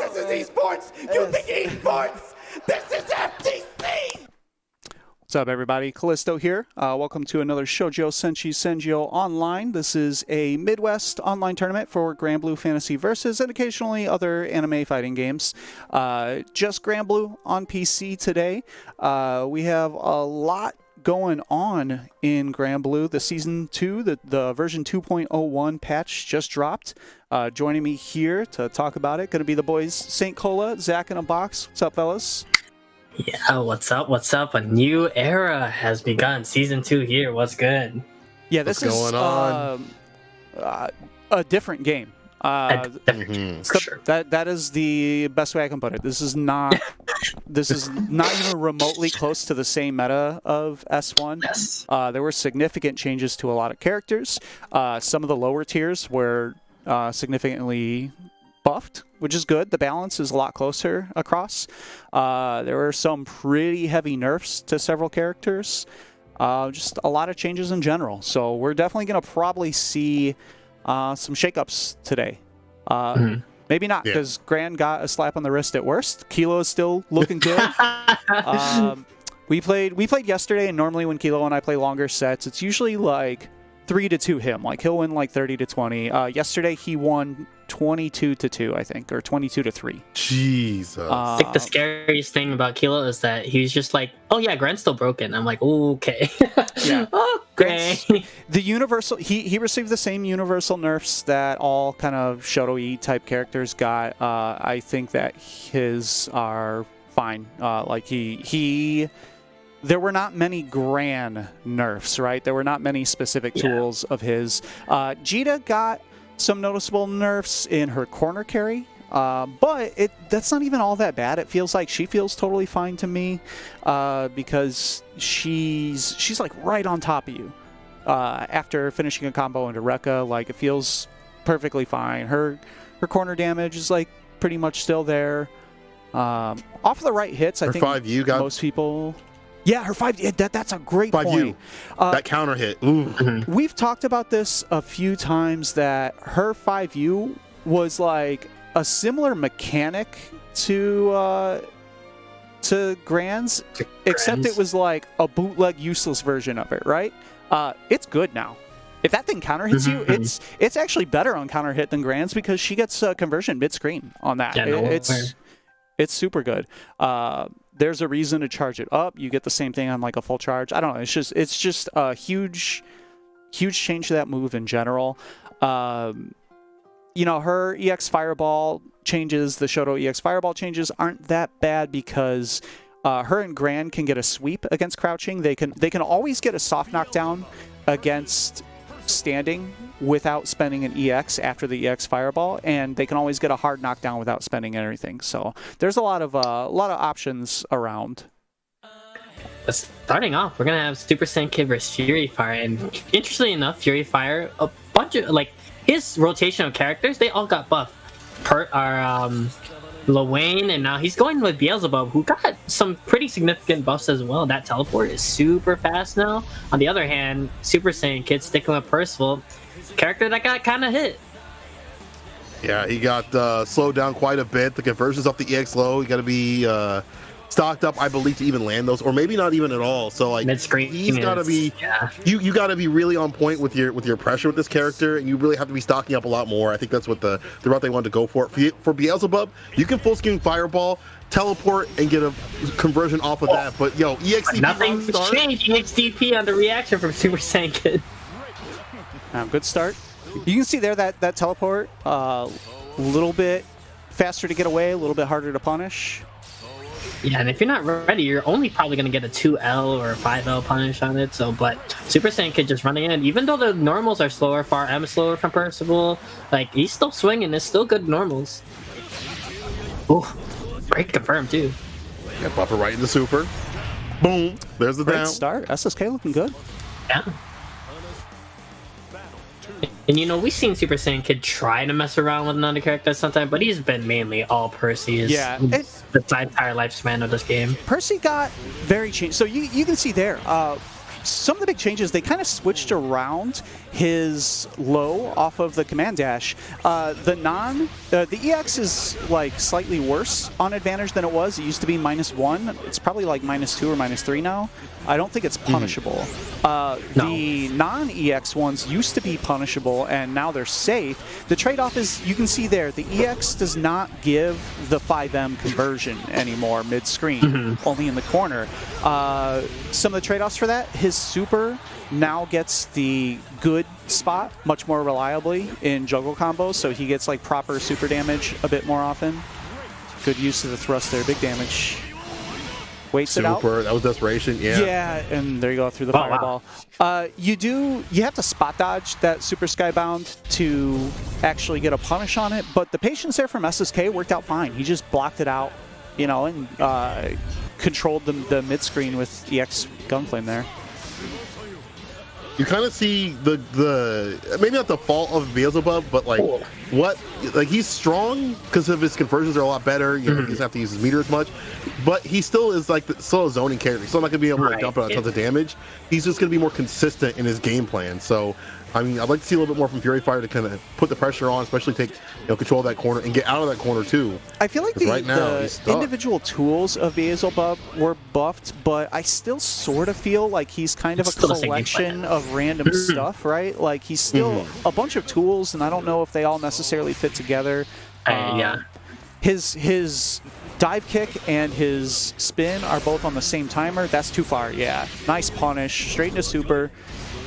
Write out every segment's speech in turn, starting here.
this is esports. You think esports? This is FTC. What's up, everybody? Callisto here. Welcome to another Shoujou Senshi Senjyou online. This is a Midwest online tournament for Granblue Fantasy Versus and occasionally other anime fighting games. Just Granblue on PC today. We have a lot going on in Granblue. The Season 2, the version 2.01 patch just dropped. Joining me here to talk about it, going to be the boys St. Cola, Zach in a box. What's up, fellas? Yeah, what's up? What's up? A new era has begun. Season 2 here. What's good? Yeah, this is going on? A different game. Sure. That is the best way I can put it. This is not even remotely close to the same meta of S1. Yes. There were significant changes to a lot of characters. Some of the lower tiers were significantly buffed, which is good. The balance is a lot closer across. There were some pretty heavy nerfs to several characters. Just a lot of changes in general. So we're definitely going to probably see some shakeups today. Maybe not, because Gran got a slap on the wrist at worst. Kilo is still looking good. We played yesterday, and normally when Kilo and I play longer sets, it's usually like 3-2 him. Like he'll win like 30-20. Yesterday he won 22-2, I think, or 22-3. Jesus. I think the scariest thing about Kilo is that he's just like, oh yeah, Gran's still broken. I'm like, okay. Yeah. Okay. The universal, he received the same universal nerfs that all kind of Shoto-y type characters got. I think that his are fine. There were not many Gran nerfs, right? There were not many specific tools of his. Jita got some noticeable nerfs in her corner carry, but that's not even all that bad. It feels like she feels totally fine to me, because she's like right on top of you after finishing a combo into Rekka. Like it feels perfectly fine. Her corner damage is like pretty much still there. Off of the right hits, I think most people. Yeah, her 5. Yeah, that's a great point. That counter hit. Ooh. We've talked about this a few times, that her 5U was like a similar mechanic to Gran's, except it was like a bootleg useless version of it, right? It's good now. If that thing counter hits you, it's actually better on counter hit than Gran's, because she gets conversion mid-screen on that. Yeah, it's super good. There's a reason to charge it up. You get the same thing on like a full charge. I don't know. It's just a huge change to that move in general. Her EX Fireball changes, the Shoto EX Fireball changes aren't that bad, because her and Gran can get a sweep against crouching. They can always get a soft knockdown against standing without spending an EX after the EX Fireball, and they can always get a hard knockdown without spending anything. So there's a lot of options around. Starting off, we're gonna have Super Saiyan Kid versus Fury Fire, and interestingly enough, Fury Fire, a bunch of his rotation of characters, they all got buffed. Wayne, and now he's going with Beelzebub, who got some pretty significant buffs as well. That teleport is super fast now. On the other hand, Super Saiyan Kid sticking with Percival, character that got kind of hit. Yeah, he got slowed down quite a bit. The conversions off the EX low, you got to be stocked up, I believe, to even land those, or maybe not even at all. So like, he's got to be, you got to be really on point with your pressure with this character, and you really have to be stocking up a lot more. I think that's what the route they wanted to go for. For Beelzebub, you can full screen Fireball, teleport, and get a conversion off of that. But EXDP nothing's changed. EXDP on the reaction from Super Saiyan Kid. Good start. You can see there that teleport, a little bit faster to get away, a little bit harder to punish. Yeah, and if you're not ready, you're only probably going to get a 2L or a 5L punish on it. So, but Super Saiyan Kid just running in, even though the normals are slower, Far M is slower from Percival, like he's still swinging. It's still good normals. Ooh, great confirm too. Yeah, buffer right into Super. Boom. There's the down. Great start. SSK looking good. Yeah. And we've seen Super Saiyan Kid try to mess around with another character sometimes, but he's been mainly all Percy the entire lifespan of this game. Percy got very changed. So you can see there, some of the big changes, they kind of switched around his low off of the command dash. The EX is like slightly worse on advantage than it was. It used to be -1. It's probably like -2 or -3 now. I don't think it's punishable. No. The non-EX ones used to be punishable, and now they're safe. The trade-off is, you can see there, the EX does not give the 5M conversion anymore mid-screen, only in the corner. Some of the trade-offs for that, his super now gets the good spot much more reliably in juggle combos, so he gets like proper super damage a bit more often. Good use of the thrust there, big damage. Waits it out. That was desperation, yeah. Yeah, and there you go, through the fireball. Wow. You have to spot dodge that super skybound to actually get a punish on it, but the patience there from SSK worked out fine. He just blocked it out, you know, and controlled the mid-screen with EX Gunflame there. You kind of see the maybe not the fault of Beelzebub, but like he's strong because of his conversions are a lot better. You know, he doesn't have to use his meter as much, but he still is like still a zoning character. He's still not gonna be able to dump out tons of damage. He's just gonna be more consistent in his game plan. So I mean, I'd like to see a little bit more from Fury Fire to kind of put the pressure on, especially take control of that corner and get out of that corner too. I feel like the individual tools of Beelzebub were buffed, but I still sort of feel like he's kind of a collection of random stuff, right? Like he's still a bunch of tools, and I don't know if they all necessarily fit together. His dive kick and his spin are both on the same timer. That's too far. Yeah, nice punish, straight into super.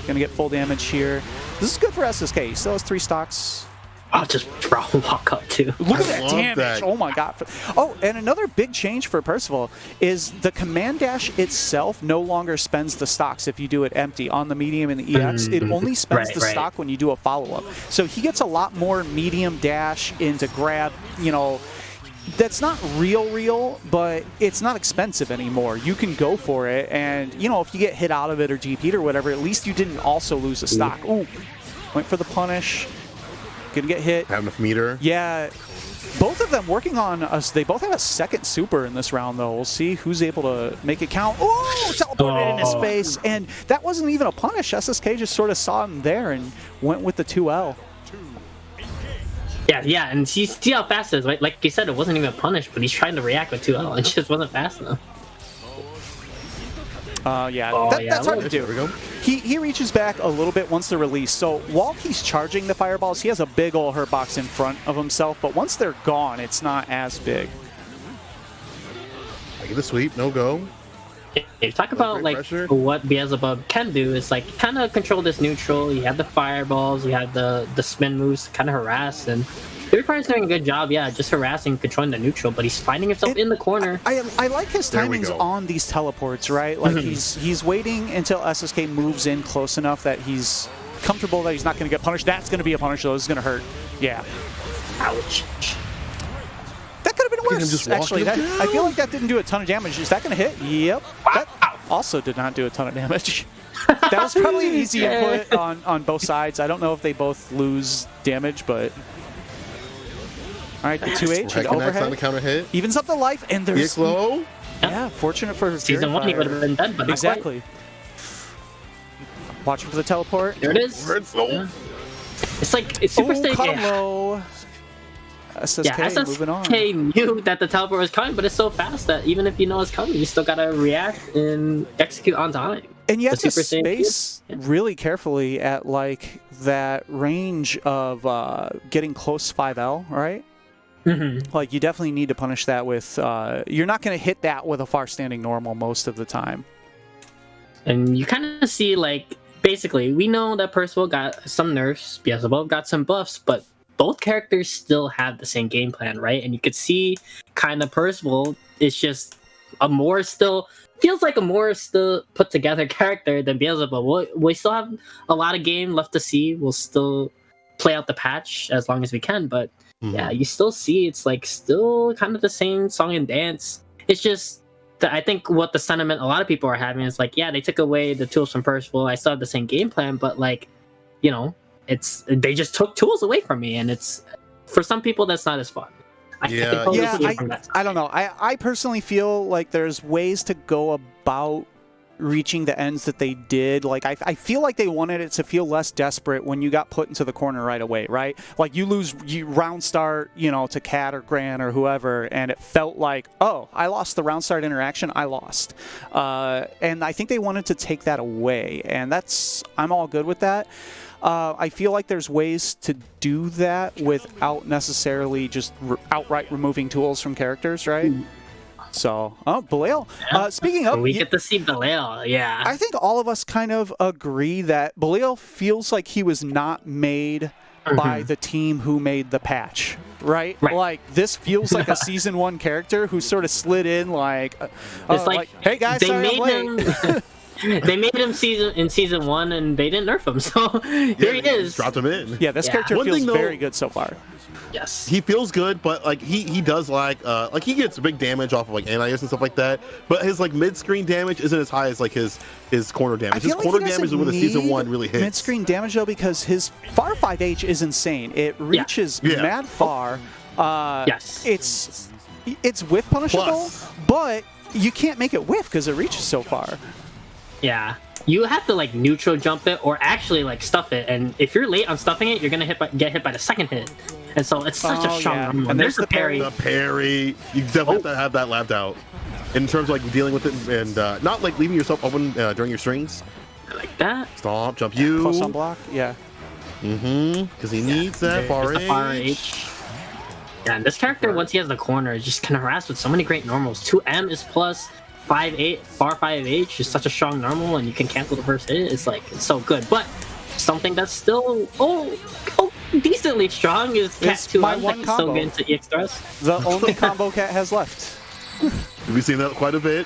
Gonna get full damage here. This is good for SSK. He still has 3 stocks. I'll just walk up too. Look at that damage. Oh my god. Oh, and another big change for Percival is the command dash itself no longer spends the stocks if you do it empty. On the medium and the EX, it only spends the stock when you do a follow-up. So he gets a lot more medium dash into grab, you know. That's not real, but it's not expensive anymore. You can go for it, and you know, if you get hit out of it or GP'd or whatever, at least you didn't also lose a stock. Ooh, went for the punish. Gonna get hit. Have enough meter. Yeah, both of them working on us. They both have a second super in this round, though. We'll see who's able to make it count. Oh, teleported in his face, and that wasn't even a punish. SSK just sort of saw him there and went with the 2L. Yeah, and see how fast it is. Like you said, it wasn't even punished, but he's trying to react with 2L. It just wasn't fast enough. That's hard to do. He reaches back a little bit once they're released. So while he's charging the fireballs, he has a big ol' hurt box in front of himself. But once they're gone, it's not as big. I get the sweep, no go. If talk about like what Beelzebub can do is like kind of control this neutral. You have the fireballs, you have the spin moves to kind of harass, and Fury Fire's doing a good job, just harassing, controlling the neutral, but he's finding himself in the corner. I like his timings on these teleports, right? Like he's waiting until SSK moves in close enough that he's comfortable that he's not going to get punished. That's going to be a punish, though. This is going to hurt. Yeah. Ouch. That could have been worse, actually. I feel like that didn't do a ton of damage. Is that going to hit? Yep. That also did not do a ton of damage. That was probably an easy input on both sides. I don't know if they both lose damage, but... All right, the 2H and overhead. On the counter hit. Evens up the life, and there's... low. Yeah, fortunate for Season 1, he would have been dead, but exactly. Watching for the teleport. There it is. Yeah. It's like, it's super stable. Caught him low. SSK moving on. SSK knew that the teleport was coming, but it's so fast that even if you know it's coming, you still gotta react and execute on time. And you have to space really carefully at like that range of getting close 5L, right? Like you definitely need to punish that with. You're not going to hit that with a far standing normal most of the time. And you kind of see like basically we know that Percival got some nerfs, Beelzebub got some buffs, but both characters still have the same game plan, right? And you could see kind of Percival is just feels like a more still put together character than Beelzebub. We still have a lot of game left to see. We'll still play out the patch as long as we can, but yeah, you still see it's like still kind of the same song and dance. It's just that I think what the sentiment a lot of people are having is like, yeah, they took away the tools from Percival. I still have the same game plan, but like, you know, they just took tools away from me, and it's for some people that's not as fun. I don't know. I personally feel like there's ways to go about reaching the ends that they did. Like, I feel like they wanted it to feel less desperate when you got put into the corner right away, right? Like, you lose round start, you know, to Cat or Gran or whoever, and it felt like, oh, I lost the round start interaction, I lost. And I think they wanted to take that away, and I'm all good with that. I feel like there's ways to do that without necessarily just outright removing tools from characters, right? So, Belial. Yeah. Speaking of... We get to see Belial, yeah. I think all of us kind of agree that Belial feels like he was not made by the team who made the patch, right? Like, this feels like a Season 1 character who sort of slid in like... it's like, hey guys, they sorry made I'm late. him... They made him in season 1 and they didn't nerf him, so here he is. Dropped him in. Yeah, this character feels very good so far. Yes, he feels good, but like he does like he gets big damage off of like anti-airs and stuff like that. But his like mid-screen damage isn't as high as like his corner damage. His corner damage is what the Season 1 really hits. Mid-screen damage though, because his far 5H is insane. It reaches mad far. Yes, it's whiff punishable, but you can't make it whiff because it reaches so far. Yeah, you have to like neutral jump it or actually like stuff it, and if you're late on stuffing it, you're gonna get hit by the second hit, and so it's such a strong number. And there's the parry. The parry, you definitely have to have that lapped out in terms of like dealing with it and not like leaving yourself open during your strings. Like that. Stop, jump you. Post on block, yeah. Because he needs that far H. Yeah, and this character, once he has the corner, just can harass with so many great normals. 2M is plus 5-8, far 5H is such a strong normal, and you can cancel the first hit. It's like, it's so good. But something that's still decently strong is Cat 2M that can still get into EX thrust. The only combo Cat has left. We've seen that quite a bit.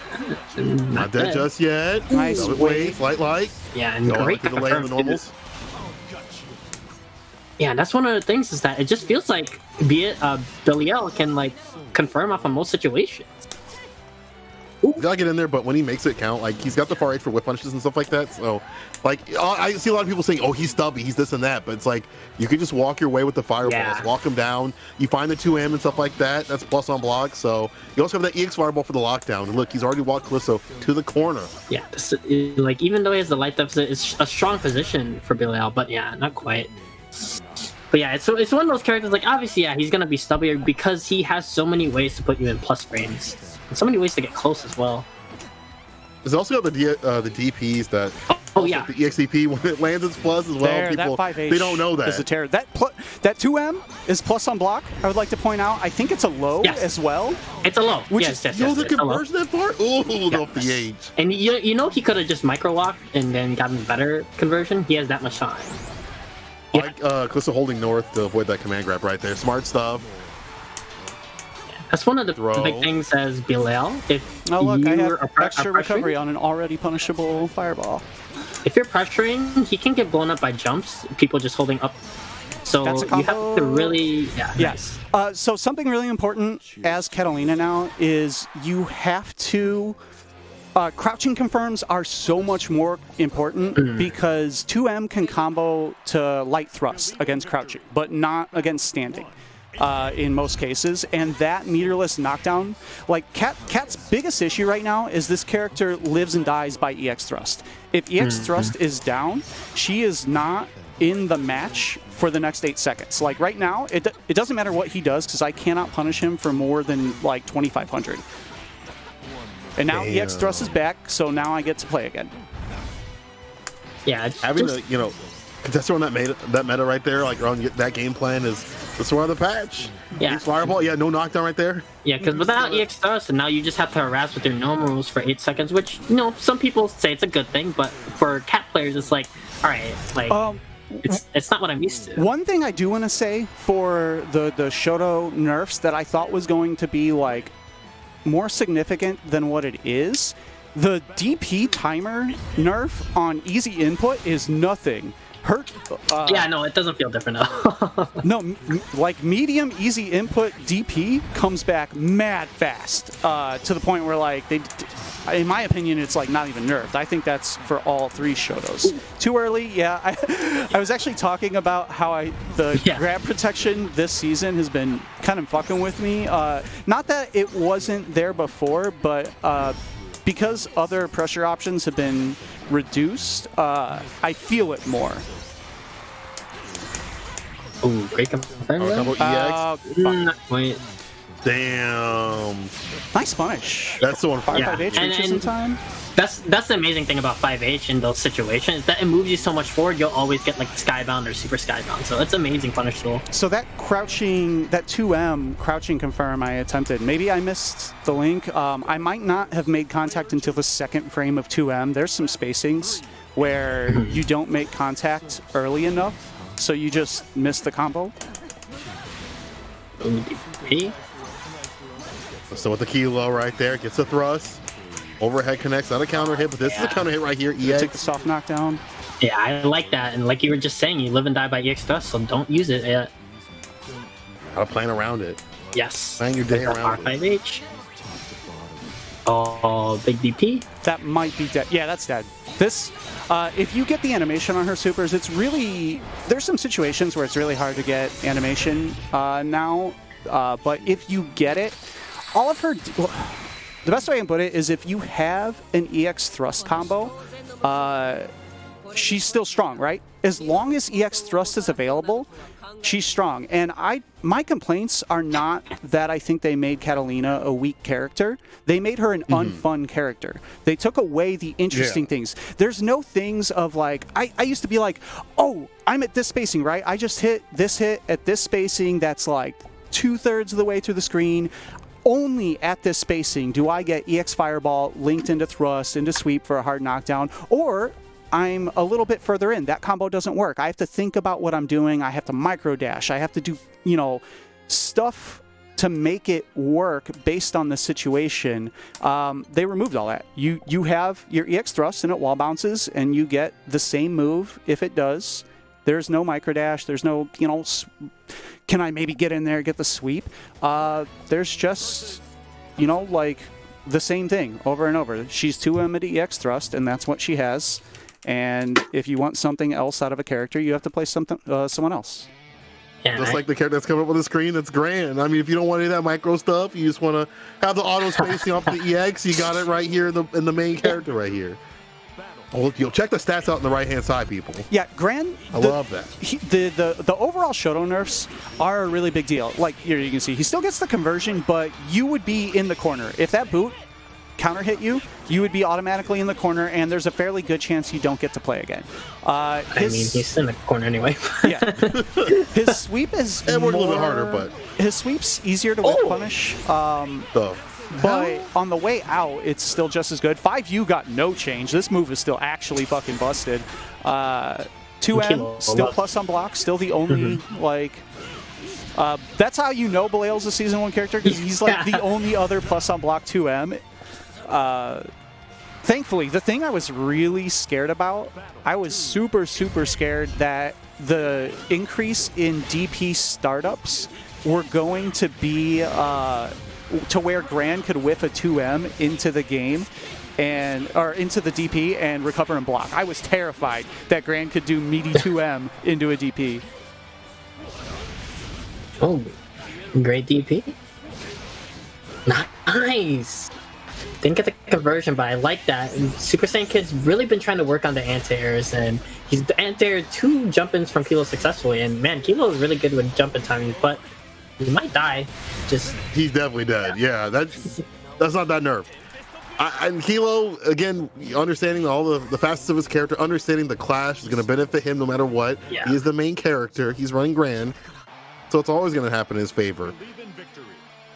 Not dead just yet. Nice wave, light. Yeah, and great delay on the normals. Yeah, that's one of the things is that it just feels like Belial can like confirm off of most situations. You gotta get in there, but when he makes it count, like he's got the far edge for whip punches and stuff like that. So, like I see a lot of people saying, "Oh, he's stubby, he's this and that," but it's like you can just walk your way with the fireballs, walk him down. You find the 2M and stuff like that. That's plus on block. So you also have that EX fireball for the lockdown. And look, he's already walked Callisto to the corner. Yeah, like even though he has the light deficit, it's a strong position for Belial, but yeah, not quite. But yeah, it's one of those characters, like, obviously, yeah, he's going to be stubbier because he has so many ways to put you in plus frames. And so many ways to get close as well. There's also got the DPs that... Oh, yeah. The EXDP, when it lands, it's plus as well. People, that 5H they don't know that. Is a terror. That 2M is plus on block, I would like to point out. I think it's a low as well. It's a low. Which yes, the conversion that far? Ooh, off the age. And you know he could have just micro-walked and then gotten better conversion. He has that much time. Like Callisto holding north to avoid that command grab right there. Smart stuff. That's one of the big things as Belial. If I have are extra recovery on an already punishable fireball. If you're pressuring, he can get blown up by jumps. People just holding up. So you have to really, Yes. Nice. So something really important as Catalina now is you have to. Crouching confirms are so much more important because 2M can combo to light thrust against crouching, but not against standing in most cases. And that meterless knockdown, like Cat's biggest issue right now is this character lives and dies by EX thrust. If EX thrust is down, she is not in the match for the next 8 seconds. Like right now, it doesn't matter what he does because I cannot punish him for more than like 2,500. And now EX thrust is back, so now I get to play again. Yeah, having the contester on that meta right there, like on that game plan is the sort of the patch. Yeah, fireball. Yeah, no knockdown right there. Yeah, because without EX thrust, and now you just have to harass with your normals for 8 seconds, which some people say it's a good thing, but for Cat players, it's like, all right, like. It's not what I'm used to. One thing I do want to say for the Shoto nerfs that I thought was going to be like more significant than what it is, the DP timer nerf on easy input is nothing. Yeah, no, it doesn't feel different No, like medium easy input DP comes back mad fast to the point where like in my opinion, it's like not even nerfed. I think that's for all 3 Shotos. Too early, yeah. I was actually talking about how the grab protection this season has been kind of fucking with me. Not that it wasn't there before, but because other pressure options have been reduced, I feel it more. Ooh, great confirm. Wait. Damn. Nice punish. That's the one. 5H reaches in time. That's the amazing thing about 5H in those situations, that it moves you so much forward, you'll always get like skybound or super skybound. So it's amazing punish tool. So that crouching, that 2M crouching confirm I attempted, maybe I missed the link. I might not have made contact until the second frame of 2M. There's some spacings where you don't make contact early enough, so you just miss the combo. So with the kilo right there, gets the thrust. Overhead connects, not a counter hit, but this is a counter hit right here. EX. Take the soft knockdown. Yeah, I like that. And like you were just saying, you live and die by EX thrust, so don't use it yet. Gotta plan around it. Yes. Plan your day around it. R5H. Oh, big DP. That might be dead. Yeah, that's dead. This, if you get the animation on her supers, it's really, there's some situations where it's really hard to get animation now, but if you get it, all of her, the best way I can put it is if you have an EX thrust combo, she's still strong, right? As long as EX thrust is available, she's strong. And my complaints are not that I think they made Catalina a weak character. They made her an unfun character. They took away the interesting things. There's no things of like, I used to be like, oh, I'm at this spacing, right? I just hit this hit at this spacing that's like 2/3 of the way through the screen. Only at this spacing do I get EX Fireball linked into thrust, into sweep for a hard knockdown, or I'm a little bit further in. That combo doesn't work. I have to think about what I'm doing. I have to micro dash. I have to do, you know, stuff to make it work based on the situation. They removed all that. You have your EX thrust and it wall bounces, and you get the same move if it does. There's no micro dash. There's no, you know, can I maybe get in there, get the sweep? There's just, you know, like the same thing over and over. She's 2M at EX thrust, and that's what she has. And if you want something else out of a character, you have to play something, someone else. Yeah, just like the character that's coming up on the screen, that's grand. I mean, if you don't want any of that micro stuff, you just want to have the auto spacing off the EX, you got it right here in the main character right here. Oh, you'll check the stats out on the right-hand side, people. Yeah, Gran. I love that. The overall Shoto nerfs are a really big deal. Like here, you can see he still gets the conversion, but you would be in the corner if that boot counter hit you. You would be automatically in the corner, and there's a fairly good chance you don't get to play again. I mean, he's in the corner anyway. Yeah, his sweep is a little bit harder, but his sweep's easier to whip punish. But on the way out, it's still just as good. 5U got no change. This move is still actually fucking busted. 2M, still plus on block, still the only, like... that's how you know Belial's a Season 1 character, because he's like the only other plus on block 2M. Thankfully, the thing I was really scared about, I was super, super scared that the increase in DP startups were going to be... to where Gran could whiff a 2M into the game or into the DP and recover and block. I was terrified that Gran could do meaty 2M into a DP. Oh, great DP. Nice. Didn't get the conversion, but I like that. And Super Saiyan Kid's really been trying to work on the anti-airs, and he's anti-aired 2 jump-ins from Kilo successfully. And man, Kilo is really good with jump-in timing, but he might die. He's definitely dead. Yeah, that's not that nerf. And Kilo, again, understanding all the facets of his character, understanding the clash is going to benefit him no matter what. Yeah. He is the main character. He's running Gran, so it's always going to happen in his favor.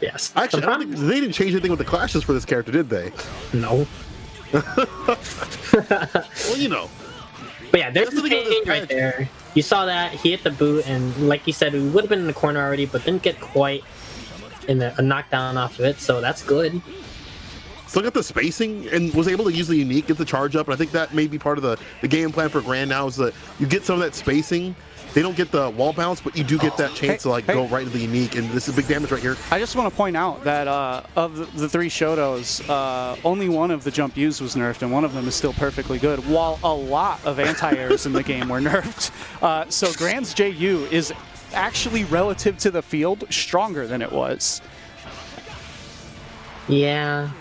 Yes. Actually, I don't think they didn't change anything with the clashes for this character, did they? No. Well, you know. But yeah, there's the change right there. You saw that, he hit the boot, and like you said, we would have been in the corner already, but didn't get quite a knockdown off of it, so that's good. Still got the spacing and was able to use the unique, get the charge up, and I think that may be part of the game plan for Gran now is that you get some of that spacing. They don't get the wall bounce, but you do get that chance to go right into the unique, and this is big damage right here. I just want to point out that of the 3 Shotos, only one of the jump U's was nerfed, and one of them is still perfectly good, while a lot of anti-airs in the game were nerfed. So Gran's JU is actually, relative to the field, stronger than it was. Yeah.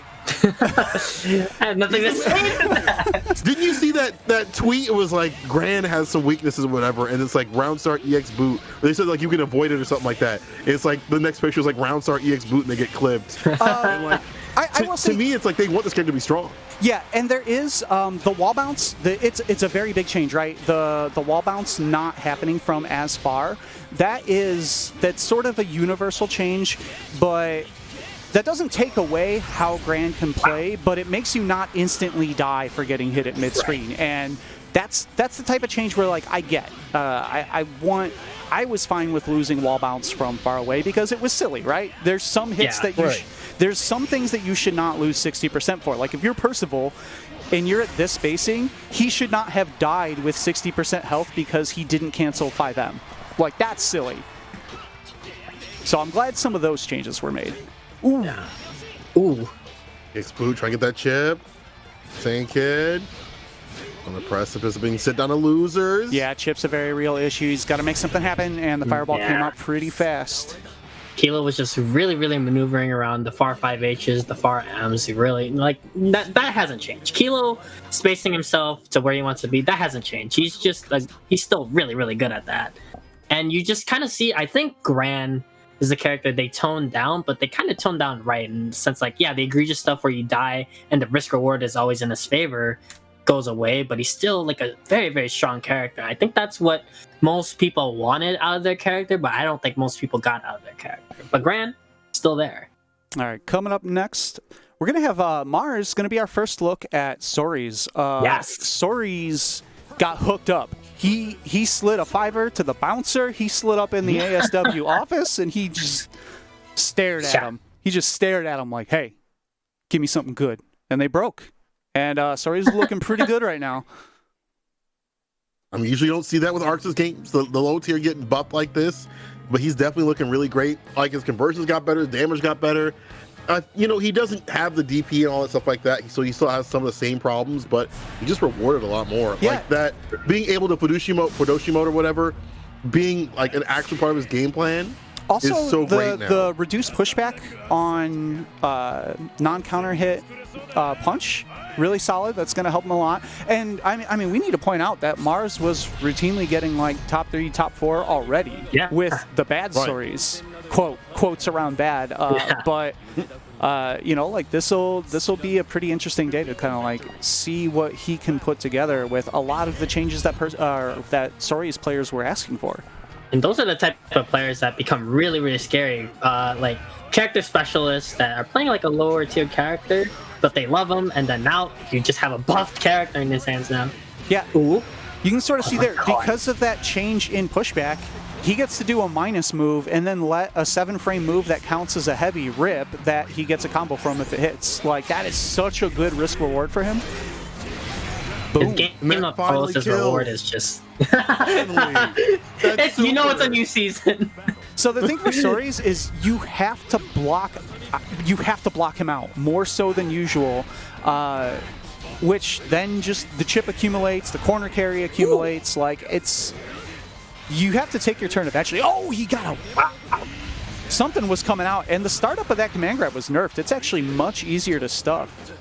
I have nothing to say to that. Didn't you see that tweet? It was like Gran has some weaknesses or whatever, and it's like Roundstar EX boot. They said like you can avoid it or something like that. It's like the next picture is like Roundstar EX boot, and they get clipped. And like, to me, it's like they want this game to be strong. Yeah, and there is the wall bounce. It's a very big change, right? The wall bounce not happening from as far. That's sort of a universal change, but that doesn't take away how Gran can play. But it makes you not instantly die for getting hit at mid screen, and that's the type of change where like I get. I was fine with losing wall bounce from far away because it was silly, right? There's some hits that you. There's some things that you should not lose 60% for. Like if you're Percival and you're at this spacing, he should not have died with 60% health because he didn't cancel 5M. Like that's silly. So I'm glad some of those changes were made. Ooh. Yeah. Ooh. X-Boot, try to get that chip. Same kid. On the precipice of being sit down to losers. Yeah, chip's a very real issue. He's got to make something happen, and the fireball came out pretty fast. Kilo was just really maneuvering around the far 5Hs, the far Ms. Really, like that hasn't changed. Kilo spacing himself to where he wants to be, that hasn't changed. He's just like, he's still really good at that. And you just kind of see, I think Gran is the character they toned down, but they kind of toned down right in the sense like, yeah, the egregious stuff where you die and the risk reward is always in his favor goes away, but he's still like a very strong character. I think that's what most people wanted out of their character, but I don't think most people got out of their character. But Gran, still there. All right, coming up next, we're gonna have Mars. Gonna be our first look at Sori's. Yes, Sori's got hooked up. He slid a fiver to the bouncer. He slid up in the ASW office, and he just stared at him. He just stared at him like, "Hey, give me something good," and they broke. And Sori's looking pretty good right now. I mean, usually you don't see that with Arx's games, the low tier getting buffed like this, but he's definitely looking really great. Like his conversions got better, his damage got better. He doesn't have the DP and all that stuff like that, so he still has some of the same problems, but he just rewarded a lot more. Yeah. Like that, being able to Fudoshi mode or whatever, being like an actual part of his game plan. Also, is so great now. The reduced pushback on non-counter hit punch, really solid. That's going to help him a lot. And I mean, we need to point out that Mars was routinely getting like top 3, top 4 already with the bad stories. Quotes around bad, but like this will be a pretty interesting day to kind of like see what he can put together with a lot of the changes that Sori's players were asking for. And those are the type of players that become really scary. Like character specialists that are playing like a lower tier character, but they love him, and then now you just have a buffed character in his hands now. Yeah. Ooh. You can sort of see there, because of that change in pushback, he gets to do a minus move and then let a 7-frame move that counts as a heavy rip that he gets a combo from if it hits. Like, that is such a good risk reward for him. Boom. His game of pulse, his reward is just... it's a new season. So the thing for Sori's is you have to block him out more so than usual, which then just the chip accumulates, the corner carry accumulates. Ooh. Like you have to take your turn eventually. Oh, he got something was coming out, and the startup of that command grab was nerfed. It's actually much easier to stuff.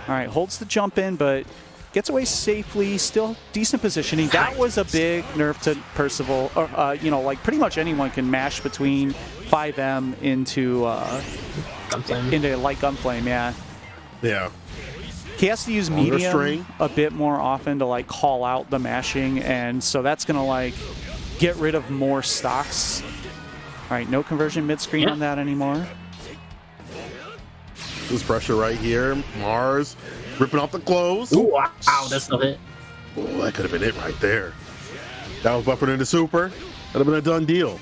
All right, holds the jump in, but gets away safely, still decent positioning. That was a big nerf to Percival. Like pretty much anyone can mash between 5M into light gunflame, yeah. Yeah. He has to use medium a bit more often to like call out the mashing, and so that's gonna like get rid of more stocks. All right, no conversion mid-screen on that anymore. This pressure right here. Mars ripping off the clothes. Ooh, wow, that's not it. Oh, that could have been it right there. That was buffered into super. That'd have been a done deal.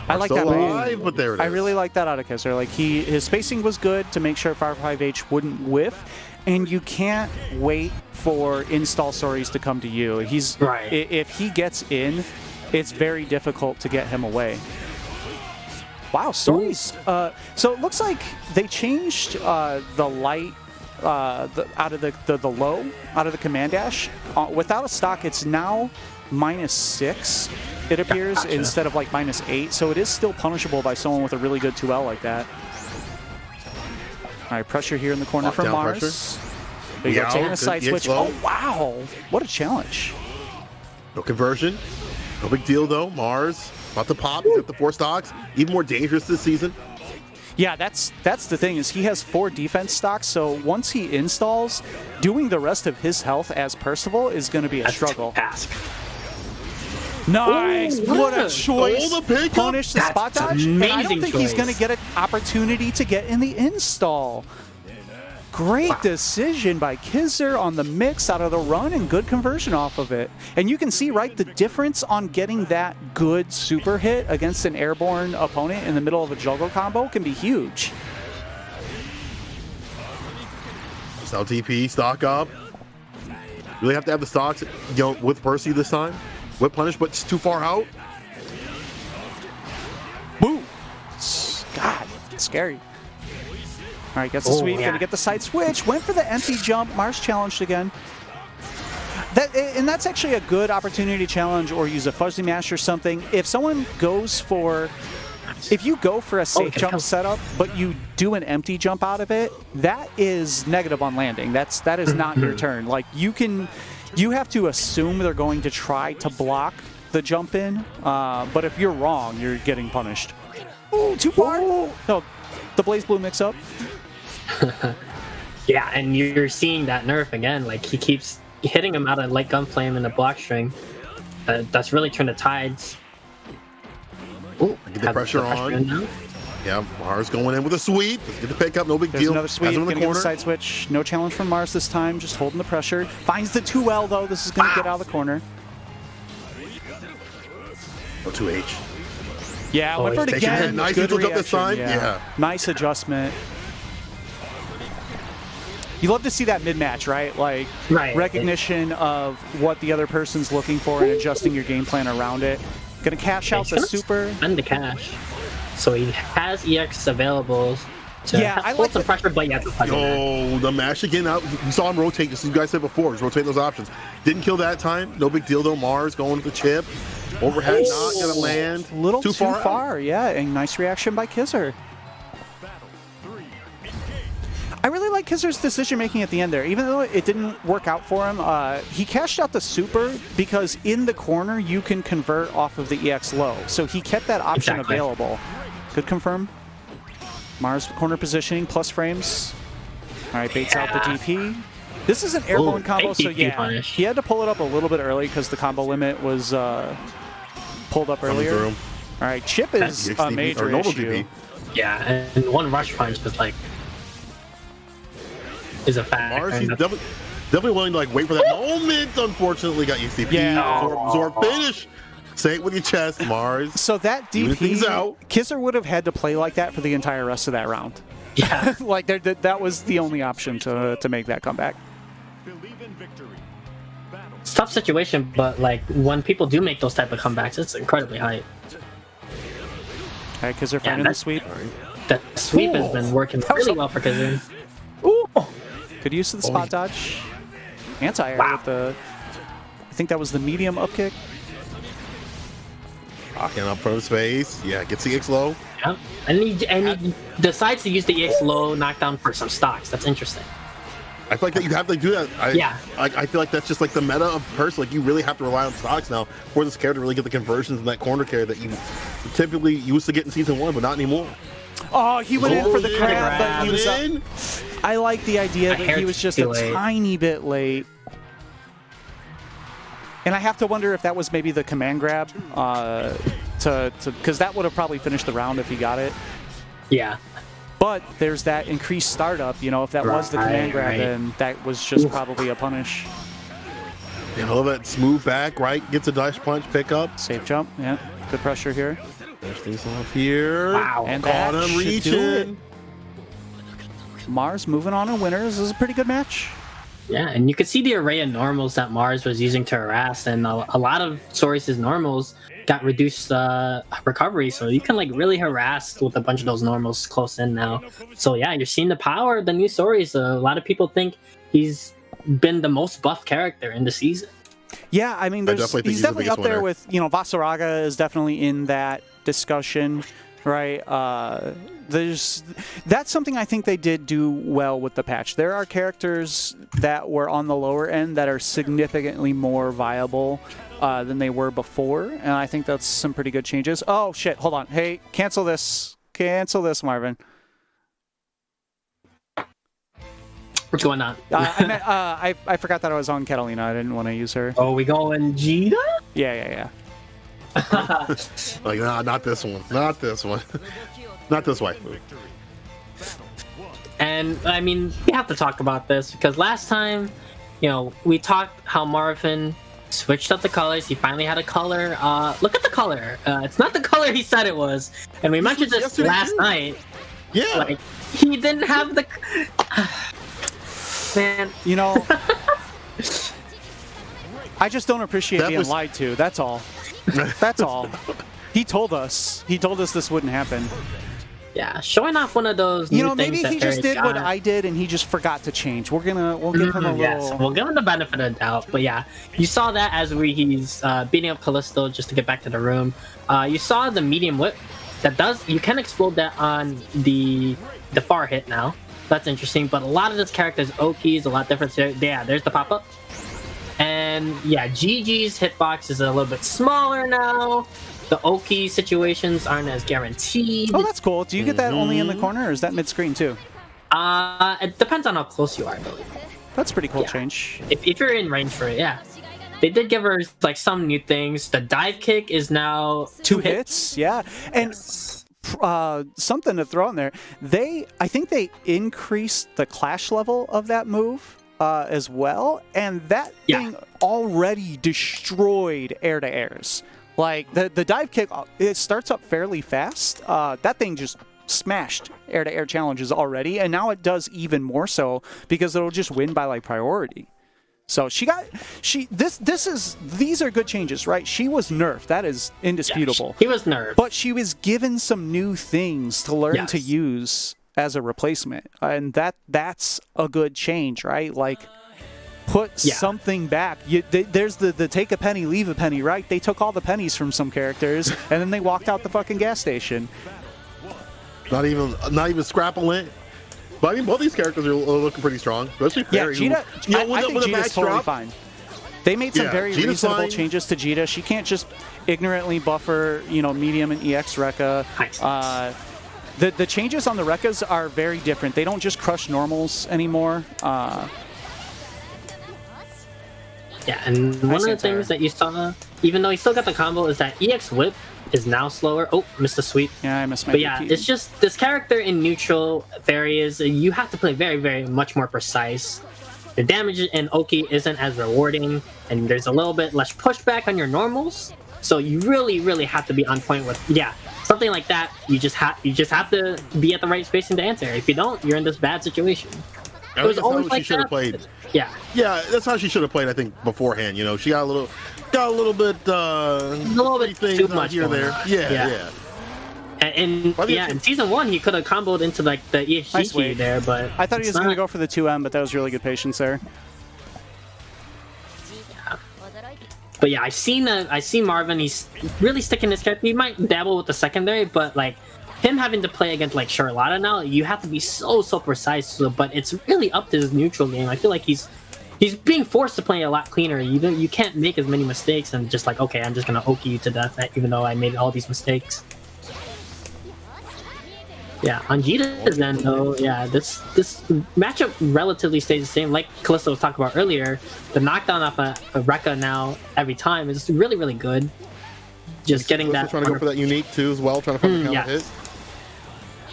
I like that alive, but there it is. I really like that out of Kisser. Like his spacing was good to make sure Fire 5H wouldn't whiff, and you can't wait for install Sori's to come to you. If he gets in, it's very difficult to get him away. Wow, Sori's. So it looks like they changed the light out of the low, out of the command dash. Without a stock, it's now -6, it appears, instead of like -8. So it is still punishable by someone with a really good 2L like that. All right, pressure here in the corner from Mars. Pressure. There you go, taking a side switch. Oh, wow. What a challenge. No conversion. No big deal, though. Mars about to pop. He's got the 4 stocks. Even more dangerous this season. Yeah, that's the thing, is he has 4 defense stocks, so once he installs, doing the rest of his health as Percival is going to be a struggle. Task. Nice! Ooh, what a choice! Oh, the pickup. Punish the spot dodge. And I don't think he's going to get an opportunity to get in the install. Great decision by Kizzer on the mix out of the run and good conversion off of it. And you can see, right, the difference on getting that good super hit against an airborne opponent in the middle of a juggle combo can be huge. So TP, stock up. Really have to have the stocks, with Percy this time. Whip punish, but it's too far out. Boom! God, scary. All right, gets the sweep, gonna get the side switch. Went for the empty jump. Mars challenged again. And that's actually a good opportunity to challenge or use a fuzzy mash or something. If someone goes for, if you go for a safe jump setup, but you do an empty jump out of it, that is negative on landing. That is not your turn. Like you have to assume they're going to try to block the jump in, but if you're wrong, you're getting punished. Ooh, too far. No, the Blaze Blue mix up. Yeah, and you're seeing that nerf again. Like he keeps hitting him out of light gun flame in the block string. That's really turned the tides. Ooh, get the pressure on. Yeah, Mars going in with a sweep. Let's get the pickup. No big deal. Another sweep. Gonna get the side switch. No challenge from Mars this time. Just holding the pressure. Finds the 2L though. This is going to get out of the corner. No 2H. Yeah, went for it again. Nice neutral jump this time. Yeah. Nice adjustment. You love to see that mid-match, right? Like recognition of what the other person's looking for and adjusting your game plan around it. Gonna cash out the super. And the cash. So he has EX available to hold some pressure, but you have to fight the mash again out. You saw him rotate, as you guys said before, just rotate those options. Didn't kill that time. No big deal though. Mars going with the chip. Overhead not gonna land. A little too far. Yeah, and nice reaction by Kizzer. I really like Kizzer's decision making at the end there. Even though it didn't work out for him, he cashed out the super because in the corner you can convert off of the EX low. So he kept that option available. Good confirm. Mars corner positioning, plus frames. All right, baits out the DP. This is an airborne combo, so yeah, he had to pull it up a little bit early because the combo limit was pulled up earlier. All right, chip is a major issue. Yeah, and one rush punch was like, is a fact. Mars, he's definitely willing to like wait for that moment. Unfortunately, got UCP. Yeah. Absorb finish. Say it with your chest, Mars. So that DP, Kizzer would have had to play like that for the entire rest of that round. Yeah. Like that was the only option to make that comeback. It's a tough situation, but like when people do make those type of comebacks, it's incredibly hype. All right, Kizzer finding the sweep. The sweep has been working really well for Kizzer. Ooh. Good use of the spot dodge. Anti-air with the, I think that was the medium up kick. Locking up from his face. Yeah, gets the EX low. Yep. And he decides to use the EX low knockdown for some stocks. That's interesting. I feel like that you have to do that. I feel like that's just like the meta of Percy. Like you really have to rely on stocks now for this character to really get the conversions in that corner carry that you typically used to get in season 1, but not anymore. Oh, he went in for the grab, but he was up. I like the idea that he was just a tiny bit late. And I have to wonder if that was maybe the command grab, because that would have probably finished the round if he got it. Yeah. But there's that increased startup, you know, if that was the command grab, then that was just probably a punish. You know, that smooth back, right? Gets a dash punch, pick up. Safe jump, yeah. Good pressure here. There's things off here. Wow. And caught him reaching. Mars moving on in winners. This is a pretty good match. Yeah, and you could see the array of normals that Mars was using to harass, and a lot of Saurus' normals got reduced recovery, so you can like really harass with a bunch of those normals close in now. So yeah, you're seeing the power of the new Saurus. A lot of people think he's been the most buffed character in the season. Yeah, I mean, he's definitely up there with, you know, Vasaraga is definitely in that discussion. right? That's something I think they did do well with the patch. There are characters that were on the lower end that are significantly more viable than they were before, and I think that's some pretty good changes. Oh shit, hold on. Hey, cancel this, Marvin. What's going on? I forgot that I was on Catalina. I didn't want to use her. Oh, we going Jita? Yeah. Like, nah, not this one. Not this one. Not this waifu. And I mean, we have to talk about this because last time, you know, we talked how Marvin switched up the colors. He finally had a color. Look at the color. It's not the color he said it was. And we mentioned this last night. Yeah. Like, he didn't have the. Man. You know, I just don't appreciate being lied to. That's all. That's all. He told us this wouldn't happen. Yeah, showing off one of those. You know, maybe he just did what I did and he just forgot to change. We'll give him a little. Yes, we'll give him the benefit of the doubt. But yeah, you saw that as he's beating up Callisto just to get back to the room. You saw the medium whip that you can explode that on the far hit now. That's interesting. But a lot of this character's Oki is a lot different. So, yeah, there's the pop up. And yeah, GG's hitbox is a little bit smaller now. The Oki situations aren't as guaranteed. Oh, that's cool. Do you get that only in the corner, or is that mid-screen too? It depends on how close you are, I believe. That's a pretty cool change. If you're in range for it, yeah. They did give her like some new things. The dive kick is now two hits. Yeah, and something to throw in there. I think they increased the clash level of that move as well, and that thing already destroyed air-to-airs. Like, the dive kick, it starts up fairly fast. That thing just smashed air-to-air challenges already, and now it does even more so because it'll just win by, like, priority. So these are good changes, right? She was nerfed. That is indisputable. He was nerfed. But she was given some new things to learn to use as a replacement. And that's a good change, right? Like, put something back. There's the take a penny, leave a penny, right? They took all the pennies from some characters, and then they walked out the fucking gas station. Not even scrapping it. But I mean, both these characters are looking pretty strong, especially Fairy. Jita, I think Jita's totally fine. They made some very reasonable changes to Jita. She can't just ignorantly buffer, medium and EX Rekka. The changes on the Rekkas are very different. They don't just crush normals anymore. Yeah, and one of the things that you saw, even though he still got the combo, is that EX Whip is now slower. Oh, missed the sweep. Yeah, I missed my But yeah, it's just this character in neutral Fairy you have to play very, very much more precise. The damage in Oki isn't as rewarding, and there's a little bit less pushback on your normals. So you really, really have to be on point with something like that. You just have to be at the right spacing to answer. If you don't, you're in this bad situation. It was always like she should have played. Yeah, that's how she should have played. I think beforehand. She got a little bit too much here and there. Yeah. And in season 1, he could have comboed into like the EHG there, but I thought he was going to go for the 2M, but that was really good patience there. Yeah. But yeah, I see Marvin. He's really sticking his character. He might dabble with the secondary, but like him having to play against like Charlotta now, you have to be so precise. But it's really up to his neutral game. I feel like he's being forced to play a lot cleaner. You can't make as many mistakes and just like, okay, I'm just gonna Oki you to death, even though I made all these mistakes. Yeah, on Jita's end though, this matchup relatively stays the same. Like Callisto was talking about earlier, the knockdown off a Rekka now every time is really, really good. Just getting that. Trying to go for that unique too as well, trying to find the counter hit.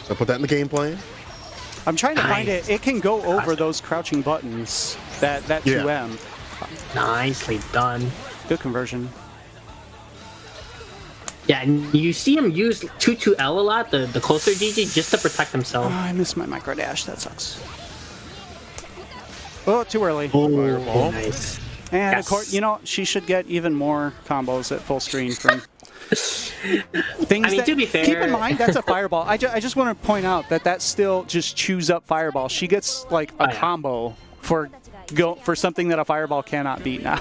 So put that in the game plan. I'm trying to find it. It can go over those crouching buttons. That 2M. Nicely done. Good conversion. Yeah, and you see him use 2-2L a lot, the closer GG, just to protect himself. Oh, I missed my micro dash. That sucks. Oh, too early. Oh, nice. And of course, she should get even more combos at full screen from things. I mean, to be fair, keep in mind that's a fireball. I just want to point out that still just chews up fireball. She gets like a combo for something that a fireball cannot beat now.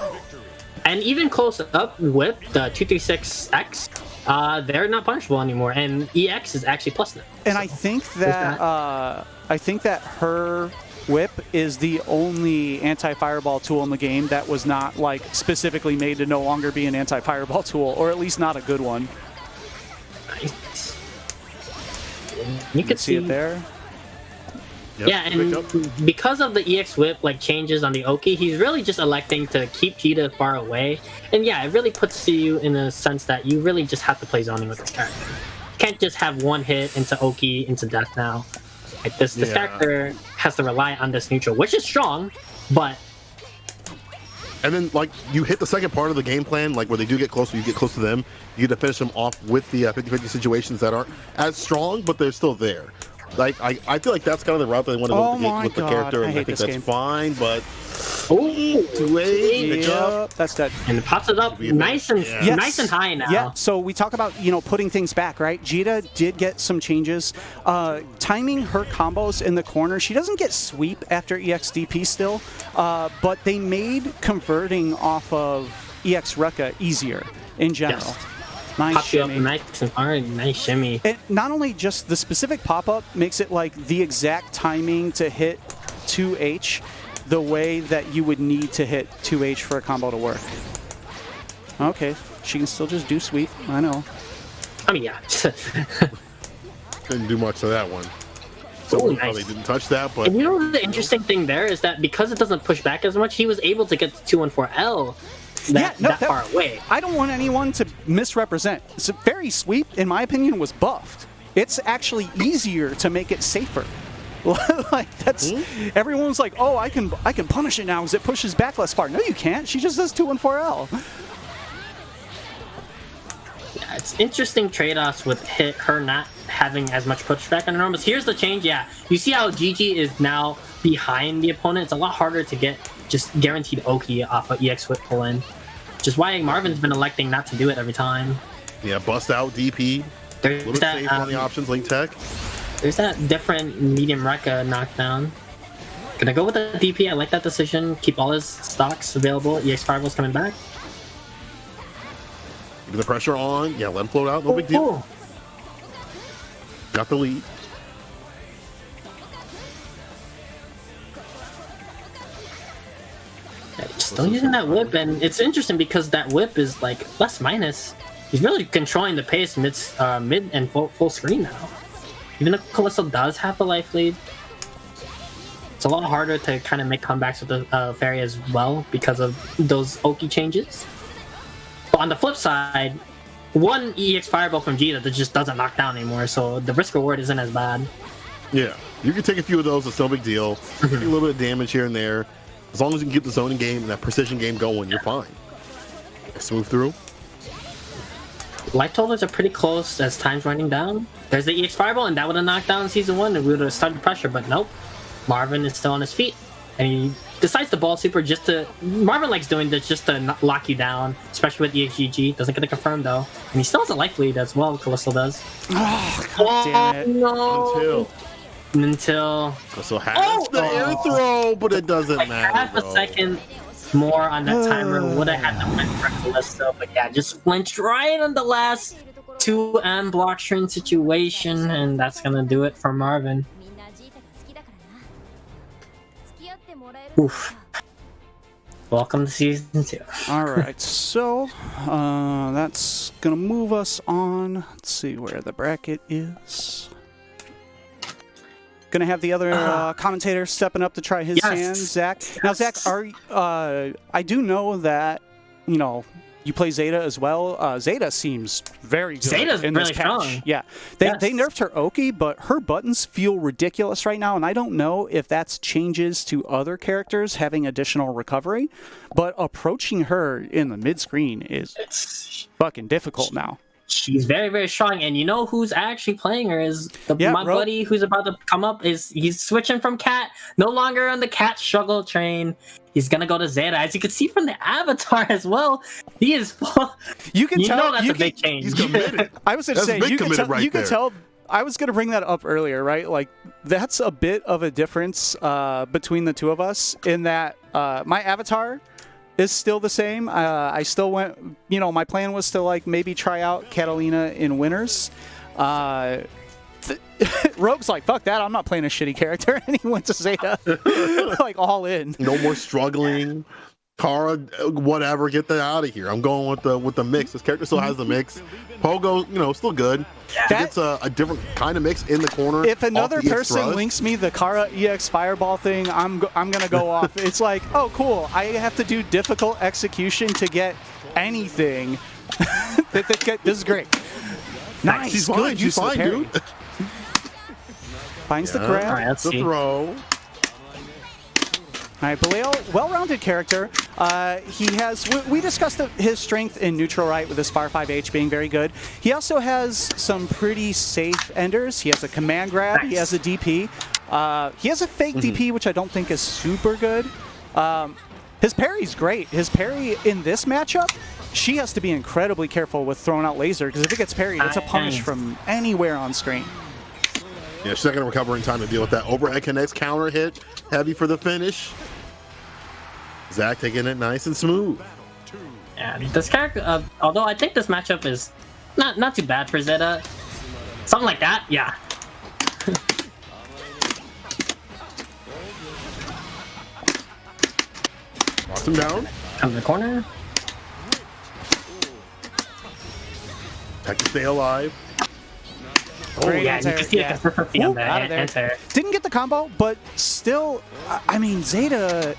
And even close up whip, the 236X, They're not punishable anymore, and EX is actually plus now. And so, I think that her whip is the only anti-fireball tool in the game that was not like specifically made to no longer be an anti-fireball tool, or at least not a good one. Nice. You can see it there. Yep, yeah, and because of the EX whip like changes on the Oki, he's really just electing to keep Cheetah far away. And yeah, it really puts you in a sense that you really just have to play zoning with this character. You can't just have one hit into Oki into death now. Like this character has to rely on this neutral, which is strong, but and then like you hit the second part of the game plan, like where they do get close, you get close to them, you get to finish them off with the 50-50 situations that aren't as strong, but they're still there. Like I feel like that's kind of the route that they want to go with the character, and I think that's fine. But 2-8, yep, that's dead. And it pops it up nice and nice and high now. Yeah. So we talk about putting things back, right? Jita did get some changes, timing her combos in the corner. She doesn't get sweep after EXDP still, but they made converting off of EX Rekka easier in general. Yes. Nice Pop you up shimmy. nice and hard, nice shimmy. And not only just the specific pop-up makes it like the exact timing to hit 2H the way that you would need to hit 2H for a combo to work. Okay, she can still just do sweep, I know. I mean, yeah. Didn't do much to that one. So Ooh, probably didn't touch that, but... And you know the interesting thing there is that because it doesn't push back as much, he was able to get to 214L that far away. I don't want anyone to misrepresent. It's very sweep, in my opinion, was buffed. It's actually easier to make it safer. Like that's everyone's like, oh, I can punish it now because it pushes back less far. No, you can't. She just does 214L. Yeah, it's interesting trade-offs with her not having as much pushback on her normals. Here's the change. Yeah, you see how Gigi is now behind the opponent. It's a lot harder to get just guaranteed Oki off of EX whip pull in, which is why Marvin's been electing not to do it every time. Yeah, bust out DP. A little bit safe on the options, Link Tech. There's that different medium Rekka knockdown. Gonna go with the DP. I like that decision. Keep all his stocks available. EX Fireball's coming back. Keep the pressure on. Yeah, let him float out. No big deal. Got the lead. Still using that whip, and it's interesting because that whip is like plus minus. He's really controlling the pace mid and full screen now. Even though Callisto does have the life lead, it's a lot harder to kind of make comebacks with the Fairy as well because of those Oki changes. But on the flip side, one EX Fireball from Jita that just doesn't knock down anymore, so the risk reward isn't as bad. Yeah, you can take a few of those, it's no big deal. Take a little bit of damage here and there. As long as you can keep the zoning game and that precision game going, you're fine. Smooth through. Life totals are pretty close as time's running down. There's the EX Fireball, and that would have knocked down Season 1, and we would have started the pressure, but nope. Marvin is still on his feet, and he decides to ball super just to... Marvin likes doing this just to lock you down, especially with EXGG. Doesn't get the confirm, though. And he still has a life lead as well, Callisto does. Oh, God damn it. No! Until... Callisto has the air throw, but it doesn't matter, half a second more on that timer would have had to win for Callisto, but yeah, just flinched right on the last 2M block string situation, and that's gonna do it for Marvin. Oof. Welcome to Season 2. Alright, so that's gonna move us on. Let's see where the bracket is. Gonna have the other commentator stepping up to try his hand, Zach. Now, Zach, I do know that you play Zeta as well. Zeta seems very good. Zeta's in this really patch. strong. Yeah, they nerfed her Oki, but her buttons feel ridiculous right now, and I don't know if that's changes to other characters having additional recovery, but approaching her in the mid screen is fucking difficult now. She's very, very strong, and you know who's actually playing her is my buddy who's about to come up. He's switching from Cat, no longer on the Cat struggle train. He's gonna go to Zeta, as you can see from the avatar as well. He is. You can tell that's a big change. He's committed. I was gonna say you can tell. I was gonna bring that up earlier, right? Like that's a bit of a difference between the two of us in that my avatar is still the same. I still went, my plan was to like maybe try out Catalina in winners. Rogue's like, fuck that, I'm not playing a shitty character, and he went to Zeta, like all in. No more struggling. Kara, whatever, get that out of here. I'm going with the mix. This character still has the mix. Pogo, still good. It's a different kind of mix in the corner. If another person links me the Kara EX Fireball thing, I'm gonna go off. It's like, oh cool, I have to do difficult execution to get anything. This is great. Nice, she's good fine. use She's fine, dude. Finds the grab. All right, let's the see. throw. All right, Baleo, well-rounded character. He has, we discussed his strength in neutral right with his Fire 5H being very good. He also has some pretty safe enders. He has a command grab. Nice. He has a DP. He has a fake DP, which I don't think is super good. His parry's great. His parry in this matchup, she has to be incredibly careful with throwing out laser, because if it gets parried, it's a punish from anywhere on screen. Yeah, she's not going to recover in time to deal with that. Overhead connects, counter hit, heavy for the finish. Zach taking it nice and smooth. Yeah, this character, although I think this matchup is not too bad for Zeta. Something like that, yeah. Knocks him down. Come to the corner. Tech to stay alive. Oh, yeah, you can see the consistency on that answer. Didn't get the combo, but still, I mean, Zeta...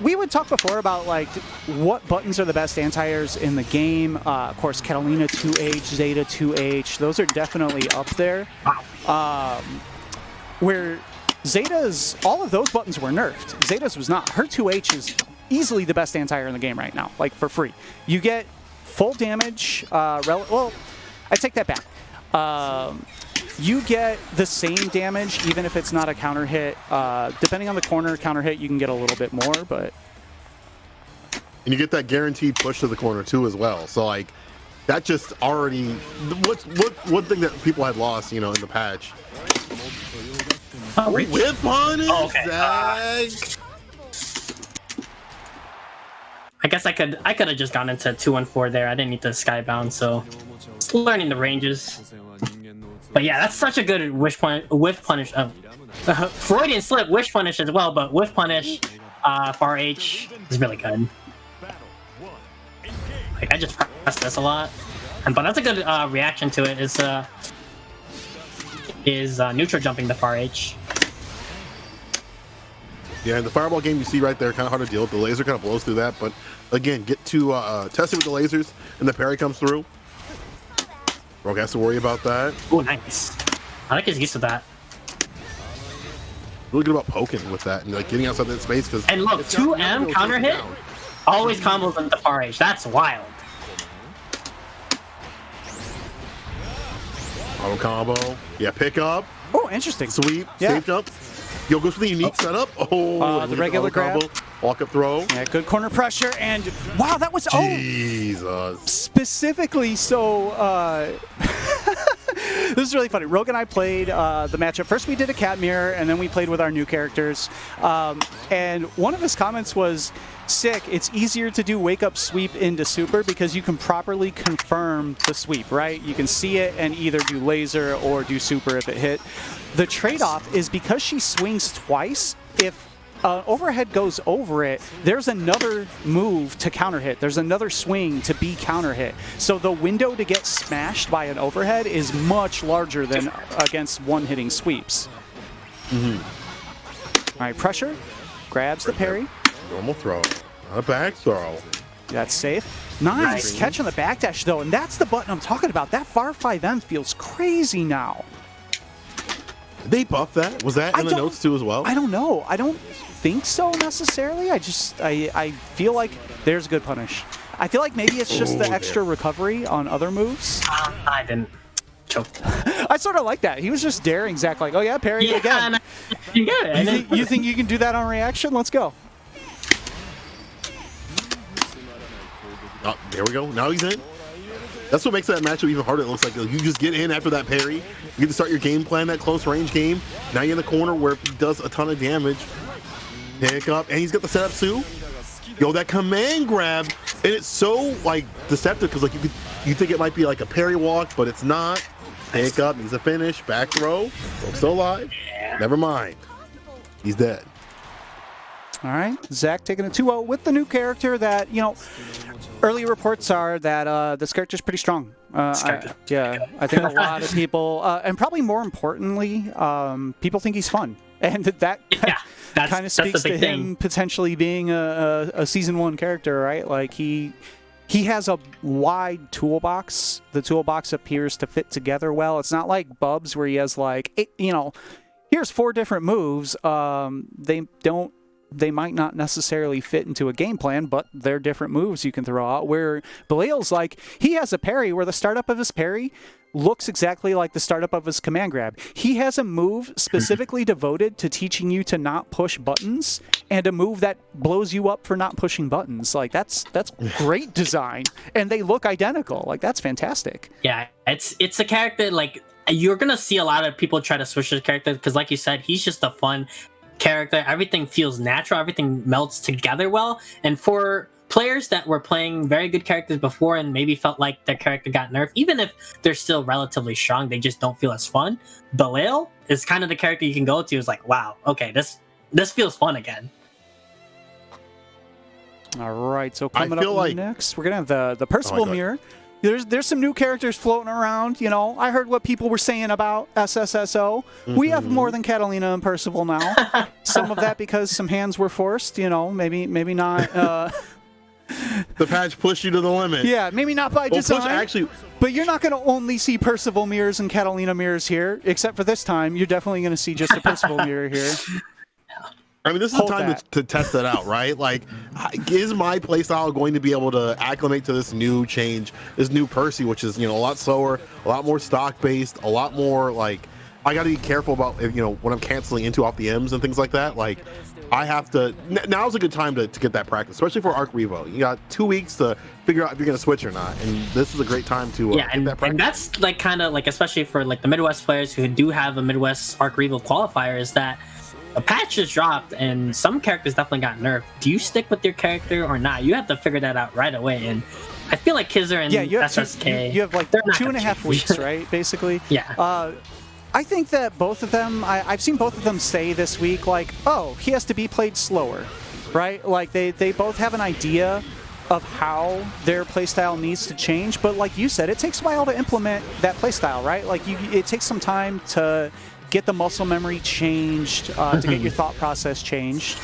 We would talk before about like what buttons are the best anti-airs in the game. Of course, Catalina 2H, Zeta 2H, those are definitely up there. Where Zeta's, all of those buttons were nerfed. Zeta's was not. Her 2H is easily the best anti-air in the game right now, like for free. You get full damage, well, I take that back. You get the same damage even if it's not a counter hit. Depending on the corner counter hit, you can get a little bit more, but... And you get that guaranteed push to the corner too as well. So like, that just already... One thing that people had lost, in the patch. Whip punish, Zach! I guess I could have just gone into 2-1-4 there. I didn't need the skybound, so just learning the ranges. But yeah, that's such a good whiff punish. Freudian slip, wish punish as well, but whiff punish, far H is really good. Like I just press this a lot, but that's a good reaction to it. Is neutral jumping the far H. Yeah, in the fireball game you see right there, kind of hard to deal with. The laser kind of blows through that, but again, get to test it with the lasers, and the parry comes through. Rogue has to worry about that. Oh, nice. I like his use of that. Really good about poking with that and like getting outside that space. And look, 2M counter hit always combos with the far H. That's wild. Auto combo. Yeah, pick up. Oh, interesting. Sweep. Safe jump. Yo, goes for the unique setup. Oh, the regular grab. Combo. Walk up throw. Yeah, good corner pressure, and wow, that was Jesus. Specifically, so this is really funny. Rogue and I played the matchup. First, we did a cat mirror, and then we played with our new characters. And one of his comments was, "Sick. It's easier to do wake up sweep into super because you can properly confirm the sweep, right? You can see it and either do laser or do super if it hit. The trade-off is because she swings twice. If overhead goes over it, there's another move to counter hit. There's another swing to be counter hit. So the window to get smashed by an overhead is much larger than against one-hitting sweeps." All right, pressure. Grabs the parry. Normal throw. Not a back throw. That's safe. Nice catch on the backdash, though, and that's the button I'm talking about. That far 5M feels crazy now. Did they buff that? Was that in the notes too as well? I don't know. I don't think so necessarily. I feel like there's a good punish. I feel like maybe it's just the extra recovery on other moves. I didn't choke. I sort of like that. He was just daring Zach, like, oh yeah, parry it again. You think you can do that on reaction? Let's go. Oh, there we go. Now he's in. That's what makes that matchup even harder. It looks like you just get in after that parry. You get to start your game plan, that close range game. Now you're in the corner where he does a ton of damage. Pick up, and he's got the setup too. Yo, that command grab, and it's so like deceptive because like you think it might be like a parry walk, but it's not. Pick up, needs a finish, back throw. Still alive. Never mind. He's dead. All right, Zach taking a 2-0 with the new character that, you know, early reports are that this character's pretty strong. I think a lot of people, and probably more importantly, people think he's fun. And that kind of speaks to him potentially being a Season 1 character, right? Like, he has a wide toolbox. The toolbox appears to fit together well. It's not like Bubs where he has, like, here's 4 different moves. They might not necessarily fit into a game plan, but they're different moves you can throw out. Where Belayle's like, he has a parry where the startup of his parry looks exactly like the startup of his command grab. He has a move specifically devoted to teaching you to not push buttons, and a move that blows you up for not pushing buttons. Like, that's great design, and they look identical. Like, that's fantastic. Yeah, it's a character, like, you're gonna see a lot of people try to switch the character because, like you said, he's just a fun character. Everything feels natural, everything melts together well, and for players that were playing very good characters before and maybe felt like their character got nerfed, even if they're still relatively strong, they just don't feel as fun. Belayle is kind of the character you can go to. Is like, wow, okay, this feels fun again. All right, so coming up next, we're gonna have the Percival Mirror. There's some new characters floating around. You know, I heard what people were saying about SSSO. We have more than Catalina and Percival now. Some of that because some hands were forced. You know, maybe not. The patch pushed you to the limit. Yeah, maybe not by design. But you're not going to only see Percival mirrors and Catalina mirrors here, except for this time. You're definitely going to see just a Percival mirror here. I mean, this is the time to test that out, right? Like, is my playstyle going to be able to acclimate to this new change, this new Percy, which is, you know, a lot slower, a lot more stock-based, a lot more, like, I got to be careful about, you know, when I'm canceling into off the M's and things like that. Like, I have to, now's a good time to get that practice, especially for Arc Revo. You got 2 weeks to figure out if you're going to switch or not, and this is a great time to get that practice. And that's, like, kind of, like, especially for, like, the Midwest players who do have a Midwest Arc Revo qualifier, is that a patch just dropped and some characters definitely got nerfed. Do you stick with your character or not? You have to figure that out right away. And I feel like Kizzer and SSK, you have like 2.5 weeks, right? Basically. Yeah. I think that both of them, I've seen both of them say this week, like, oh, he has to be played slower, right? Like, they both have an idea of how their playstyle needs to change. But like you said, it takes a while to implement that playstyle, right? Like, it takes some time to get the muscle memory changed, to get your thought process changed.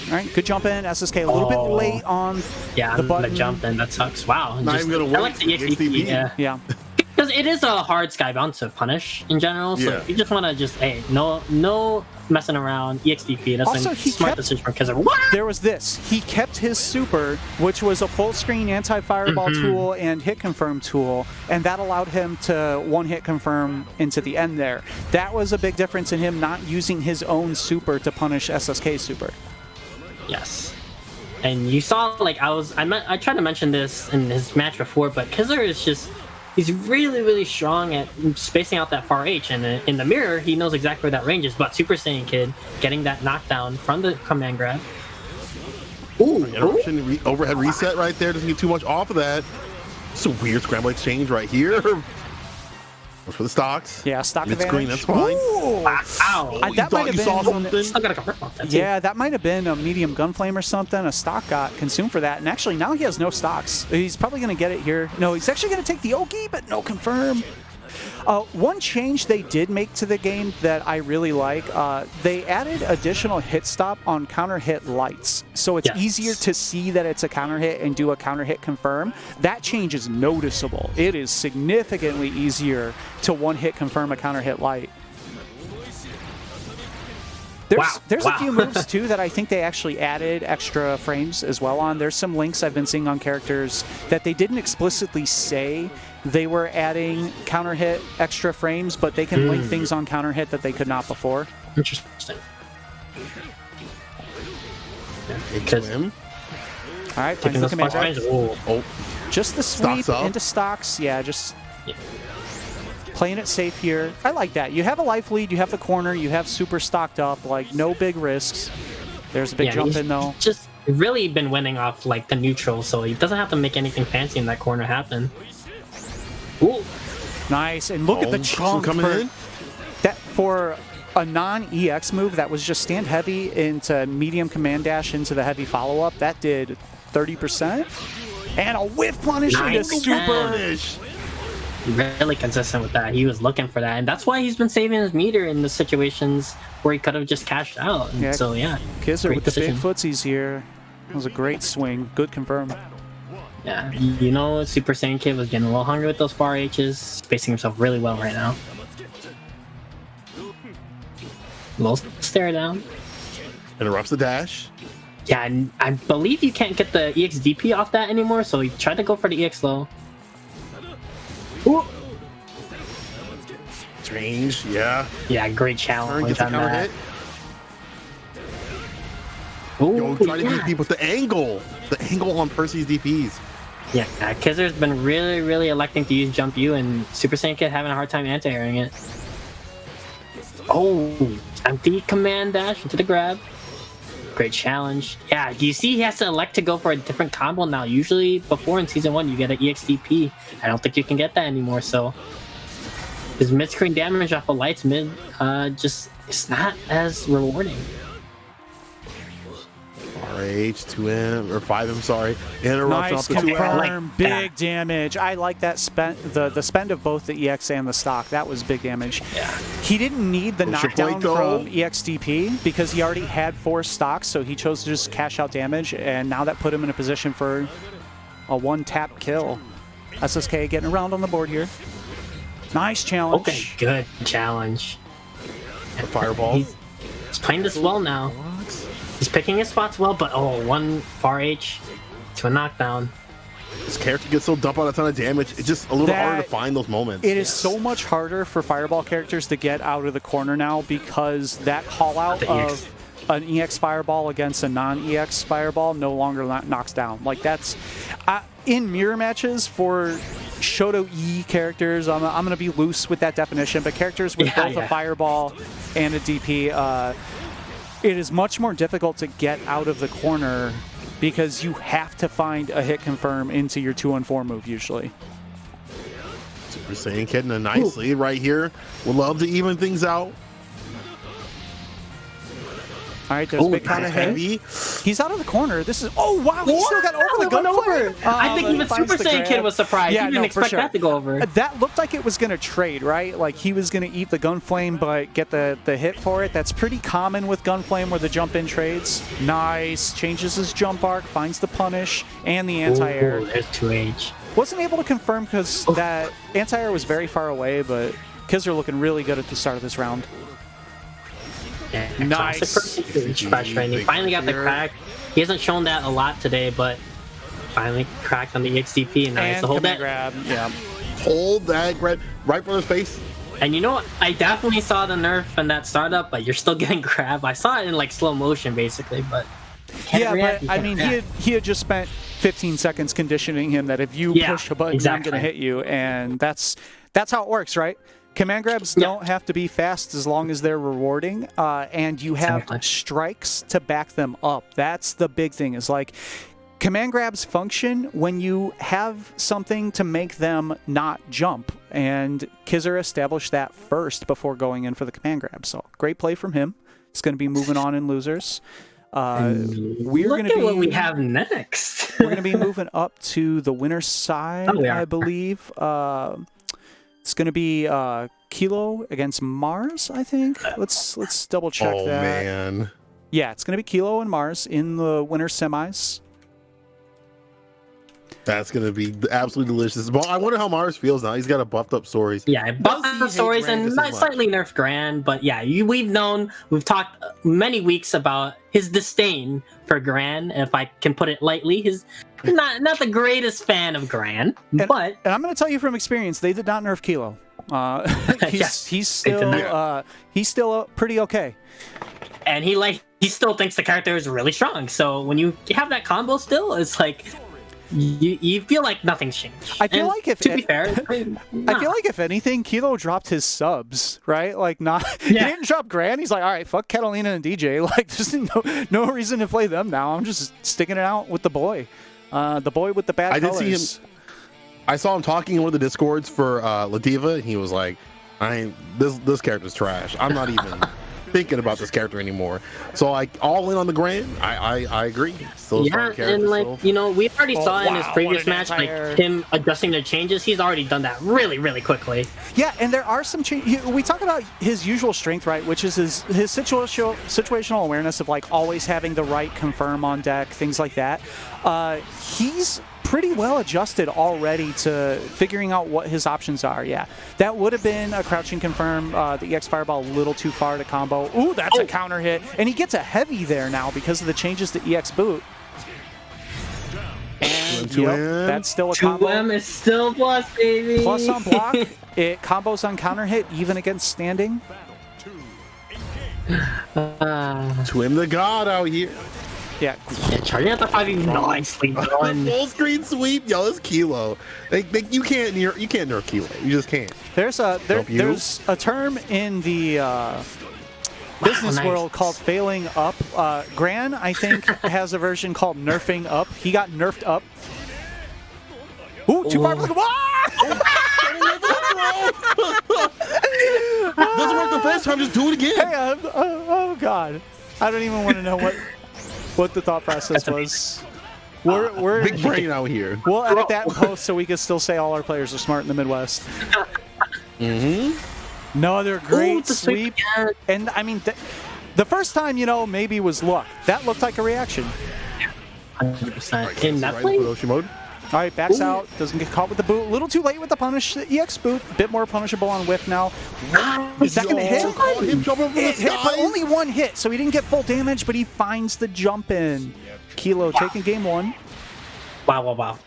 All right, good jump in. SSK a little bit late on the button. The jump in, that sucks. Wow. Not even going to work. Yeah. Because it is a hard skybound to punish in general, so you just want to just, hey, no messing around, EXDP. That's also, a smart decision from Kizzer. What? There was this. He kept his super, which was a full-screen anti-fireball tool and hit confirm tool, and that allowed him to one-hit confirm into the end there. That was a big difference in him not using his own super to punish SSK's super. Yes. And you saw, like, I tried to mention this in his match before, but Kizzer is just, he's really, really strong at spacing out that far H, and in the mirror, he knows exactly where that range is. But Super Saiyan Kid getting that knockdown from the command grab. Ooh, interruption, overhead reset right there. Doesn't get too much off of that. It's a weird scramble exchange right here. Goes for the stocks. Yeah, stock mid screen. That's fine. Ooh. Wow. That might have saw something. Still gotta confirm that too. Yeah, that might have been a medium gunflame or something. A stock got consumed for that, and actually now he has no stocks. He's probably going to get it here. No, he's actually going to take the Oki, but no confirm. One change they did make to the game that I really like, they added additional hit stop on counter hit lights. So it's easier to see that it's a counter hit and do a counter hit confirm. That change is noticeable. It is significantly easier to one hit confirm a counter hit light. There's a few moves too that I think they actually added extra frames as well on. There's some links I've been seeing on characters that they didn't explicitly say they were adding counter hit extra frames, but they can link things on counter hit that they could not before. Interesting. All right, finds the command grab. Oh, just the sweep into stocks. Yeah, just playing it safe here. I like that. You have a life lead, you have the corner, you have super stocked up, like no big risks. There's a big jump in though. really been winning off like the neutral, so he doesn't have to make anything fancy in that corner happen. Ooh. Nice, and look at the chunk coming in. That for a non-EX move that was just stand heavy into medium command dash into the heavy follow-up. That did 30%. And a whiff punish into super. Really consistent with that. He was looking for that, and that's why he's been saving his meter in the situations where he could have just cashed out. And so yeah, Kisser with the big footsies here. That was a great swing. Good confirm. Yeah, you know, Super Saiyan Kid was getting a little hungry with those far H's, spacing himself really well right now. Little stare down. Interrupts the dash. Yeah, and I believe you can't get the EXDP off that anymore, so he tried to go for the EX low. Ooh. Strange, yeah. Yeah, great challenge on that. Ooh, yo, try to DP with the angle. The angle on Percy's DPs. Yeah, Kizzer's been really electing to use Jump U, and Super Saiyan Kid having a hard time anti-airing it. Oh, empty command dash into the grab. Great challenge. Yeah, you see he has to elect to go for a different combo now. Usually before in Season 1 you get an EXDP. I don't think you can get that anymore, so his mid-screen damage off of Light's mid just it's not as rewarding. RH, 2M, or 5M, sorry. Interruption off the 2M. Big damage. I like that the spend of both the EX and the stock. That was big damage. Yeah. He didn't need the knockdown from EXDP because he already had 4 stocks, so he chose to just cash out damage, and now that put him in a position for a one-tap kill. SSK getting around on the board here. Nice challenge. Okay, good challenge. The fireball. He's playing this well now. He's picking his spots well, but one far H to a knockdown. This character gets so dumped on a ton of damage, it's just a little harder to find those moments. It is so much harder for Fireball characters to get out of the corner now because that call out of an EX Fireball against a non-EX Fireball no longer knocks down. Like that's in mirror matches for Shoto E characters. I'm going to be loose with that definition, but characters with both a Fireball and a DP, it is much more difficult to get out of the corner because you have to find a hit confirm into your 2-on-4 move usually. Super Saiyan Kid in a nice lead right here. Would love to even things out. All right, there's big kind of heavy. He's out of the corner. This is wow. He still got over the gun flare. I think even Super Saiyan Kid was surprised. Yeah, he didn't expect that to go over. That looked like it was going to trade, right? Like he was going to eat the gun flame, but get the hit for it. That's pretty common with gun flame where the jump in trades. Nice. Changes his jump arc, finds the punish and the anti-air. There's 2H. Wasn't able to confirm because that anti-air was very far away, but Kizzer looking really good at the start of this round. Yeah, nice. He finally got the crack. He hasn't shown that a lot today, but finally cracked on the EXDP. Nice. And hold that grab. Yeah. Hold that grab right for his face. And you know what? I definitely saw the nerf in that startup, but you're still getting grabbed. I saw it in like slow motion, basically, but but I mean, he had just spent 15 seconds conditioning him that if you push a button, I'm going to hit you, and that's how it works, right? Command grabs don't have to be fast as long as they're rewarding, and you have strikes to back them up. That's the big thing, is like command grabs function when you have something to make them not jump, and Kizzer established that first before going in for the command grab. So great play from him. It's going to be moving on in losers. We're going to be what we have next. We're going to be moving up to the winner's side, I believe. It's going to be Kilo against Mars, I think. Let's double check that. Oh, man. Yeah, it's going to be Kilo and Mars in the winner's semis. That's going to be absolutely delicious. But I wonder how Mars feels now. He's got a buffed up stories. Yeah, buffed up stories and slightly nerfed Gran. But yeah, we've talked many weeks about his disdain for Gran. If I can put it lightly, he's not the greatest fan of Gran. And I'm going to tell you from experience, they did not nerf Kilo. He's still pretty okay. And he still thinks the character is really strong. So when you have that combo still, it's like you feel like nothing's changed. I feel And like to be fair, I feel like if anything, Kilo dropped his subs, right? Like he didn't drop Gran. He's like, all right, fuck Catalina and DJ. Like there's no reason to play them now. I'm just sticking it out with the boy with the bad colors. Did see him. I saw him talking in one of the discords for Ladiva. He was like, this character's trash. I'm not even thinking about this character anymore. So like all in on the Gran. I agree. Still a strong character, and like we already saw in his previous match entire... like him adjusting the changes. He's already done that really quickly. Yeah, and there are some changes. We talk about his usual strength, right, which is his situational awareness of like always having the right confirm on deck, things like that. He's pretty well adjusted already to figuring out what his options are. Yeah, that would have been a crouching confirm. The EX Fireball a little too far to combo. Ooh, that's a counter hit. And he gets a heavy there now because of the changes to EX boot. And that's still a combo. 2M is still plus, baby. Plus on block. It combos on counter hit even against standing. 2M the god out here. Yeah, charging at the 5 nicely done. Full screen sweep, yo, it's Kilo. You can't nerf Kilo. You just can't. There's a term in the business world called failing up. Gran, I think, has a version called nerfing up. He got nerfed up. Ooh, too far for the Doesn't work the first time, just do it again. Hey, oh god, I don't even want to know what the thought process was. We're big brain out here. We'll edit that in post so we can still say all our players are smart in the Midwest. Another great sweep. And I mean, the first time, maybe was luck. That looked like a reaction. 100%. In that play? Mode. All right, backs out. Doesn't get caught with the boot. A little too late with the punish. The EX boot, a bit more punishable on whiff now. Is that going to hit? It hit, but only one hit, so he didn't get full damage, but he finds the jump in. Kilo taking game 1. Wow.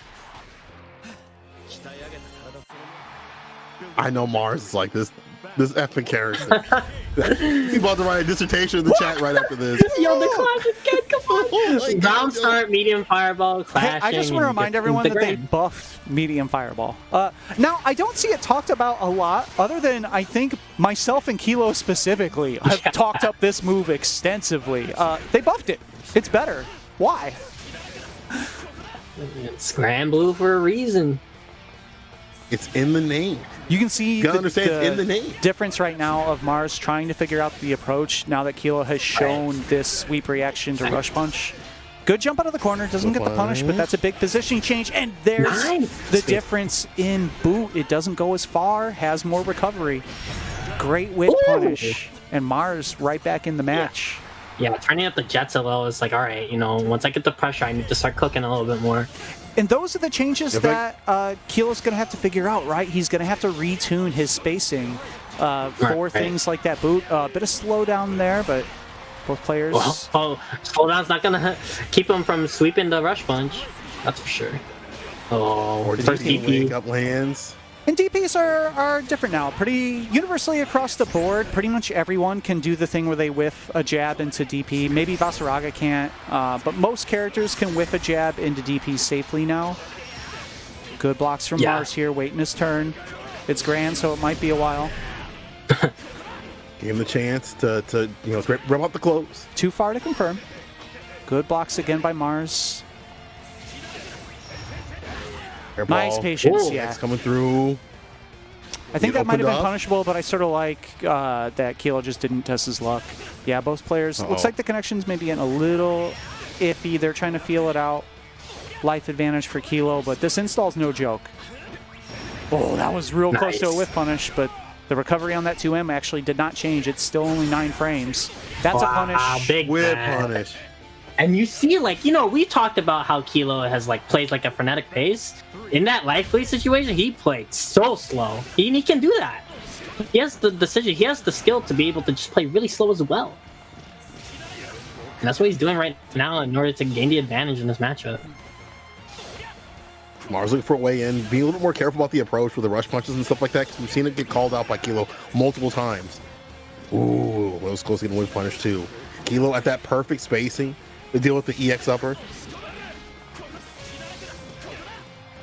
I know Mars is like this effing character. He's about to write a dissertation in the chat right after this. Yo, the clash again, come on. Round start, medium fireball, clashing. Hey, I just want to remind everyone that they buffed medium fireball. Now, I don't see it talked about a lot, other than I think myself and Kilo specifically have talked up this move extensively. They buffed it. It's better. Why? It's Granblue for a reason. It's in the name. You can see it's in the name. Difference right now of Mars trying to figure out the approach now that Kilo has shown this sweep reaction to Rush Punch. Good jump out of the corner, doesn't get the punish, but that's a big positioning change, and there's the difference in boot. It doesn't go as far, has more recovery. Great whip punish, and Mars right back in the match. Yeah, turning up the jets a little is like, all right, once I get the pressure, I need to start cooking a little bit more. And those are the changes that Kilo's going to have to figure out, right? He's going to have to retune his spacing for things like that boot. A bit of slowdown there, but both players... slowdown's not going to keep him from sweeping the rush punch. That's for sure. Or first DP. Wake up lands. And DPs are different now. Pretty universally across the board, pretty much everyone can do the thing where they whiff a jab into DP. Maybe Vasaraga can't, but most characters can whiff a jab into DP safely now. Good blocks from Mars here, waiting his turn. It's Gran, so it might be a while. Give him the chance to rip up the clothes. Too far to confirm. Good blocks again by Mars. Nice patience, It's coming through. I think that might have been punishable, but I sort of like that Kilo just didn't test his luck. Yeah, both players. Looks like the connections may be getting a little iffy. They're trying to feel it out. Life advantage for Kilo, but this install's no joke. Oh, that was real close to a whiff punish, but the recovery on that 2M actually did not change. It's still only 9 frames. That's a punish. Big whiff punish. And you see, we talked about how Kilo has, plays like a frenetic pace. In that life lead situation, he played so slow. He can do that. He has the decision. He has the skill to be able to just play really slow as well. And that's what he's doing right now in order to gain the advantage in this matchup. Mars looking for a way in, being a little more careful about the approach with the rush punches and stuff like that, because we've seen it get called out by Kilo multiple times. Ooh, that was close to getting whiff punish too. Kilo at that perfect spacing to deal with the EX upper.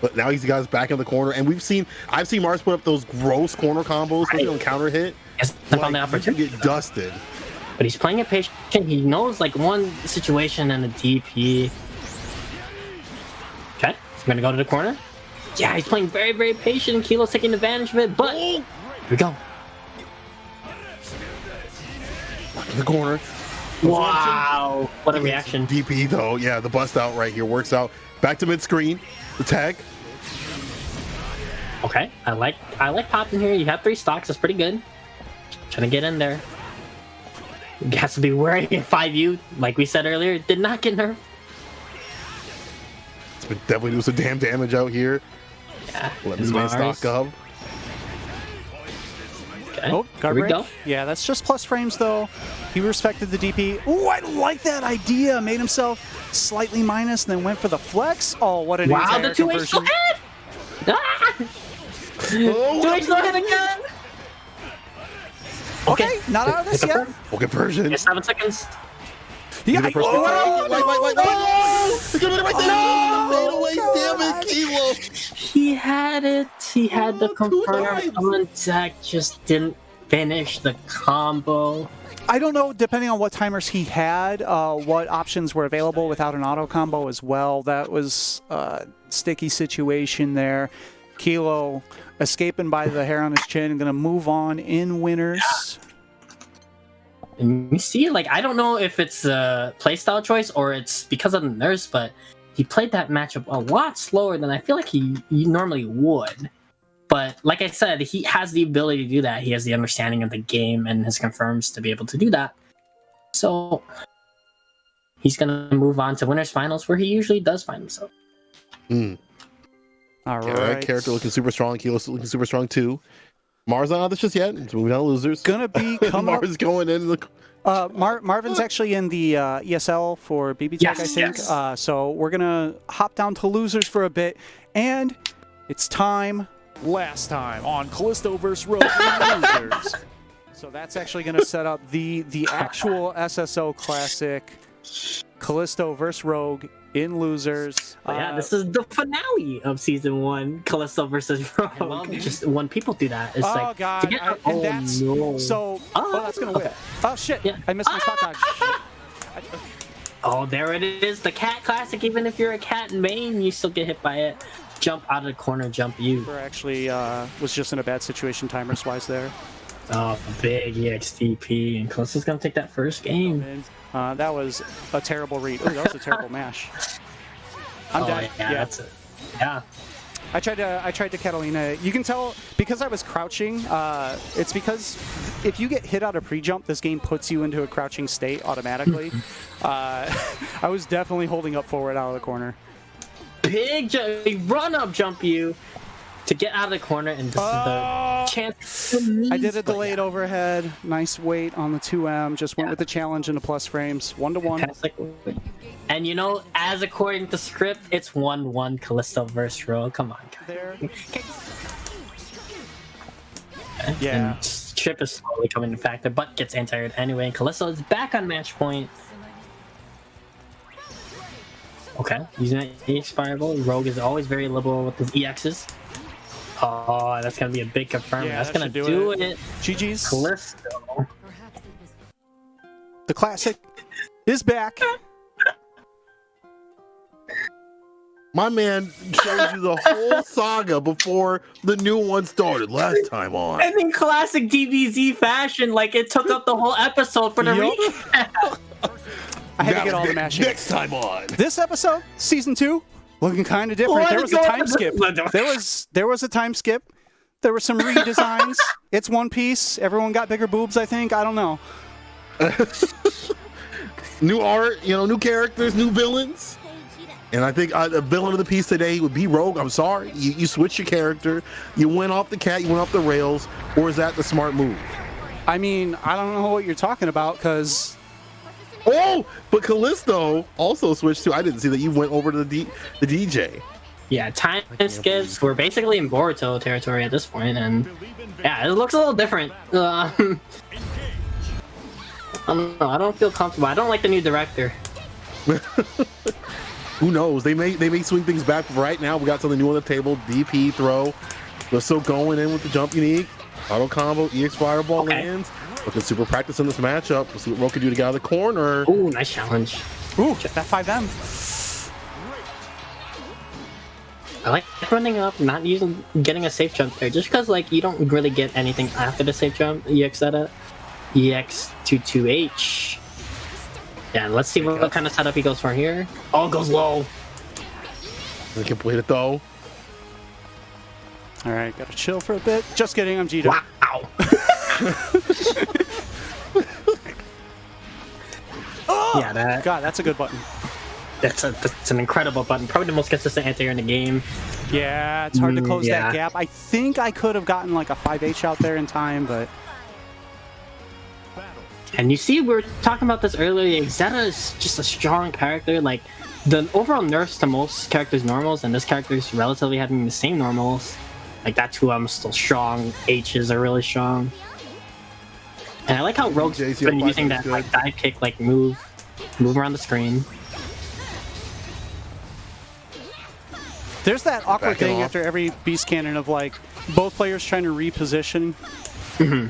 but now he's got us back in the corner, and I've seen Mars put up those gross corner combos, especially on counter hit. On the opportunity, get dusted. But he's playing it patient. He knows like one situation and a DP. Okay, he's gonna go to the corner. Yeah, he's playing very, very patient. Kilo's taking advantage of it, but here we go. In the corner. Wow, what a reaction. DP though, yeah, the bust out right here works out. Back to mid screen, the tag. Okay, I like popping here. You have 3 stocks, that's pretty good. Trying to get in there. He has to be wearing a 5U, like we said earlier. Did not get nerfed. It's been definitely doing some damn damage out here. Yeah, let this man stock up. Okay, oh, here we go. Yeah, that's just plus frames though. He respected the DP. Oh, I like that idea. Made himself slightly minus, and then went for the flex. Oh, what an wow, the 2H still hit! Ah! 2H still hit again! Okay, not out of this yet. Full conversion. Yeah, 7 seconds. Yeah, Wait, damn it, Kilo. He had it. He had the confirm on deck, just didn't finish the combo. I don't know, depending on what timers he had, what options were available without an auto combo as well. That was a sticky situation there. Kilo escaping by the hair on his chin and going to move on in winners. Yeah. And you see, like, I don't know if it's a playstyle choice or it's because of the nerfs, but he played that matchup a lot slower than I feel like he normally would. But like I said, he has the ability to do that. He has the understanding of the game and his confirms to be able to do that. So he's going to move on to winners finals, where he usually does find himself. All right. That character looking super strong. Kilo's looking super strong too. Mars not on this just yet. It's moving on to losers. Gonna be coming Mars going in. Marvin's actually in the ESL for BB Tech, I think. Yes. So we're gonna hop down to losers for a bit, and it's time. Last time on Callisto vs. Rogue in losers. So that's actually gonna set up the actual SSO classic, Callisto vs. Rogue in losers. Yeah, this is the finale of season 1, Callisto versus Rogue. Just when people do that, it's like God, to get no. So that's gonna win. Oh shit! Yeah. I missed my shot dodge. Oh, there it is, the cat classic. Even if you're a cat in main, you still get hit by it. Jump out of the corner, jump you. Actually, was just in a bad situation timers wise there. Oh, big EXTP, and Callisto's gonna take that first game. That was a terrible read. Oh, that was a terrible mash. I'm dead. Yeah, that's it. Yeah. I tried to Catalina. You can tell because I was crouching. It's because if you get hit out of pre-jump, this game puts you into a crouching state automatically. I was definitely holding up forward out of the corner. Big run-up jump you to get out of the corner, and this is the chance. I did a delayed overhead. Nice weight on the 2M. Just went with the challenge into plus frames. 1-1. And you know, as according to script, it's 1-1 Callisto versus Rogue. Come on, guys. There. Yeah. And Chip is slowly coming to factor, but gets anti-aired anyway. And Callisto is back on match point. Okay, using that EX Fireball. Rogue is always very liberal with his EXs. Oh, that's gonna be a big confirm. Yeah, that's gonna do it. GG's. Callisto. The classic is back. My man showed you the whole saga before the new one started last time on. And in classic DBZ fashion, like it took up the whole episode for the recap. I had to get all the mashing. Next time on. This episode, season 2, looking kind of different. There was a time skip. There was a time skip. There were some redesigns. It's One Piece. Everyone got bigger boobs, I think. I don't know. New art, new characters, new villains. And I think a villain of the piece today would be Rogue. I'm sorry. You switched your character. You went off the cat. You went off the rails. Or is that the smart move? I mean, I don't know what you're talking about because... Oh, but Callisto also switched too. I didn't see that you went over to the DJ. Yeah, time skips. We're basically in Boruto territory at this point, and yeah, it looks a little different. I don't know. I don't feel comfortable. I don't like the new director. Who knows? They may swing things back. Right now, we got something new on the table. DP throw. We're still going in with the jump unique. Auto combo. EX fireball lands. Looking super practice in this matchup. We'll see what Ro can do to get out of the corner. Ooh, nice challenge. Ooh, that 5M. I like running up, not getting a safe jump there, just because like you don't really get anything after the safe jump. EX setup, EX to 2H. Yeah, let's see what kind of setup he goes for here. Oh, goes low. Doesn't complete it though. All right, gotta chill for a bit. Just kidding, I'm Gita. Wow. Oh! Yeah, God, that's a good button. That's an incredible button. Probably the most consistent anti-air in the game. Yeah, it's hard to close yeah. that gap. I think I could have gotten like a 5H out there in time, but... And you see, we were talking about this earlier. Zeta is just a strong character. Like, the overall nerfs to most characters' normals, and this character is relatively having the same normals. Like, that 2M is still strong. H's are really strong. And I like how Rogue's been using that like dive kick, like move around the screen. There's that awkward thing after every beast cannon of like both players trying to reposition. Mm-hmm.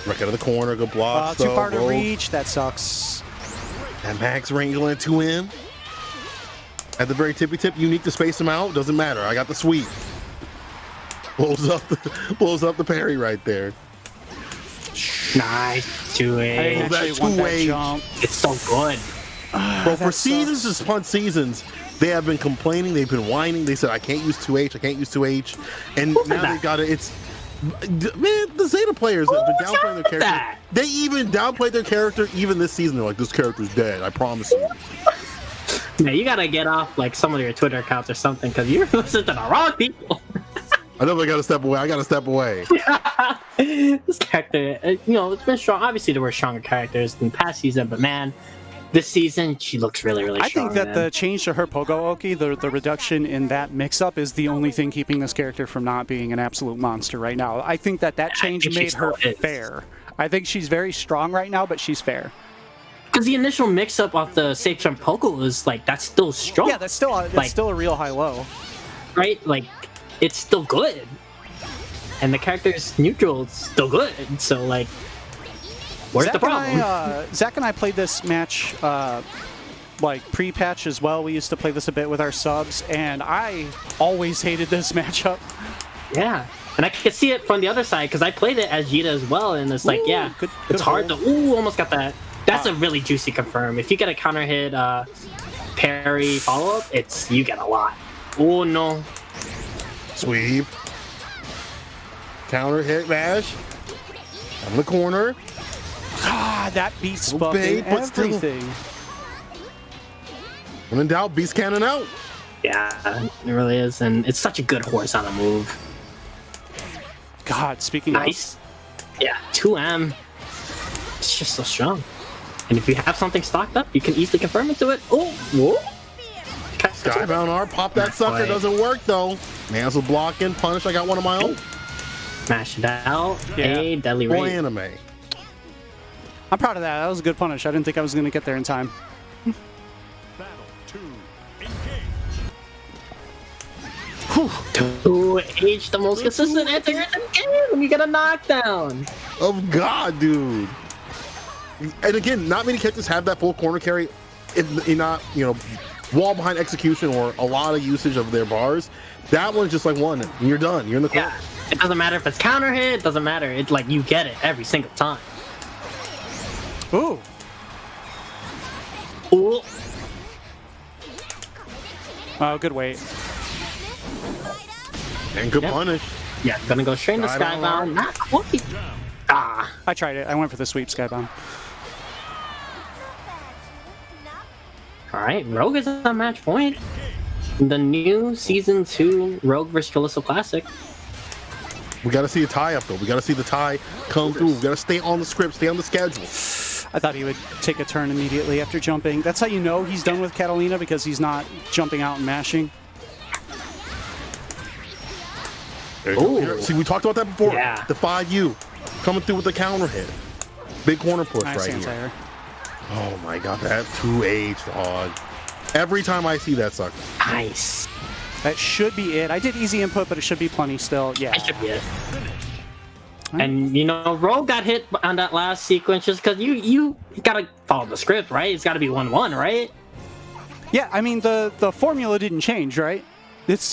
Right out of the corner, good block. Too far to reach. That sucks. And Max wrangling 2M. At the very tippy tip, unique to space him out. Doesn't matter. I got the sweep. Blows up the parry right there. Nice. 2A. I actually want that jump. It's so good. Bro, for seasons and Spunt seasons, they have been complaining. They've been whining. They said, I can't use 2H. I can't use 2H. And now they got it. It's... Man, the Zeta players have been downplaying their character. They even downplayed their character even this season. They're like, this character's dead. I promise you. Yeah, you gotta get off like some of your Twitter accounts or something because you're listening to the wrong people. I know I gotta step away. I gotta step away. This character, you know, it's been strong. Obviously, there were stronger characters in the past season, but man, this season she looks really, really strong. I think that the change to her Pogo Oki, the reduction in that mix-up, is the only thing keeping this character from not being an absolute monster right now. I think that change made her fair. I think she's very strong right now, but she's fair. Because the initial mix-up of the safe jump Pogo is like that's still strong. Yeah, that's still a real high-low. Right, like. It's still good, and the character's neutral. It's still good. So like, where's the problem? Zach and I played this match like pre-patch as well. We used to play this a bit with our subs, and I always hated this matchup. Yeah, and I could see it from the other side because I played it as Jita as well, and it's like, yeah, good it's hard to. Ooh, almost got that. That's a really juicy confirm. If you get a counter hit, parry follow up, you get a lot. Oh no. Sweep. Counter hit mash. On the corner. Ah, that beats fucking everything. When in doubt, beast cannon out. Yeah, it really is, and it's such a good horizontal move. God, speaking nice. Yeah, 2M. It's just so strong. And if you have something stocked up, you can easily confirm into it. Oh, whoa. Skybound R, pop that sucker. Doesn't work though. Man's will block in, punish. I got one of my own. Smash it out. A deadly rate. Boy anime. I'm proud of that. That was a good punish. I didn't think I was going to get there in time. Battle 2, engage. 2H, the most consistent anti-air in the game. You get a knockdown. Of God, dude. And again, not many characters have that full corner carry. If you're not, wall behind execution or a lot of usage of their bars. That one's just like one, and you're done. You're in the corner. Yeah, it doesn't matter if it's counter hit. It doesn't matter. It's like you get it every single time. Ooh. Ooh. Oh, good weight. And good punish. Yeah, gonna go straight into Skybound. Not quite. Ah. I tried it. I went for the sweep Skybound. Alright, Rogue is on match point. The new Season 2 Rogue vs. Callisto Classic. We gotta see a tie up though. We gotta see the tie come through. We gotta stay on the script, stay on the schedule. I thought he would take a turn immediately after jumping. That's how you know he's done with Catalina, because he's not jumping out and mashing. See, we talked about that before. Yeah. The 5U coming through with the counter hit. Big corner push nice right anti-air. Oh my god, that 2H dog. Every time I see that sucker. Nice. That should be it. I did easy input, but it should be plenty still. Yeah. That should be it. And you know, Rogue got hit on that last sequence just because you gotta follow the script, right? It's gotta be 1-1, right? Yeah, I mean the formula didn't change, right? It's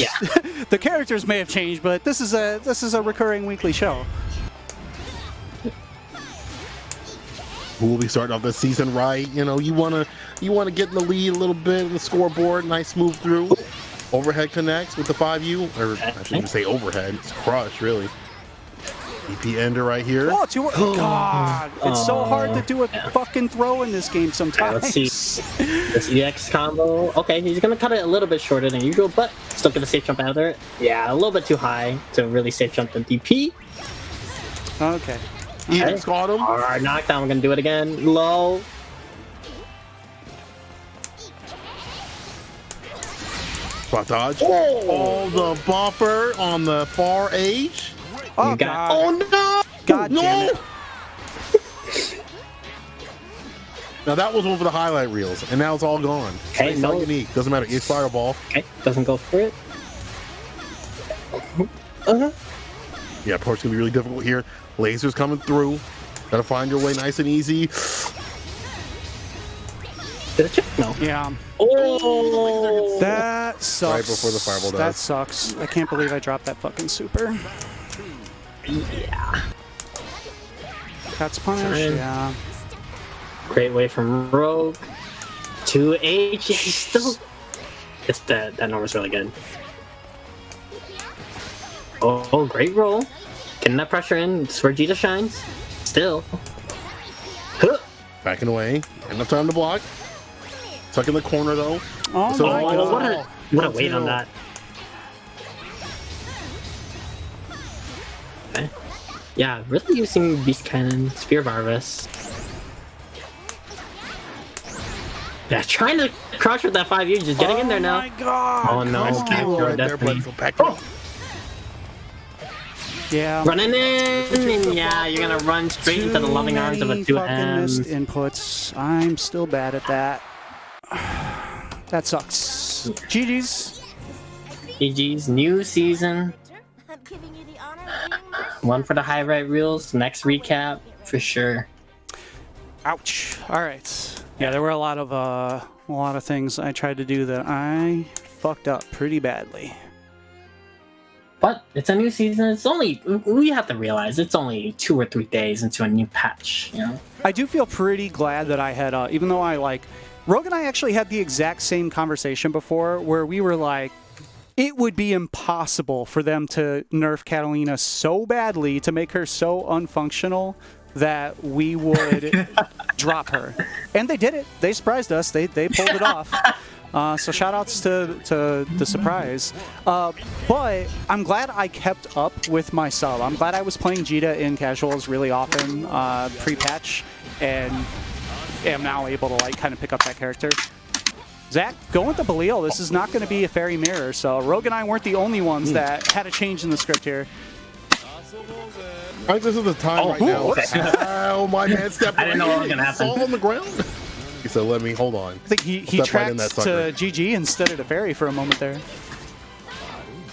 the characters may have changed, but this is a recurring weekly show. Who will be starting off this season right? You know, you wanna get in the lead a little bit in the scoreboard. Nice move through. Overhead connects with the 5U, or I shouldn't even say overhead. It's crush, really. EP ender right here. Oh, God, it's so hard to do a fucking throw in this game sometimes. Let's see. This EX combo. Okay, he's gonna cut it a little bit shorter than usual, but still gonna safe jump out of there. Yeah, a little bit too high to really safe jump the DP. Okay. EX got him. Alright, knockdown. We're gonna do it again. Low. Spot dodge. Oh, the bumper on the far edge. Oh, you got. God. Oh no! God damn it. Now that was one for the highlight reels, and now it's all gone. Okay, it's not unique. Doesn't matter. It's fireball. Okay, doesn't go for it. Yeah, approach gonna be really difficult here. Lasers coming through. Gotta find your way nice and easy. Did it check? No. Yeah. Oh, That sucks. Right before the fireball does. That sucks. I can't believe I dropped that fucking super. yeah. Cat's punish. Yeah. Great way from Rogue. 2H. Yeah, he's still. Just that number was really good. Oh, great roll. Getting that pressure in. It's where Vegeta shines. Still. Huh. Backing away. Enough time to block. Stuck in the corner though. Oh So- my Oh, God. what a weight on that. Okay. Yeah, really using Beast Cannon, Spear Varus. Yeah, trying to crush with that 5U, just getting in there now. Oh my God. Oh no, Nice cable right there, Destiny. Bledsoe. Back up. Yeah. Running in, and yeah, you're gonna run straight into the loving arms of a Too many fucking 2M. missed inputs. I'm still bad at that. That sucks. GG's. GG's, new season. I'm giving you the honor of being the One for the highlight reels, next recap, for sure. Ouch. All right. Yeah, there were a lot of things I tried to do that I fucked up pretty badly. But it's a new season. It's only, we have to realize, it's only 2 or 3 days into a new patch, you know? I do feel pretty glad that I had, even though I like, Rogue and I actually had the exact same conversation before where we were like, it would be impossible for them to nerf Catalina so badly to make her so unfunctional that we would drop her. And they did it. They surprised us. They pulled it off. So shout outs to the surprise. But I'm glad I kept up with my sub. I'm glad I was playing Jita in casuals really often pre-patch and am now able to like kind of pick up that character. Zach, go with the Belial. This is not going to be a fairy mirror. So Rogue and I weren't the only ones that had a change in the script here. I think this is the time right now. Oh, my man stepped I didn't know what was gonna happen. All on the ground. He said, let me, hold on. I think he Step right in tracked that sucker. to GG instead of to fairy for a moment there.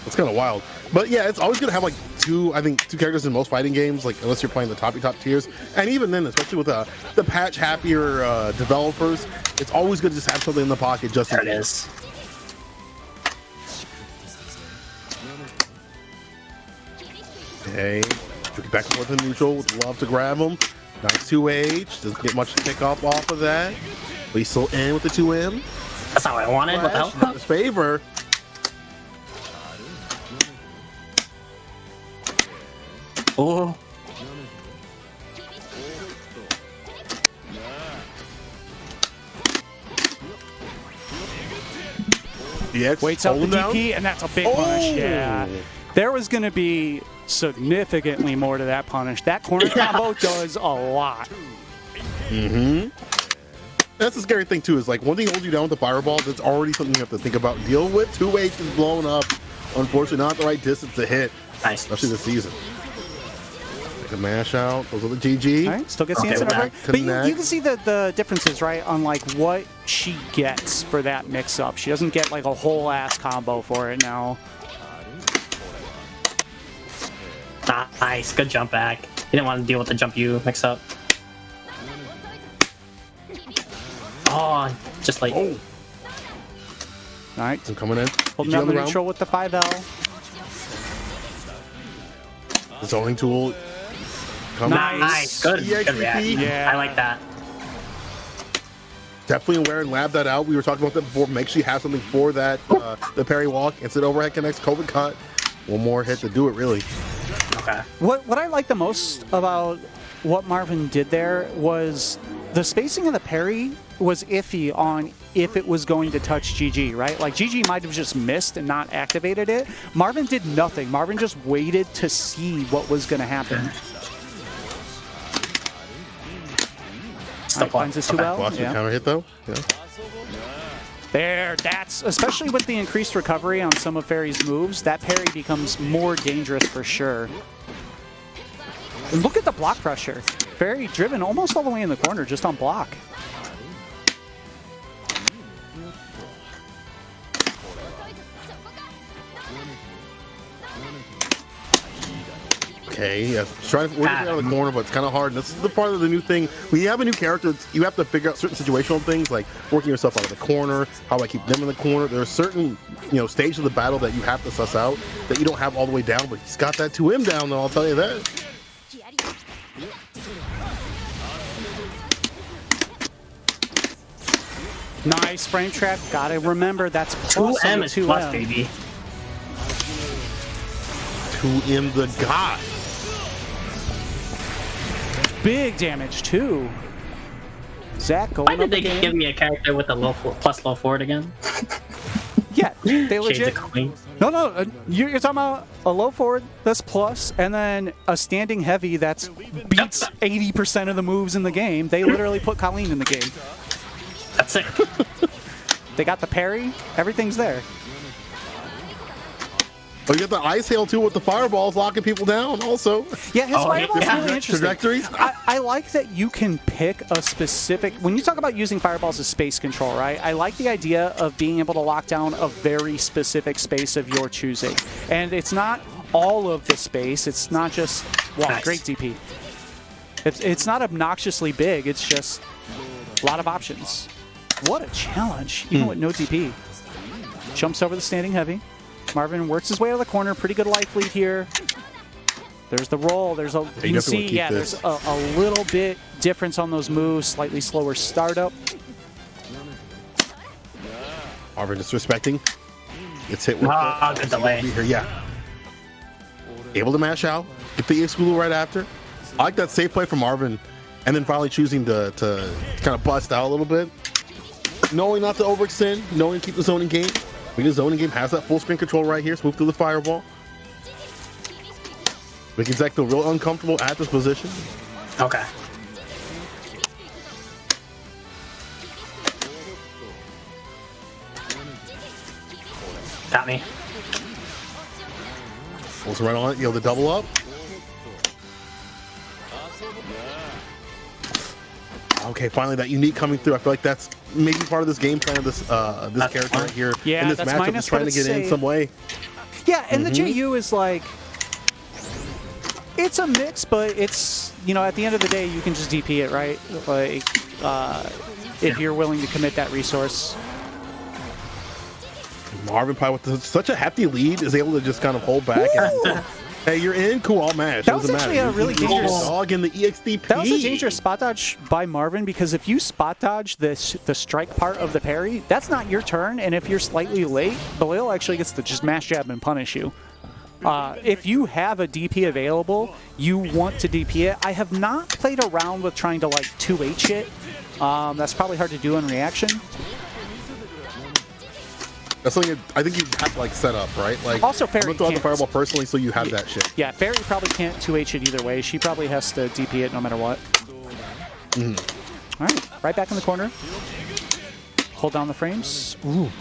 It's kind of wild. But yeah, it's always going to have like two characters in most fighting games, like unless you're playing the top tiers. And even then, especially with the patch happier developers, it's always good to just have something in the pocket just in There it case. is. Okay, tricky back and forth in neutral. Would love to grab him. Nice 2H. Doesn't get much pick up off of that. But he's still in with the 2M. That's how I wanted. What the Flash, hell? in his favor. Oh, DX Waits out the holding down. DP, and that's a big punish. Yeah. There was going to be significantly more to that punish. That corner combo does a lot. Mm-hmm. That's the scary thing too, is like one thing holds you down with the fireball, that's already something you have to think about and deal with. 2H is blown up. Unfortunately, not the right distance to hit, nice. especially this season. Good mash out. Those are the GG. All right, still gets the instant recovery. But you can see the differences, right, on like what she gets for that mix-up. She doesn't get like a whole ass combo for it now. Nice, good jump back. You didn't want to deal with the jump you mix-up. Oh, just like. Oh. All right. I'm coming in. Holding down the neutral with the 5L. The zoning tool. Nice. Good. Good reaction. Yeah. I like that. Definitely aware and lab that out. We were talking about that before. Make sure you have something for that. The parry walk, instant overhead connects, COVID cut. One more hit to do it, really. Okay. What I like the most about what Marvin did there was the spacing of the parry was iffy on if it was going to touch GG, right? Like GG might have just missed and not activated it. Marvin did nothing. Marvin just waited to see what was going to happen. Still finds his 2L. Watch the counter hit though. Yeah. There, that's especially with the increased recovery on some of Fairy's moves, that parry becomes more dangerous for sure. And look at the block pressure. Fairy driven almost all the way in the corner just on block. Okay, yeah. Trying to work out of the corner, but it's kind of hard. This is the part of the new thing. When you have a new character, you have to figure out certain situational things, like working yourself out of the corner. How do I keep them in the corner? There are certain, stages of the battle that you have to suss out that you don't have all the way down. But he's got that 2M down, though. I'll tell you that. Nice frame trap. Gotta remember that's plus 2M is 2M. plus, baby. 2M the god. Big damage too. Zach going Why up did they again. give me a character with a plus low forward again? Yeah, they Shades legit. of Queen. No, you're talking about a low forward that's plus, and then a standing heavy that's beats 80% of the moves in the game. They literally put Colleen in the game. That's it. They got the parry. Everything's there. Oh, you got the ice hail too with the fireballs locking people down also. Yeah, his fireball's yeah. really interesting. Trajectories. I like that you can pick a specific... When you talk about using fireballs as space control, right? I like the idea of being able to lock down a very specific space of your choosing. And it's not all of the space. It's not just... Wow, Nice. great DP. It's not obnoxiously big. It's just a lot of options. What a challenge, even with no DP. Jumps over the standing heavy. Marvin works his way out of the corner. Pretty good life lead here. There's the roll. There's a you can see, yeah, there's a little bit difference on those moves. Slightly slower startup. Marvin disrespecting. It's hit with good delay. Here, yeah. Able to mash out. Get the school right after. I like that safe play from Marvin, and then finally choosing to kind of bust out a little bit. Knowing not to overextend, knowing to keep the zoning game. The zoning game has that full screen control right here. Smooth through the fireball. Making Zach feel real uncomfortable at this position. Okay. Got me. Pulls right on it. The double up. Okay, finally that unique coming through. I feel like that's maybe part of this game plan of this character right here. Yeah, in this that's matchup minus is trying to get in some way. Yeah, and the JU is like... It's a mix, but it's, at the end of the day, you can just DP it, right? Like, if you're willing to commit that resource. Marvin Pie with such a hefty lead is able to just kind of hold back. And, hey, you're in. Cool, I'll mash. That was actually a really dangerous dog in the EXDP. That was a dangerous spot dodge by Marvin, because if you spot dodge the strike part of the parry, that's not your turn, and if you're slightly late, Belil actually gets to just mash jab and punish you. If you have a DP available, you want to DP it. I have not played around with trying to 2H it. That's probably hard to do in reaction. That's something I think you have to set up, right? Also, Fairy I'm gonna throw out the can't. fireball personally, so you have that shit. Yeah, Fairy probably can't 2H it either way. She probably has to DP it no matter what. All right, right back in the corner. Hold down the frames. Ooh.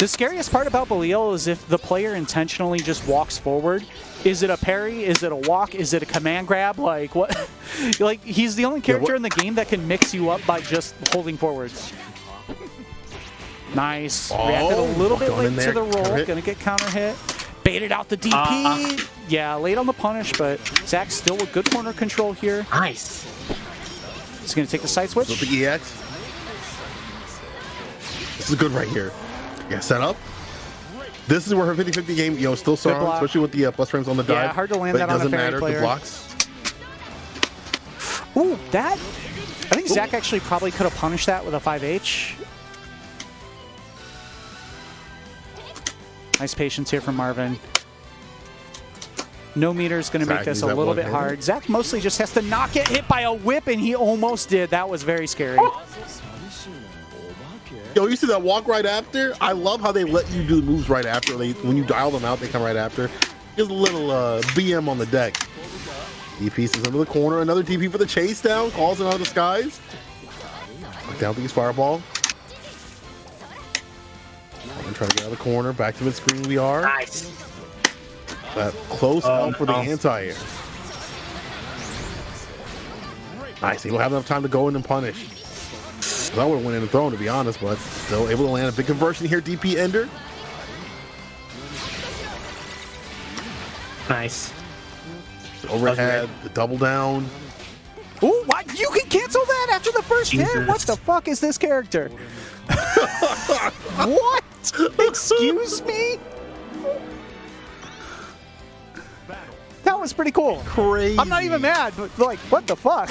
The scariest part about Belial is if the player intentionally just walks forward. Is it a parry? Is it a walk? Is it a command grab? Like what? Like he's the only character in the game that can mix you up by just holding forward. Nice. Reacted a little bit late to the roll. Gonna get counter hit. Baited out the DP. Yeah, late on the punish, but Zach still with good corner control here. Nice. He's gonna take the side switch. With the EX. This is good right here. Yeah, set up. This is where her 50-50 game, still strong, especially with the plus frames on the dive. Yeah, hard to land that on a fairy player. The blocks. Ooh, that. I think Zach actually probably could have punished that with a 5H. Nice patience here from Marvin. No meter is going to make this a little bit hard. Zach mostly just has to not get hit by a whip, and he almost did. That was very scary. Yo, you see that walk right after? I love how they let you do moves right after. When you dial them out, they come right after. Just a little BM on the deck. DP is into the corner. Another DP for the chase down. Calls it out of the skies. Down to his fireball. I'm trying to get out of the corner. Back to mid-screen we are. Nice. That close help for the anti-air. Nice. He don't have enough time to go in and punish. I would have went in and thrown, to be honest, but still able to land a big conversion here. DP Ender. Nice. Overhead, the double down. Ooh, what? You can cancel that after the first hit? What the fuck is this character? What? Excuse me? That was pretty cool. Crazy. I'm not even mad, but like, what the fuck?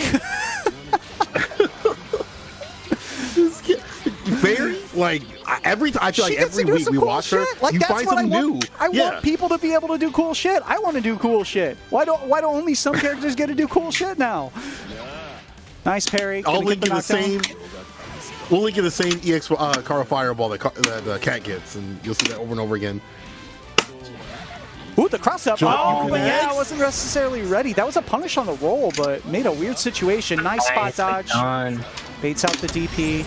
Very like every time I feel like every week we watch her, like, you find something new. I want people to be able to do cool shit. I want to do cool shit. Why don't only some characters get to do cool shit now? Nice parry. I'll link you the same. We'll link you the same EX Kara Fireball that Cat gets, and you'll see that over and over again. Ooh, the cross up. Oh, but yeah, I wasn't necessarily ready. That was a punish on the roll, but made a weird situation. Nice spot dodge. Baits out the DP.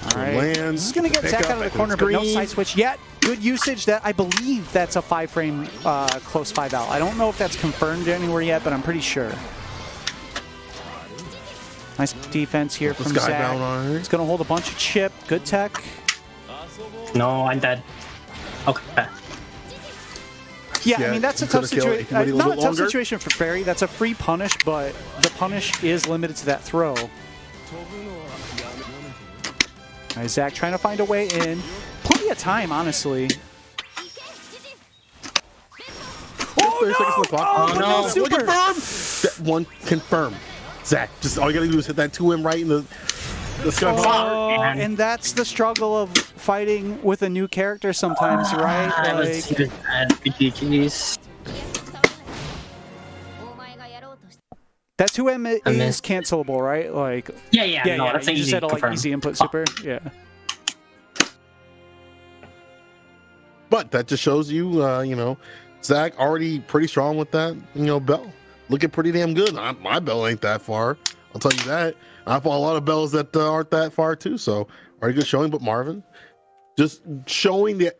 All right. This is going to get Zach out of the corner, but no side switch yet. Good usage. That I believe that's a 5-frame close 5 out. I don't know if that's confirmed anywhere yet, but I'm pretty sure. Nice defense here from Zach. He's going to hold a bunch of chip. Good tech. No, I'm dead. Okay. Yeah, I mean, that's a tough situation. Not a tough situation for Fairy. That's a free punish, but the punish is limited to that throw. All right, Zach trying to find a way in. Plenty of time, honestly. Oh, no! Super. Confirm! That one confirm. Zach, just all you gotta do is hit that 2M right in the sky. Oh, and that's the struggle of fighting with a new character sometimes, right? Like, that 2M is cancelable, right? Like, yeah. No, that's you easy. just had a like easy input super, yeah. But that just shows you, Zach already pretty strong with that, bell. Looking pretty damn good. My bell ain't that far. I'll tell you that. I fought a lot of bells that aren't that far too. So already good showing. But Marvin, just showing the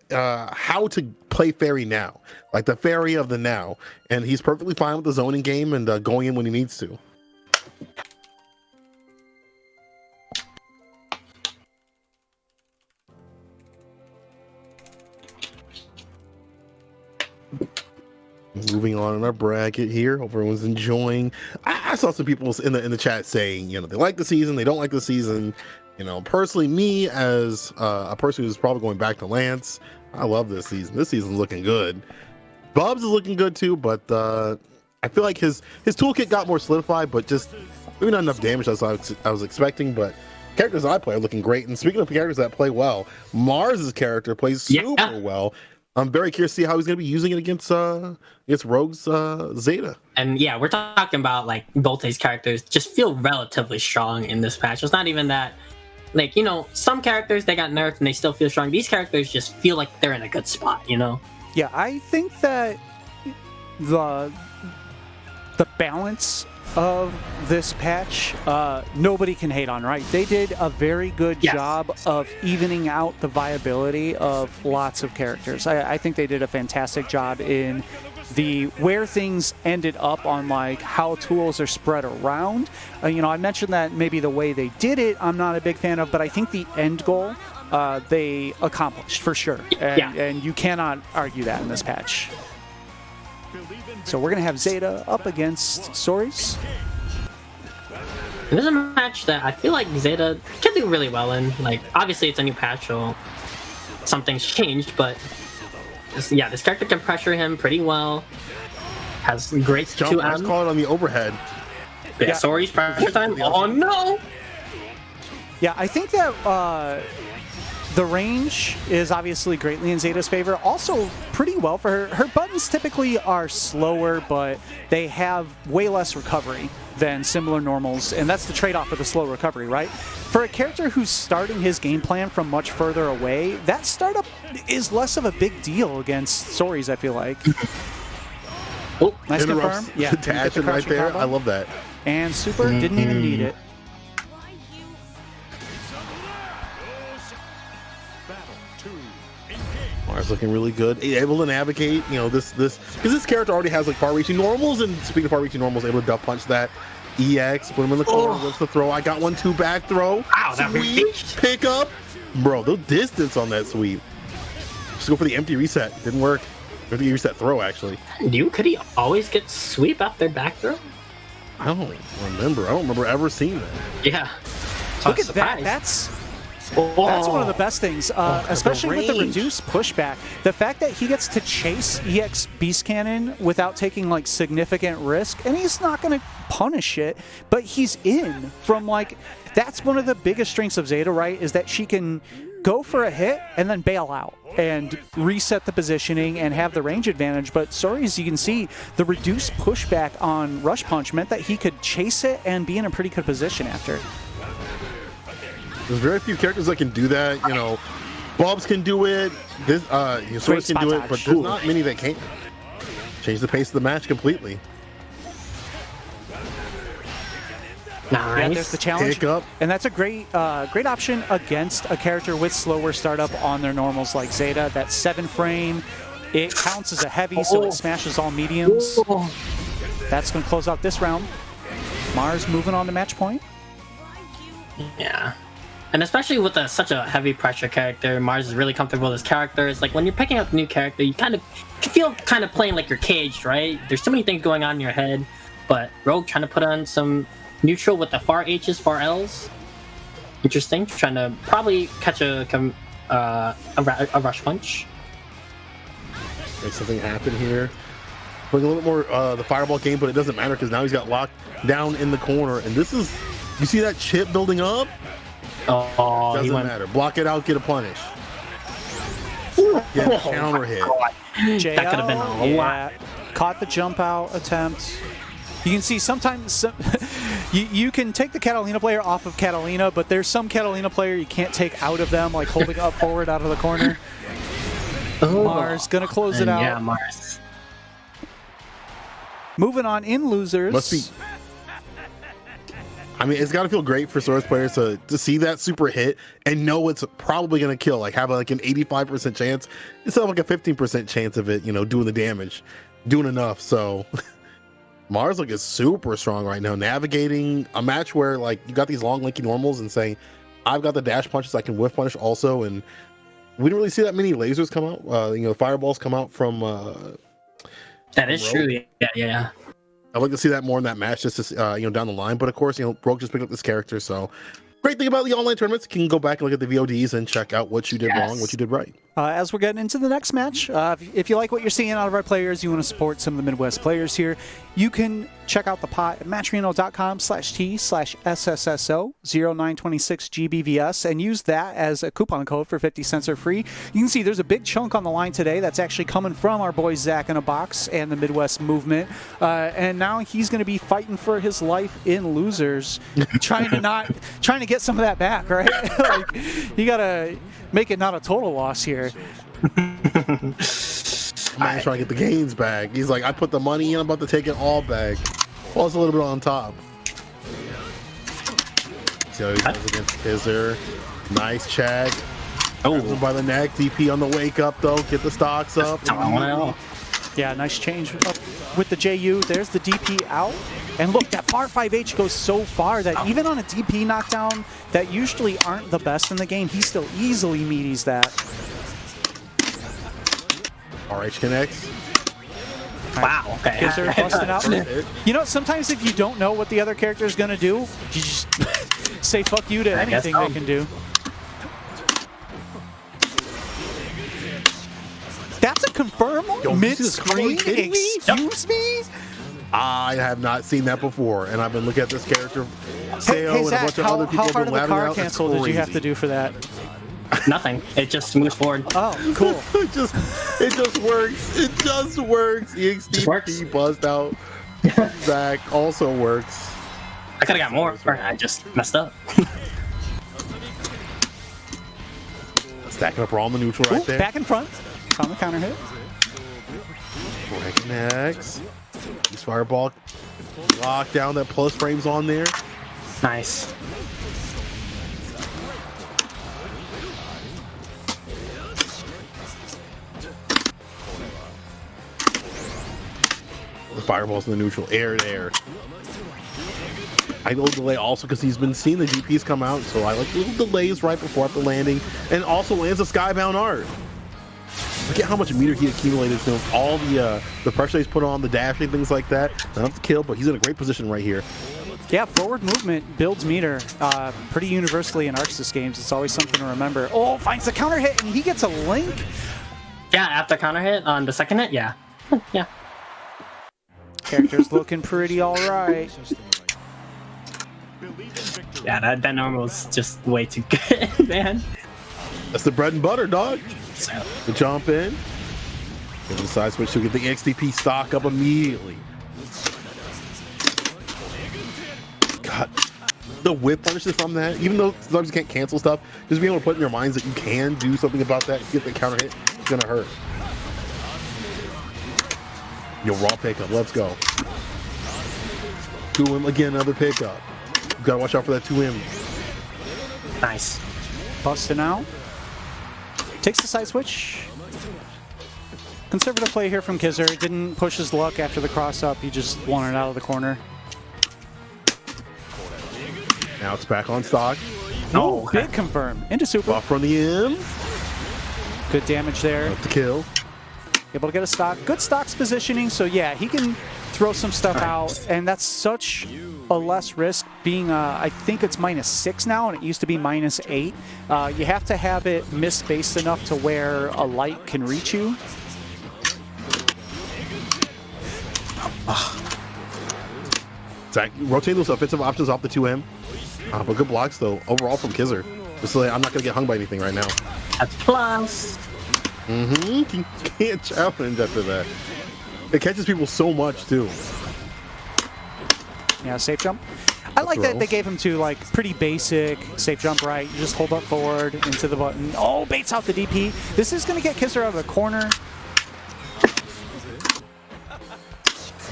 how to play Fairy now, like the Fairy of the now, and he's perfectly fine with the zoning game and going in when he needs to. Moving on in our bracket here. Hope everyone's enjoying. I saw some people in the chat saying, they like the season, they don't like the season. Personally, me as a person who's probably going back to Lance, I love this season. This season's looking good. Bubs is looking good too, but I feel like his toolkit got more solidified, but just maybe not enough damage as I was expecting. But characters I play are looking great. And speaking of characters that play well, Mars's character plays super well. I'm very curious to see how he's going to be using it against Rogue's Zeta. And yeah, we're talking about like both these characters just feel relatively strong in this patch. It's not even that, like, some characters they got nerfed and they still feel strong. These characters just feel like they're in a good spot, Yeah, I think that the balance of this patch, nobody can hate on, right? They did a very good job of evening out the viability of lots of characters. I think they did a fantastic job in where things ended up on like how tools are spread around. You know, I mentioned that maybe the way they did it, I'm not a big fan of, but I think the end goal they accomplished for sure. And you cannot argue that in this patch. So we're going to have Zeta up against Soris. This is a match that I feel like Zeta can do really well in. Like, obviously it's a new patch, so something's changed, but this character can pressure him pretty well. Has great jump. 2M. Let's call it on the overhead. Yeah, Soris pressure time. Oh no! Yeah, I think that the range is obviously greatly in Zeta's favor. Also, pretty well for her. Her buttons typically are slower, but they have way less recovery than similar normals, and that's the trade-off for the slow recovery, right? For a character who's starting his game plan from much further away, that startup is less of a big deal against Soris, I feel like. Oh, nice confirm. Yeah, to action right there. Combo. I love that. And super didn't even need it. Mars looking really good, able to navigate, you know, this because this character already has like far-reaching normals, and speaking of far-reaching normals, able to duck punch that EX, put him in the corner, what's the throw? I got 1-2 back throw. Wow, that sweep, pick up, bro. The distance on that sweep. Just go for the empty reset. Didn't work. Empty reset throw actually. Could he always get sweep after back throw? I don't remember ever seeing that. Yeah. Look at that. That's one of the best things, especially with the reduced pushback. The fact that he gets to chase EX Beast Cannon without taking like significant risk, and he's not going to punish it, but he's in from like, that's one of the biggest strengths of Zeta, right? Is that she can go for a hit and then bail out and reset the positioning and have the range advantage. But Soris, you can see the reduced pushback on Rush Punch meant that he could chase it and be in a pretty good position after. There's very few characters that can do that. You know, Bobs can do it. This Soris can do it, but there's not many that can't. Change the pace of the match completely. Nice. Yeah, there's the challenge. Pick up. And that's a great option against a character with slower startup on their normals like Zeta. That 7 frame, it counts as a heavy, so it smashes all mediums. That's going to close out this round. Mars moving on to match point. Yeah. And especially with such a heavy pressure character, Mars is really comfortable with his character. It's like when you're picking up a new character, you feel kind of playing like you're caged, right? There's too many things going on in your head. But Rogue trying to put on some neutral with the far H's, far L's. Interesting. Trying to probably catch a rush punch. Make something happen here. Playing a little more the fireball game, but it doesn't matter because now he's got locked down in the corner. And this is, you see that chip building up? Oh, doesn't matter. Block it out, get a punish. Get a counter hit. That could have been a lot. Caught the jump out attempt. You can see sometimes you can take the Catalina player off of Catalina, but there's some Catalina player you can't take out of them, like holding up forward out of the corner. Mars gonna close it out. Yeah, Mars. Moving on in losers. Must be. I mean, it's got to feel great for Source players to see that super hit and know it's probably going to kill. Like, have like an 85% chance instead of like a 15% chance of it, you know, doing the damage, doing enough. So Mars looking super strong right now, navigating a match where like you got these long lanky normals and saying, I've got the dash punches, I can whiff punish also. And we didn't really see that many lasers come out, you know, fireballs come out from. That is true. Yeah. I'd like to see that more in that match, just to, you know, down the line. But of course, you know, Broke just picked up this character, so great thing about the online tournaments, you can go back and look at the VODs and check out what you did wrong, what you did right. As we're getting into the next match, if you like what you're seeing out of our players, you want to support some of the Midwest players here, you can check out the pot at matchreno.com/T/SSSO0926 GBVS and use that as a coupon code for 50 cents or free. You can see there's a big chunk on the line today that's actually coming from our boy Zach in a Box and the Midwest movement. And now he's going to be fighting for his life in losers, trying to get some of that back, right? Like, you got to make it not a total loss here. Man's trying to get the gains back. He's like, I put the money in, I'm about to take it all back. Falls a little bit on top. See how he does against Kizzer. Nice check. Grabs him by the neck. DP on the wake up though. Get the stocks up. Yeah, nice change with the JU. There's the DP out. And look, that far 5H goes so far that even on a DP knockdown that usually aren't the best in the game, he still easily meaties that. RH connects. Wow, okay. Kizzer busting out. You know, sometimes if you don't know what the other character is going to do, you just say fuck you to anything they can do. That's a confirm mid-screen? Excuse me? I have not seen that before, and I've been looking at this character, Seo, Hey, and Zach, a bunch of other people how hard have of been a car out. cancel did you have to do for that? Nothing. It just moves forward. Oh, cool. it just works. It just works. EXDP buzzed out. Zach also works. I could have got more. I just messed up. Stacking up raw on the neutral right there. Back in front. On the counter hit. Next. Use fireball. Lock down that plus frames on there. Nice. The fireballs in the neutral. Air to air. I know delay also because he's been seeing the DPs come out, so I like little delays right before the landing, and also lands a skybound art. Look at how much meter he accumulated to him. All the pressure he's put on, the dashing, things like that. Not enough to kill, but he's in a great position right here. Yeah, forward movement builds meter pretty universally in Arxis games. It's always something to remember. Oh, finds the counter hit, and he gets a link. Yeah, after counter hit on the second hit, yeah. Yeah. Character's looking pretty all right. Yeah, that normal was just way too good, man. That's the bread and butter, dog. So. The jump in. Give the side switch to get the XDP stock up immediately. God, the whip punishes from that, even though sometimes you can't cancel stuff, just being able to put in your minds that you can do something about that, get the counter hit, it's gonna hurt. Yo, raw pickup, let's go. 2M again, another pickup. You gotta watch out for that 2M. Nice. Busting out. Takes the side switch. Conservative play here from Kizzer. Didn't push his luck after the cross up. He just wanted out of the corner. Now it's back on stock. Oh, okay. Big confirm. Into super. Buff from the M. Good damage there. Up the kill. Able to get a stock. Good stocks positioning. So yeah, he can throw some stuff out. And that's such a less risk being, I think it's -6 now, and it used to be -8. You have to have it misspaced enough to where a light can reach you. Zach, rotate those offensive options off the 2M. But good blocks, though, overall from Kizzer. Just so I'm not going to get hung by anything right now. That's plus. You can't challenge after that. It catches people so much, too. Yeah, safe jump. I like that they gave him to like pretty basic safe jump right. You just hold up forward into the button. Oh, baits out the DP. This is going to get Kizzer out of the corner.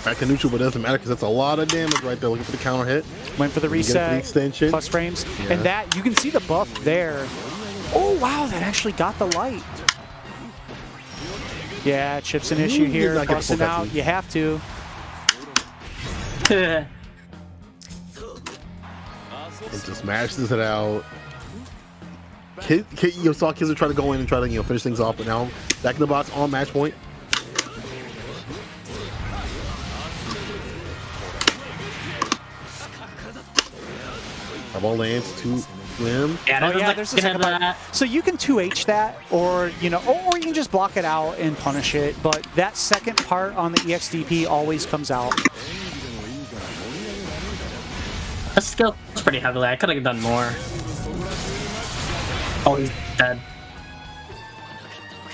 Back to neutral, but it doesn't matter because that's a lot of damage right there. Looking for the counter hit. Went for the reset. The extension. Plus frames. Yeah. And that, you can see the buff there. Oh, wow, that actually got the light. Yeah, chip's an issue here. Busting out. You have to. It just smashes it out. You saw Kizzer try to go in and try to finish things off, but now back in the box on match point. Ball lands to him. Yeah, there's a second part. So you can 2H that, or you can just block it out and punish it. But that second part on the EXDP always comes out. That skill is pretty heavily. I could have done more. Oh, he's dead.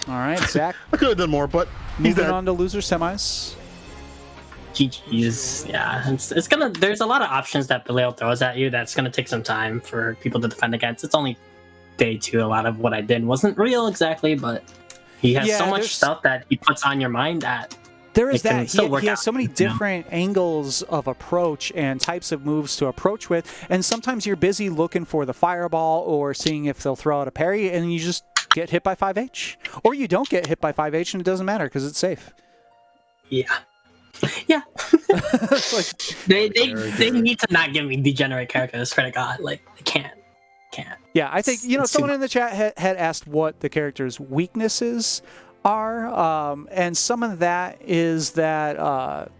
All right, Zach. I could have done more, but he's moving on to loser semis. GG's. Yeah, it's gonna. There's a lot of options that Belial throws at you. That's gonna take some time for people to defend against. It's only day 2. A lot of what I did wasn't real exactly, but he has so much stuff that he puts on your mind that There is that. He has so many different angles of approach and types of moves to approach with, and sometimes you're busy looking for the fireball or seeing if they'll throw out a parry, and you just get hit by 5H. Or you don't get hit by 5H, and it doesn't matter because it's safe. Yeah. Yeah. They need to not give me degenerate characters, swear to God. Like, they can't. Yeah, I think, someone in the chat had asked what the character's weaknesses are, and some of that is that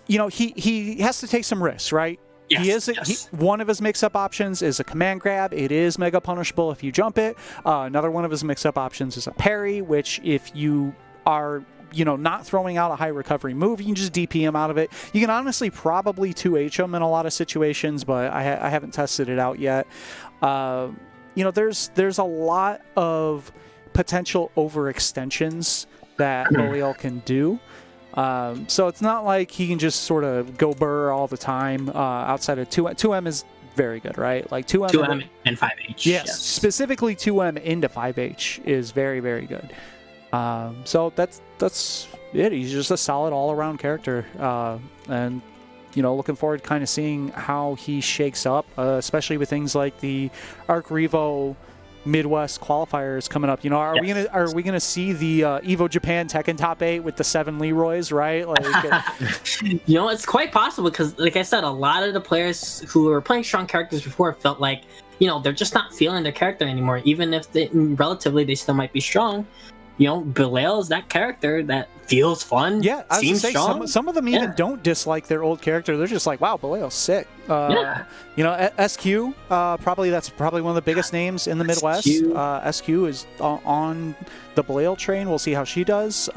he has to take some risks, right? Yes, one of his mix-up options is a command grab. It is mega punishable if you jump it. Another one of his mix-up options is a parry, which if you are not throwing out a high recovery move, you can just DP him out of it. You can honestly probably 2H him in a lot of situations, but I haven't tested it out yet. There's a lot of potential overextensions that Belial can do. So it's not like he can just sort of go burr all the time outside of 2M. 2M is very good, right? Like 2M and 5H. Yes, specifically 2M into 5H is very, very good. So that's it. He's just a solid all-around character. And looking forward to kind of seeing how he shakes up, especially with things like the Arc Revo Midwest qualifiers coming up. Are we gonna see the Evo Japan Tekken Top 8 with the 7 Leroys, right? Like, it's quite possible because, like I said, a lot of the players who were playing strong characters before felt like they're just not feeling their character anymore, even if relatively they still might be strong. Belial is that character that feels fun. Yeah, I was seems say, strong. Some of them even don't dislike their old character. They're just like, wow, Belial's sick. SQ, that's probably one of the biggest names in the Midwest. SQ is on the Belial train. We'll see how she does.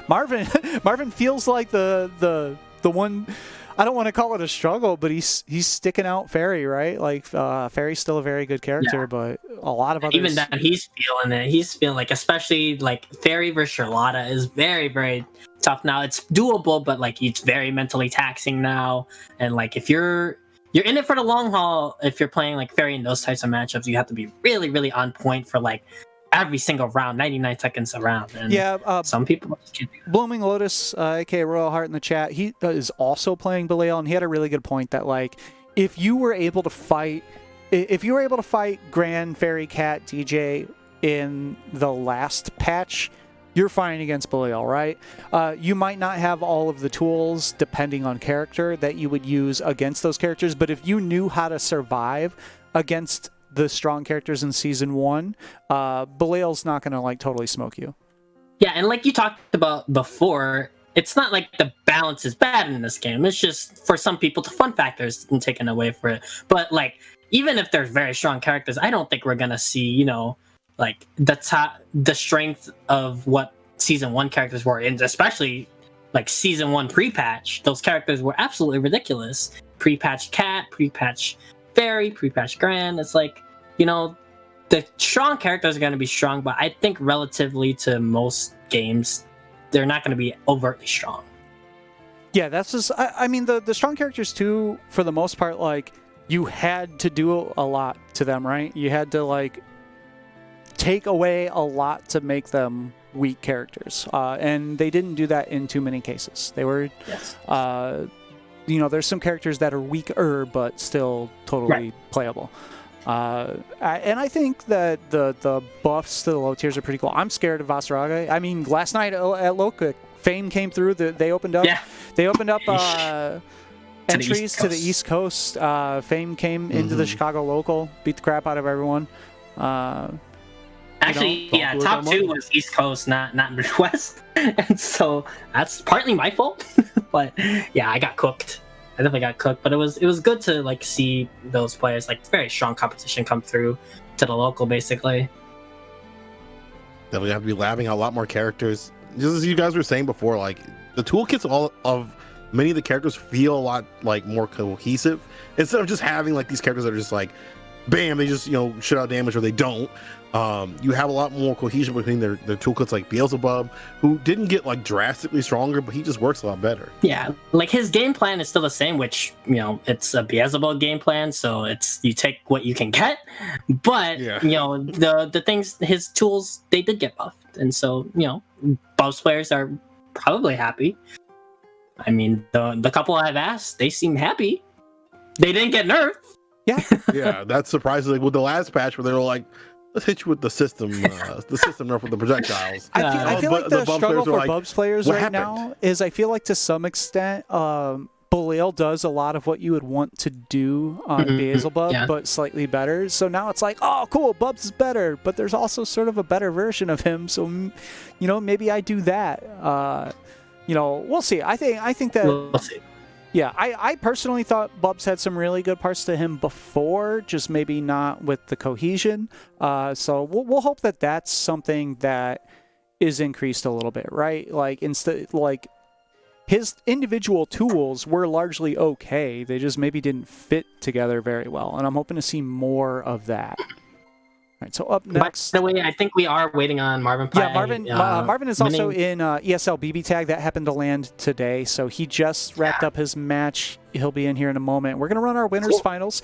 Marvin feels like the one. I don't want to call it a struggle, but he's sticking out Fairy, right? Like Fairy's still a very good character, but a lot of others. Even then, he's feeling it. He's feeling like, especially like Fairy versus Charlotta is very, very tough now. It's doable, but like it's very mentally taxing now. And like if you're in it for the long haul, if you're playing like Fairy in those types of matchups, you have to be really, really on point for like every single round, 99 seconds around. And some people just can't do that. Blooming Lotus, aka Royal Heart in the chat, he is also playing Belial, and he had a really good point that like if you were able to fight Gran, Fairy, Cat, DJ in the last patch, you're fighting against Belial, right? You might not have all of the tools, depending on character, that you would use against those characters, but if you knew how to survive against the strong characters in Season 1, Belial's not going to like totally smoke you. Yeah, and like you talked about before, it's not like the balance is bad in this game. It's just, for some people, the fun factor's been taken away for it. But like, even if there's very strong characters, I don't think we're going to see, like the strength of what Season 1 characters were, and especially like Season 1 pre-patch. Those characters were absolutely ridiculous. Pre-patch Cat, pre-patch Fairy, pre-patch Gran. It's like, the strong characters are going to be strong, but I think relatively to most games, they're not going to be overtly strong. Yeah, that's just, I mean, the strong characters too, for the most part, like, you had to do a lot to them, right? You had to, like, take away a lot to make them weak characters. And they didn't do that in too many cases. They were, there's some characters that are weaker, but still totally playable. And I think that the buffs to the low tiers are pretty cool. I'm scared of Vasarage. I mean, last night at Loca, Fame came through. They opened up. They opened up entries to the East Coast. Fame came into the Chicago local, beat the crap out of everyone. Actually, top 2 was East Coast, not Midwest, and so that's partly my fault. But yeah, I got cooked. I definitely got cooked, but it was good to like see those players, like very strong competition, come through to the local, basically. Then we have to be labbing out a lot more characters. Just as you guys were saying before, like the toolkits of many of the characters feel a lot like more cohesive instead of just having like these characters that are just like, bam, they just shut out damage or they don't. You have a lot more cohesion between their toolkits, like Beelzebub, who didn't get like drastically stronger, but he just works a lot better. Yeah, like his game plan is still the same, which it's a Beelzebub game plan, so it's you take what you can get. But the things, his tools, they did get buffed, and so Bubs players are probably happy. I mean, the couple I've asked, they seem happy. They didn't get nerfed. Yeah. Yeah, that's surprising. Like, with the last patch where they were like, let's hit you with the system nerf with the projectiles. I feel like the struggle for like, Bubs players right now is I feel like to some extent, Belial does a lot of what you would want to do on Beelzebub, but slightly better. So now it's like, oh, cool, Bubs is better, but there's also sort of a better version of him. So, you know, maybe I do that. You know, we'll see. I think that. We'll see. Yeah, I personally thought Bubs had some really good parts to him before, just maybe not with the cohesion. So we'll hope that that's something that is increased a little bit, right? Like his individual tools were largely okay. They just maybe didn't fit together very well, and I'm hoping to see more of that. All right, so up next. By the way, I think we are waiting on Marvin Pie. Yeah, Marvin is also in ESL BB Tag. That happened to land today, so he just wrapped up his match. He'll be in here in a moment. We're going to run our winners finals.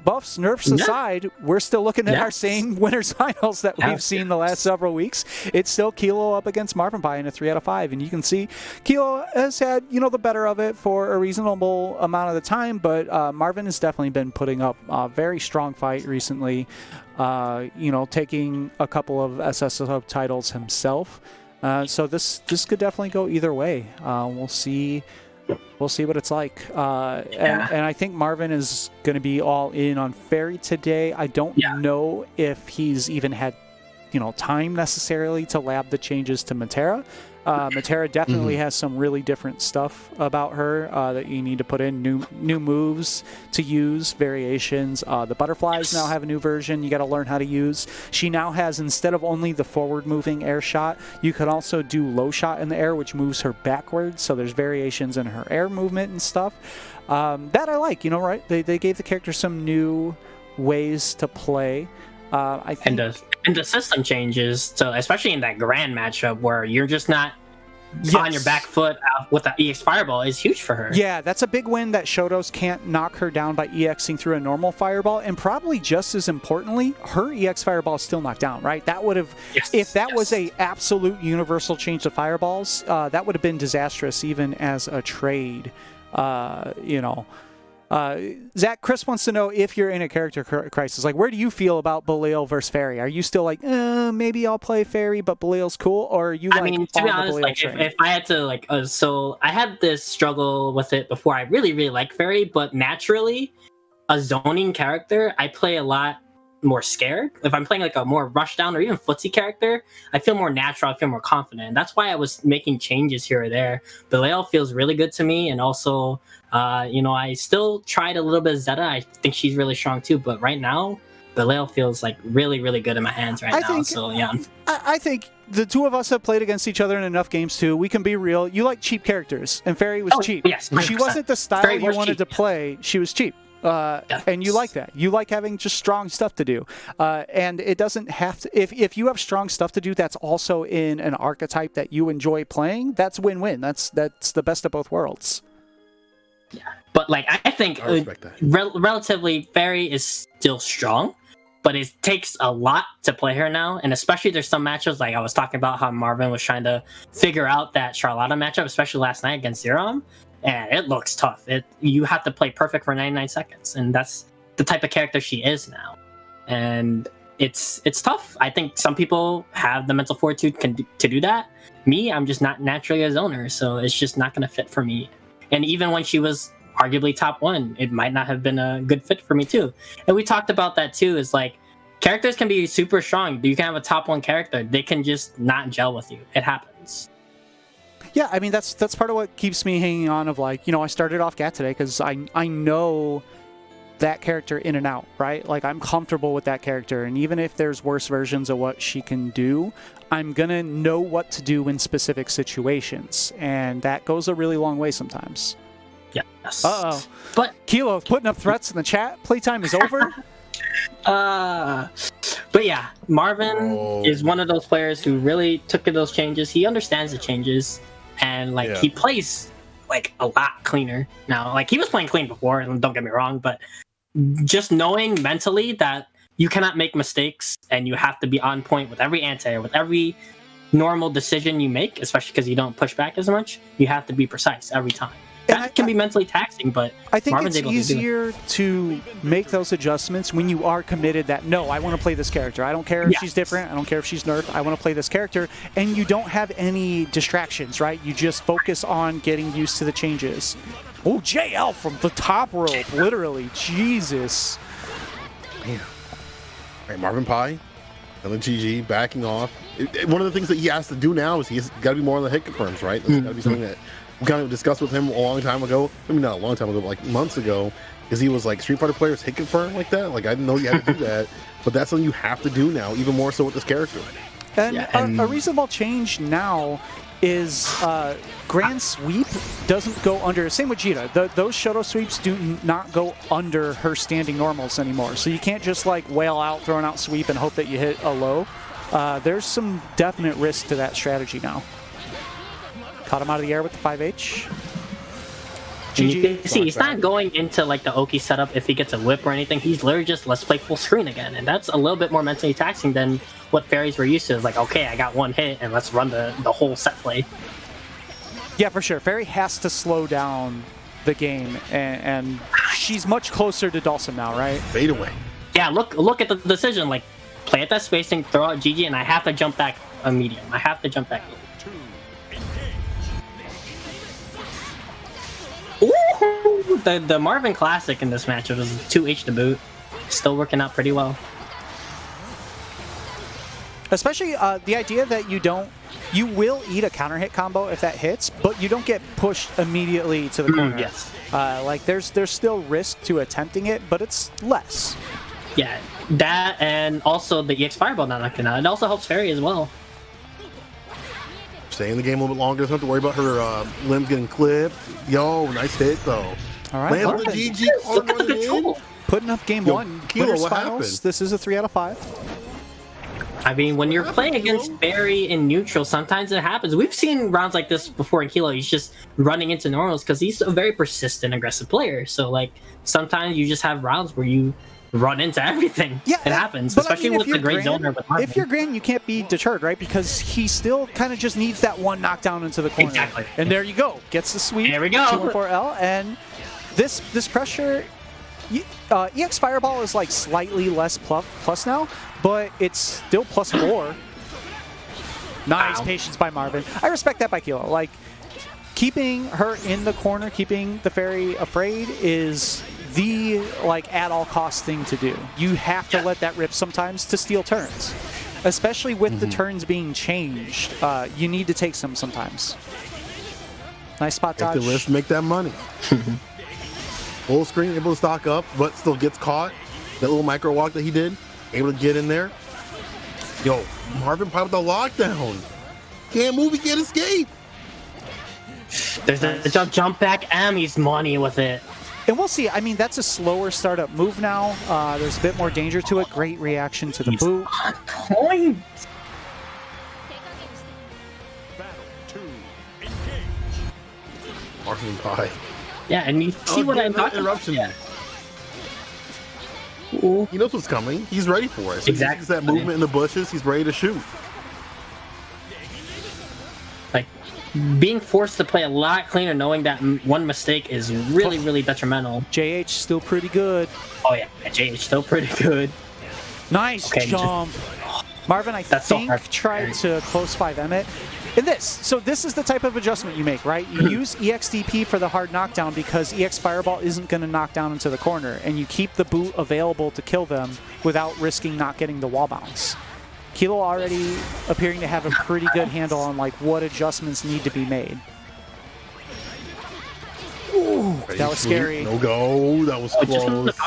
Buffs, nerfs aside, we're still looking at our same winners finals that we've seen the last several weeks. It's still Kilo up against Marvin Pie in a 3 out of 5, and you can see Kilo has had, the better of it for a reasonable amount of the time, but Marvin has definitely been putting up a very strong fight recently, taking a couple of SSO titles himself. So this could definitely go either way. We'll see what it's like. And I think Marvin is going to be all in on Fairy today. I don't know if he's even had, time necessarily to lab the changes to Matera. Matera definitely has some really different stuff about her that you need to put in, new moves to use, variations. The butterflies now have a new version you got to learn how to use. She now has, instead of only the forward moving air shot, you can also do low shot in the air, which moves her backwards. So there's variations in her air movement and stuff. That I like, right? They gave the character some new ways to play. I think, and the system changes, so especially in that grand matchup where you're just not on your back foot with the EX Fireball is huge for her. Yeah, that's a big win that Shotos can't knock her down by EXing through a normal Fireball, and probably just as importantly, her EX Fireball is still knocked down, right? That would have, if that was a absolute universal change to Fireballs, that would have been disastrous even as a trade, Zach, Chris wants to know if you're in a character crisis. Like, where do you feel about Belial versus Fairy? Are you still like, maybe I'll play Fairy, but Belial's cool? Or are you to be honest, like, if I had to, so I had this struggle with it before. I really, really like Fairy, but naturally, a zoning character, I play a lot more scared. If I'm playing like a more rushdown or even footsie character, I feel more natural, I feel more confident. And that's why I was making changes here or there. Belial feels really good to me, and also I still tried a little bit of Zeta. I think she's really strong too, but right now Belial feels like really, really good in my hands right now. So yeah, I think the two of us have played against each other in enough games too. We can be real. You like cheap characters, and Fairy was cheap. Yes, 100%. She wasn't the style you wanted to play. She was cheap. And you like that. You like having just strong stuff to do. And it doesn't have to... If you have strong stuff to do that's also in an archetype that you enjoy playing, that's win-win. That's the best of both worlds. Yeah. But like I think relatively Fairy is still strong, but it takes a lot to play her now. And especially there's some matchups, like I was talking about how Marvin was trying to figure out that Charlotta matchup, especially last night against Zerom. And it looks tough. You have to play perfect for 99 seconds, and that's the type of character she is now. And it's tough. I think some people have the mental fortitude to do that. Me, I'm just not naturally a zoner, so it's just not going to fit for me. And even when she was arguably top 1, it might not have been a good fit for me too. And we talked about that too. Is like characters can be super strong. You can have a top 1 character. They can just not gel with you. It happens. Yeah, I mean, that's part of what keeps me hanging on of like, I started off Gat today because I know that character in and out, right? Like, I'm comfortable with that character, and even if there's worse versions of what she can do, I'm going to know what to do in specific situations, and that goes a really long way sometimes. Yes. Uh-oh. But Kilo putting up threats in the chat. Playtime is over. But yeah, Marvin is one of those players who really took those changes. He understands the changes. And he plays like a lot cleaner now. Like he was playing clean before, and don't get me wrong, but just knowing mentally that you cannot make mistakes and you have to be on point with every anti-air, with every normal decision you make, especially because you don't push back as much, you have to be precise every time. That can be mentally taxing, but I think Marvin's it's able easier to make those adjustments when you are committed that, no, I want to play this character. I don't care if she's different. I don't care if she's nerfed. I want to play this character. And you don't have any distractions, right? You just focus on getting used to the changes. Oh, JL from the top rope, literally. Jesus. Man. All right, Marvin Pie, and then GG backing off. One of the things that he has to do now is he's got to be more on the hit confirms, right? That's got to be something that we kind of discussed with him a long time ago. I mean, not a long time ago, but like months ago, because he was like, Street Fighter players hit confirm like that. Like, I didn't know you had to do that, but that's something you have to do now, even more so with this character. And a reasonable change now is Grand Sweep doesn't go under, same with Jita, those Shoto sweeps do not go under her standing normals anymore. So you can't just like wail out, throwing out sweep and hope that you hit a low. There's some definite risk to that strategy now. Caught him out of the air with the 5H. You can see he's not going into like the Oki setup if he gets a whip or anything. He's literally just, let's play full screen again. And that's a little bit more mentally taxing than what fairies were used to. It's like, okay, I got one hit and let's run the whole set play. Yeah, for sure. Fairy has to slow down the game, and she's much closer to Dawson now, right? Fade away. Yeah, look at the decision. Like, play at that spacing, throw out GG, and I have to jump back a medium. I have to jump back. Ooh, the Marvin Classic in this match, it was 2H to boot. Still working out pretty well. Especially the idea that you will eat a counter hit combo if that hits, but you don't get pushed immediately to the corner. Yes. Like there's still risk to attempting it, but it's less. Yeah, that and also the EX Fireball not knocking out. It also helps Fairy as well. Stay in the game a little bit longer. Doesn't have to worry about her limbs getting clipped. Yo, nice hit though. All right, lands the GG. Look at the control. Putting up game one. Kilo, what finals. happened? This is a 3 out of 5. I mean, when you're playing against Fairy in neutral, sometimes it happens. We've seen rounds like this before in Kilo. He's just running into normals because he's a very persistent, aggressive player. So, like, sometimes you just have rounds where you run into everything. Yeah, it happens, especially with the great zoner with Marvin. If you're Gran, you can't be deterred, right? Because he still kind of just needs that one knockdown into the corner. Exactly. And there you go. Gets the sweep. There we go. 214L. And this pressure, EX Fireball is like slightly less plus now, but it's still +4. Nice patience by Marvin. I respect that by Kilo. Like, keeping her in the corner, keeping the Fairy afraid is the at all cost thing to do. You have to let that rip sometimes to steal turns, especially with the turns being changed. You need to take some sometimes. Nice spot dodge. Take the risk, make that money. Full screen, able to stock up, but still gets caught. That little micro walk that he did, able to get in there. Yo, Marvin Pie with the lockdown. Can't move, he can't escape. There's the jump back, and he's money with it. And we'll see. I mean, that's a slower startup move now. There's a bit more danger to it. Great reaction to the boot. On point. Marvin Pie. Yeah, and you see what I'm talking about. Yeah. He knows what's coming. He's ready for it. So exactly. He sees that movement in the bushes. He's ready to shoot. Like, being forced to play a lot cleaner, knowing that one mistake is really, really detrimental. JH still pretty good. Oh yeah, JH still pretty good. Nice jump. Marvin, I think, tried to close 5 Emmett. In this, so this is the type of adjustment you make, right? You use EXDP for the hard knockdown because EX Fireball isn't going to knock down into the corner, and you keep the boot available to kill them without risking not getting the wall bounce. Kilo already appearing to have a pretty good handle on what adjustments need to be made. Ooh, that was scary. No go, that was close.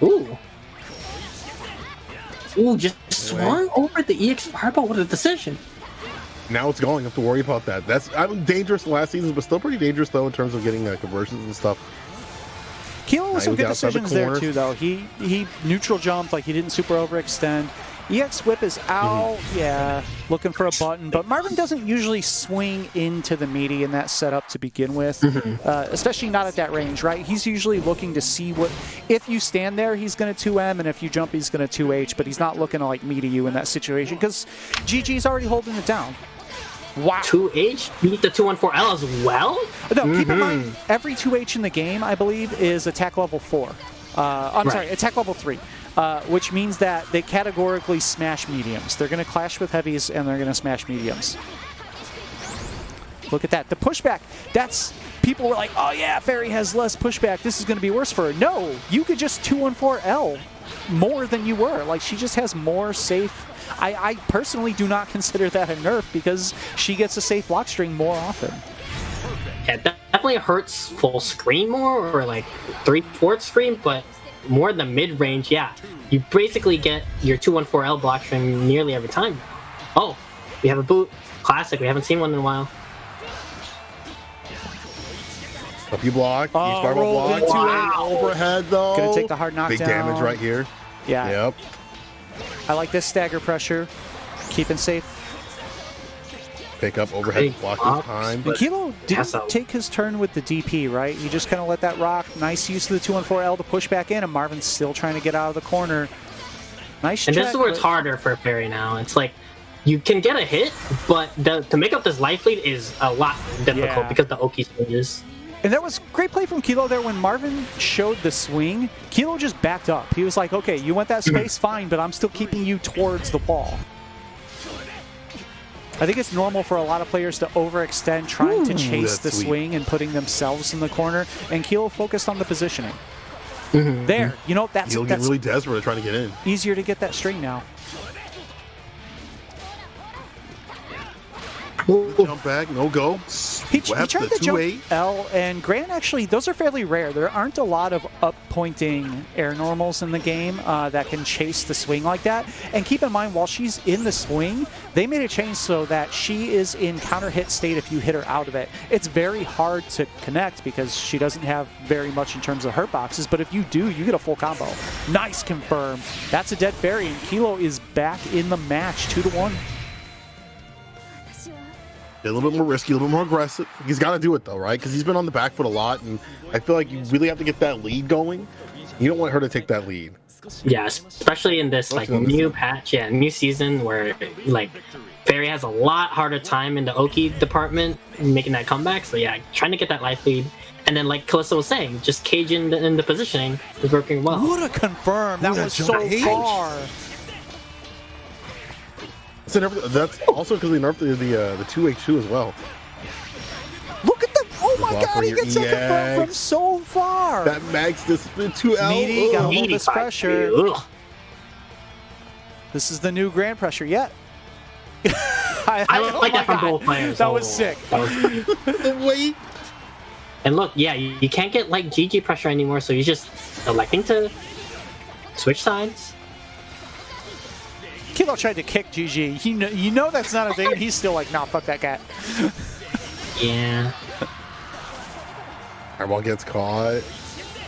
Ooh. Ooh, just swung over the EX Fireball with a decision. Now it's going. You have to worry about that. That's dangerous last season, but still pretty dangerous though in terms of getting conversions and stuff. Kilo with some good decisions there too, though. He neutral jumped, he didn't super overextend. EX whip is out, yeah, looking for a button, but Marvin doesn't usually swing into the meaty in that setup to begin with, especially not at that range, right? He's usually looking to see what, if you stand there, he's going to 2M, and if you jump, he's going to 2H, but he's not looking to like meaty you in that situation because GG's already holding it down. Wow. 2H? Beat the 214L as well? No, keep in mind, every 2H in the game, I believe, is attack level 4. Sorry, attack level 3. Which means that they categorically smash mediums. They're going to clash with heavies, and they're going to smash mediums. Look at that. The pushback, that's... People were like, oh yeah, Fairy has less pushback. This is going to be worse for her. No, you could just 214L more than you were. Like, she just has more safe... I personally do not consider that a nerf because she gets a safe block string more often. Yeah, that definitely hurts full screen more, or like 3/4 screen, but more the mid-range, yeah. You basically get your 214L block string nearly every time. Oh, we have a boot. Classic, we haven't seen one in a while. Up you block, each marble block. Wow. Overhead though. Gonna take the hard knockdown. Big damage right here. Yeah. Yep. I like this stagger pressure. Keeping safe. Pick up overhead block this time. And Kilo didn't take his turn with the DP, right? He just kind of let that rock. Nice use of the 214L to push back in, and Marvin's still trying to get out of the corner. Nice And check, this is where it's harder for Fairy now. It's like, you can get a hit, but to make up this life lead is a lot difficult because the Oki changes. And that was great play from Kilo there. When Marvin showed the swing, Kilo just backed up. He was like, okay, you want that space, fine, but I'm still keeping you towards the wall. I think it's normal for a lot of players to overextend trying to chase the swing and putting themselves in the corner, and Kilo focused on the positioning. There, you know, that's really desperate at trying to get in. Easier to get that string now. Jump back, no go. He tried to jump L, and Grant actually, those are fairly rare. There aren't a lot of up-pointing air normals in the game that can chase the swing like that. And keep in mind, while she's in the swing, they made a change so that she is in counter-hit state if you hit her out of it. It's very hard to connect because she doesn't have very much in terms of hurt boxes, but if you do, you get a full combo. Nice confirm. That's a dead Fairy, and Kilo is back in the match, 2-1. A little bit more risky, a little bit more aggressive. He's got to do it though, right? Because he's been on the back foot a lot, and I feel like you really have to get that lead going. You don't want her to take that lead. Yeah, especially in this like new patch, new season where like Fairy has a lot harder time in the Oki department making that comeback. So yeah, trying to get that life lead. And then, like Calista was saying, just cage in the positioning is working well. What a confirm! That was so far. That's also because they nerfed the 2H2 as well. Look at the... Oh my god, he gets that from so far! That max discipline 2L. Meaty, gotta hold this pressure. This is the new Grand pressure yet. I like that from both players. That was sick. Wait. And look, yeah, you can't get like GG pressure anymore, so you're just electing to switch sides. Kilo tried to kick GG. You know that's not a thing, and he's still like, nah, fuck that cat. Yeah. Airball gets caught.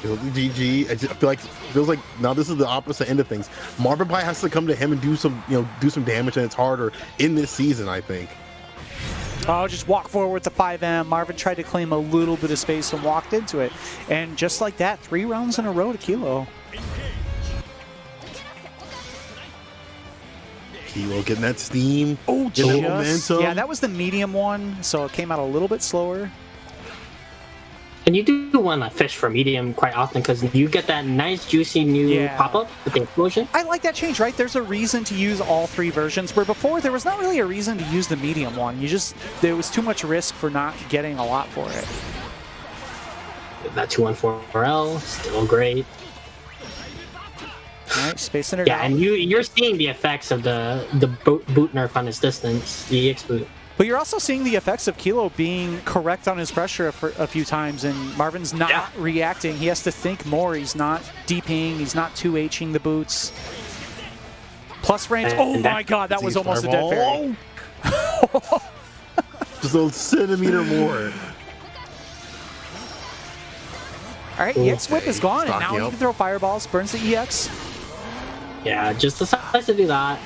GG. I feel like feels like now this is the opposite end of things. Marvin Pie has to come to him and do some damage, and it's harder in this season, I think. Oh, just walk forward with the 5M. Marvin tried to claim a little bit of space and walked into it. And just like that, 3 rounds in a row to Kilo. Kilo getting that steam. Oh, just. Momentum. Yeah, that was the medium one, so it came out a little bit slower. And you do want to fish for medium quite often because you get that nice juicy new pop-up with the explosion. I like that change, right? There's a reason to use all 3 versions, where before there was not really a reason to use the medium one. There was too much risk for not getting a lot for it. That 214L, still great. All right, spacing it out. And you're seeing the effects of the boot nerf on his distance, the EX boot. But you're also seeing the effects of Kilo being correct on his pressure a few times, and Marvin's not reacting. He has to think more. He's not DPing. He's not 2Hing the boots. Plus range. Oh my god, that was almost a dead Fairy. Just a centimeter more. All right, EX whip is gone, and now he can throw fireballs. Burns the EX. Yeah, just decides to do that.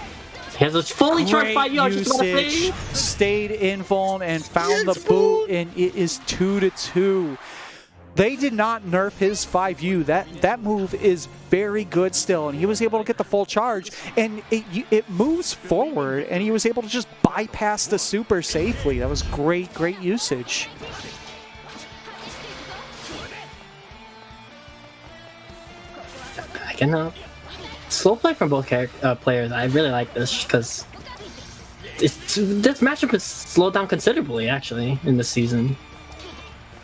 He has a fully charged 5U. I was just about to say. Stayed in Vuln and found the boot, and it is 2-2. They did not nerf his 5U. That move is very good still, and he was able to get the full charge, and it moves forward, and he was able to just bypass the super safely. That was great usage. Again, slow play from both players. I really like this because this matchup has slowed down considerably, actually, in this season.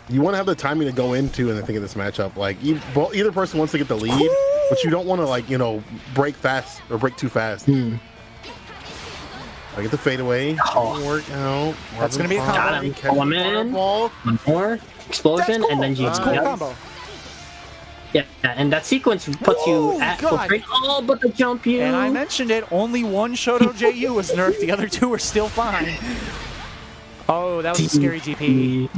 You want to have the timing to go into, and I think in this matchup, like either person wants to get the lead, but you don't want to, like, you know, break fast or break too fast. I get the fadeaway. Work out. That's gonna be a combo. One more explosion, and then GG. That's cool combo. Yeah, and that sequence puts you at full frame. Oh, but the jump you. And I mentioned it. Only one Shoto JU was nerfed. The other two are still fine. Oh, that was a scary GP.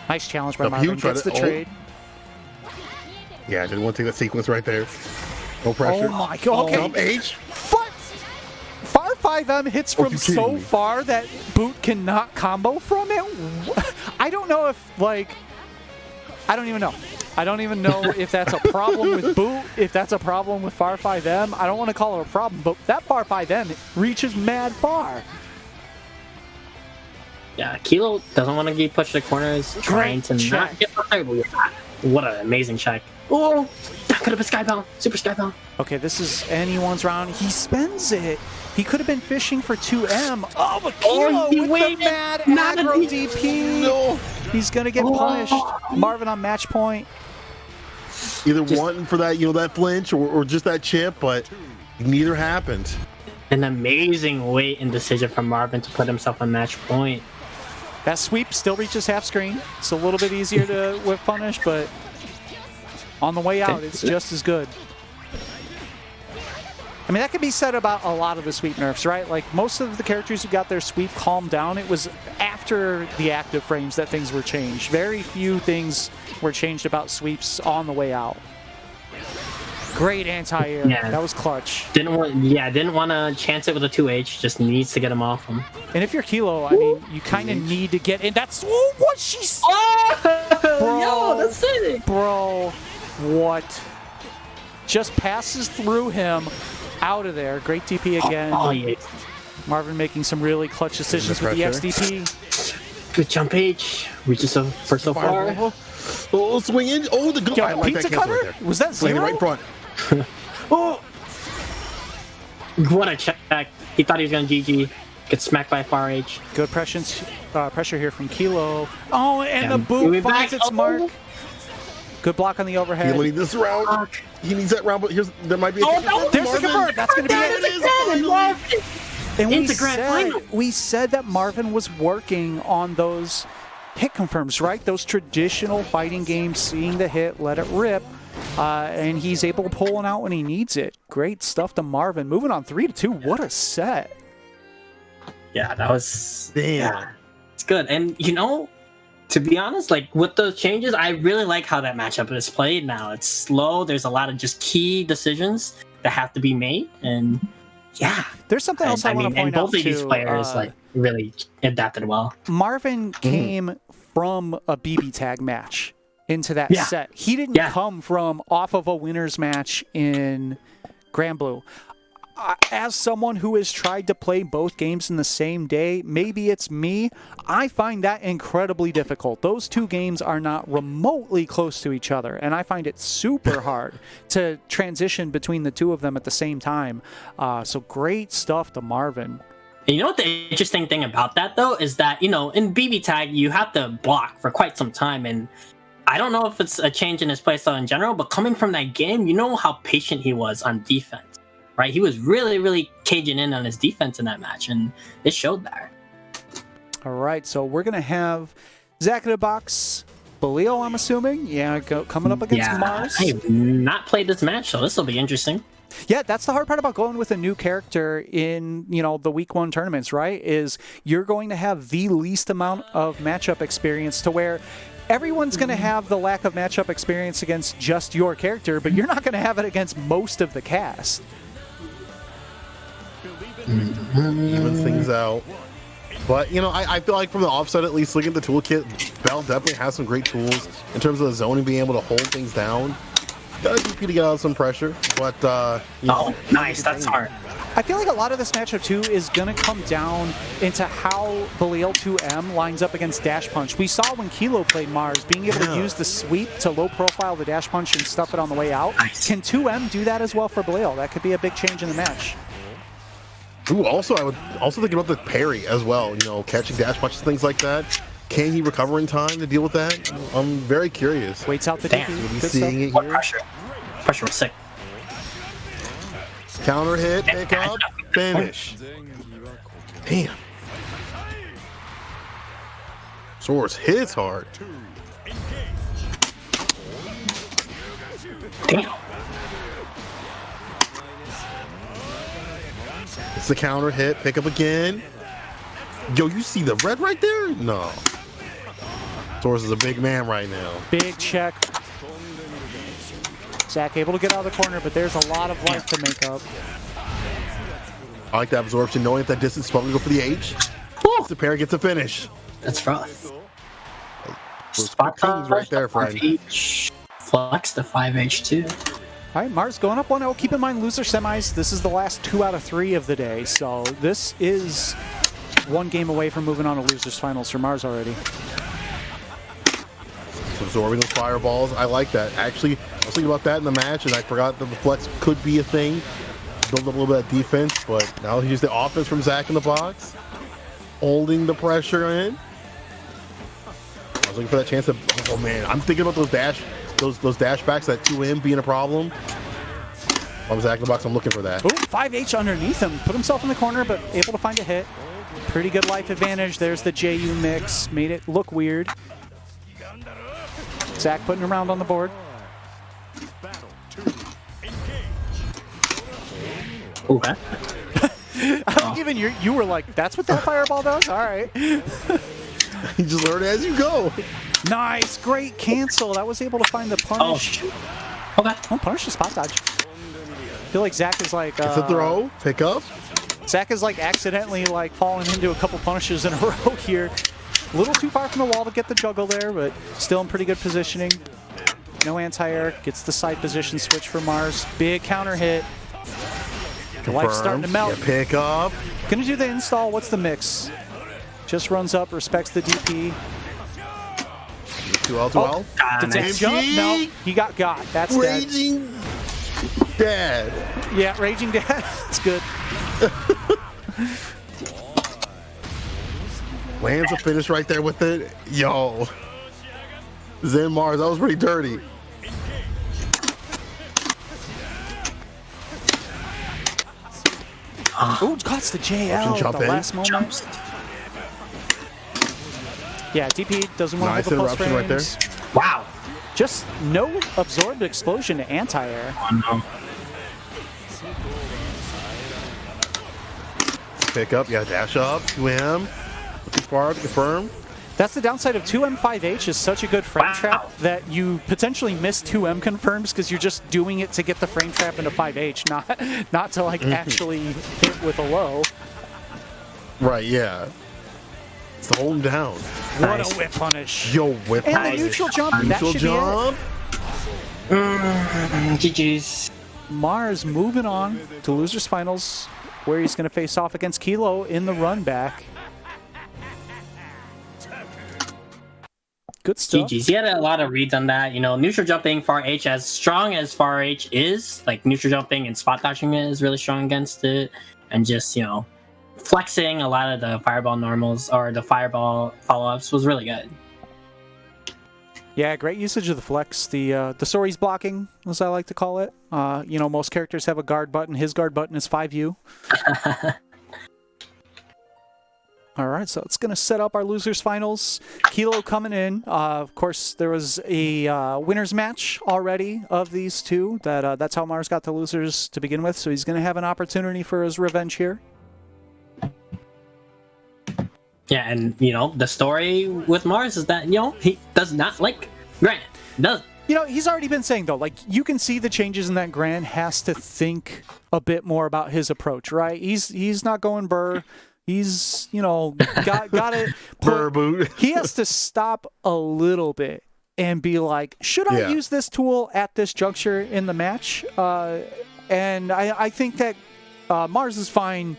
Nice challenge by Marvin. Gets the trade. Yeah, I didn't want to take that sequence right there. No pressure. Oh my god. Okay. Jump H. Far 5M hits from so far that Boot cannot combo from it. I don't know if, like, I don't even know. I don't even know if that's a problem with Boot, if that's a problem with Far 5M. I don't want to call it a problem, but that Far 5M reaches mad far. Yeah, Kilo doesn't want to get pushed to corners, trying to not get fired. What an amazing check. Oh, that could have been Skybound, Super Skybound. Okay, this is anyone's round. He spends it. He could have been fishing for 2M. Oh, but Kilo with the mad aggro DP. No. He's going to get punished. Marvin on match point. Either one for that, you know, that flinch or just that chip, but neither happened. An amazing wait and decision from Marvin to put himself on match point. That sweep still reaches half screen. It's a little bit easier to whip punish, but on the way out, it's just as good. I mean, that could be said about a lot of the sweep nerfs, right? Like, most of the characters who got their sweep calmed down, it was after the active frames that things were changed. Very few things were changed about sweeps on the way out. Great anti-air. Yeah. That was clutch. Didn't want to chance it with a 2H. Just needs to get him off him. And if you're Kilo, I mean, you kind of need to get in. That's what she's. Bro, yo, that's it. Bro, what? Just passes through him, out of there. Great TP again. Oh yeah. Marvin making some really clutch decisions with the XDP. Good jump H. Reaches for so far. Oh, swing in. Oh, the good. I like pizza that cutter? Right there. Was that zero? Right in front. Oh! What a check. He thought he was going to GG. Gets smacked by Far H. Good pressure here from Kilo. Oh, and the boot finds its mark. Good block on the overhead. He needs this round. He needs that round, but there might be a there's the convert. That's going to be it. And we said that Marvin was working on those hit confirms, right? Those traditional fighting games, seeing the hit, let it rip. And he's able to pull one out when he needs it. Great stuff to Marvin. Moving on 3-2. What a set. Yeah, that was... Yeah, it's good. And, you know, to be honest, like, with those changes, I really like how that matchup is played now. It's slow. There's a lot of just key decisions that have to be made. And, yeah. There's something else I want to point out, both of these players, like, really adapted well. Marvin came from a BB tag match into that set. He didn't come from off of a winner's match in Granblue. As someone who has tried to play both games in the same day, maybe it's me, I find that incredibly difficult. Those two games are not remotely close to each other, and I find it super hard to transition between the two of them at the same time. So great stuff to Marvin. And you know what the interesting thing about that, though, is that, you know, in BB Tag, you have to block for quite some time, and I don't know if it's a change in his playstyle in general, but coming from that game, you know how patient he was on defense, right? He was really, really caging in on his defense in that match, and it showed there. All right, so we're going to have Zach in the box. Baleo, I'm assuming? Yeah, coming up against Mars. I have not played this match, so this will be interesting. Yeah, that's the hard part about going with a new character in, you know, the week 1 tournaments, right? Is you're going to have the least amount of matchup experience to where everyone's going to have the lack of matchup experience against just your character, but you're not going to have it against most of the cast. Evens things out. But, you know, I feel like from the offset, at least looking at the toolkit, Bell definitely has some great tools in terms of the zoning, being able to hold things down. Got a DP to get out of some pressure, but, you know, nice, that's hard. I feel like a lot of this matchup, too, is going to come down into how Belial 2M lines up against Dash Punch. We saw when Kilo played Mars, being able to use the sweep to low profile the Dash Punch and stuff it on the way out. Nice. Can 2M do that as well for Belial? That could be a big change in the match. Ooh, also, I would also think about the parry as well, you know, catching dash punches, things like that. Can he recover in time to deal with that? I'm very curious. Waits out the Damn. DP. Good seeing it here. Pressure was sick. Counter hit, pick up, finish. Damn. Source hits hard. Damn. It's the counter hit, pick up again. Yo, you see the red right there? No. Source is a big man right now. Big check. Zach able to get out of the corner, but there's a lot of life to make up. I like that absorption, knowing that distance is probably go for the H. The pair gets a finish. That's rough. Spot kings right there, friend. Flex the 5H2. All right, Mars going up 1-0. Keep in mind, loser semis, this is the last 2 out of 3 of the day. So this is one game away from moving on to losers finals for Mars already. Absorbing those fireballs. I like that. Actually, I was thinking about that in the match, and I forgot that the flex could be a thing. Build up a little bit of defense, but now here's the offense from Zach in the box. Holding the pressure in. I was looking for that chance to, oh man, I'm thinking about those dash backs, that 2M being a problem. I'm Zach in the box, I'm looking for that. Ooh, 5H underneath him. Put himself in the corner, but able to find a hit. Pretty good life advantage. There's the JU mix. Made it look weird. Zach putting him around on the board. Okay. Even you were like, that's what that fireball does? All right. You just learn as you go. Nice. Great cancel. That was able to find the punish. Okay. Oh, punish the spot dodge. I feel like Zach is like... It's a throw. Pick up. Zach is like accidentally like falling into a couple punishes in a row here. A little too far from the wall to get the juggle there, but still in pretty good positioning. No anti-air. Gets the side position switch for Mars. Big counter hit. The life's starting to melt. Yeah, pick up. Gonna do the install. What's the mix? Just runs up, respects the DP. 2L, 2L. Oh, did Zach jump? No, he got. That's Raging Dad. Yeah, Raging Dad. That's good. Lands a finish right there with it. Yo. Zen Mars, that was pretty dirty. Ooh, cuts the JL at the last moment. Jumps. Yeah, DP doesn't want Nice to hold the plus interruption right there. frames. Wow. Just no absorbed explosion to anti-air. Oh, no. Pick up, yeah, dash up, 2M. Looking far to confirm. That's the downside of 2M5H is such a good frame trap that you potentially miss 2M confirms because you're just doing it to get the frame trap into 5H, not to like actually hit with a low. Right, yeah. It's to hold him down. What a whip punish. Yo, whip And punish. the neutral jump, that Neutral should jump. be it. GG's. Mars moving on to losers finals where he's going to face off against Kilo in the run back. Good stuff. GG's. He had a lot of reads on that. You know, neutral jumping, far H, as strong as far H is, like neutral jumping and spot dodging is really strong against it. And just, you know, flexing a lot of the fireball normals or the fireball follow-ups was really good. Yeah, great usage of the flex. The stories blocking, as I like to call it. You know, most characters have a guard button. His guard button is 5U. All right, so it's going to set up our losers finals. Kilo coming in. Of course, there was a winners match already of these two. That's how Mars got the losers to begin with. So he's going to have an opportunity for his revenge here. Yeah, and the story with Mars is that he does not like Gran. Doesn't. He's already been saying though, like you can see the changes in that Gran has to think a bit more about his approach, right? He's not going burr. He's got it. Burr boot. He has to stop a little bit and be like, should I use this tool at this juncture in the match? And I think that Mars is fine,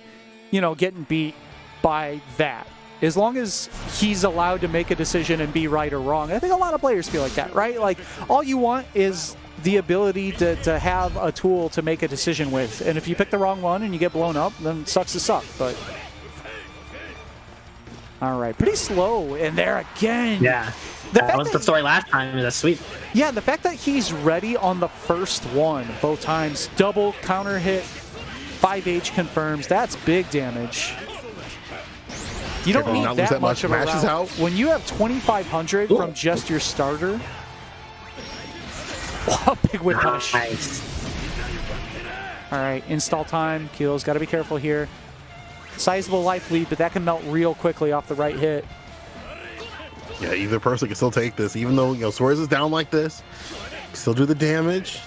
getting beat by that. As long as he's allowed to make a decision and be right or wrong. I think a lot of players feel like that, right? Like, all you want is the ability to have a tool to make a decision with. And if you pick the wrong one and you get blown up, then it sucks to suck. But all right, pretty slow in there again. Yeah, that was the story last time. That's sweet. Yeah, the fact that he's ready on the first one both times. Double counter hit, 5H confirms. That's big damage. You don't need that much of a route. When you have 2,500 from just your starter, wow, big whip punish. Nice. All right, install time. Kilo's got to be careful here. Sizable life lead, but that can melt real quickly off the right hit. Yeah, either person can still take this, even though Suarez is down like this. Still do the damage.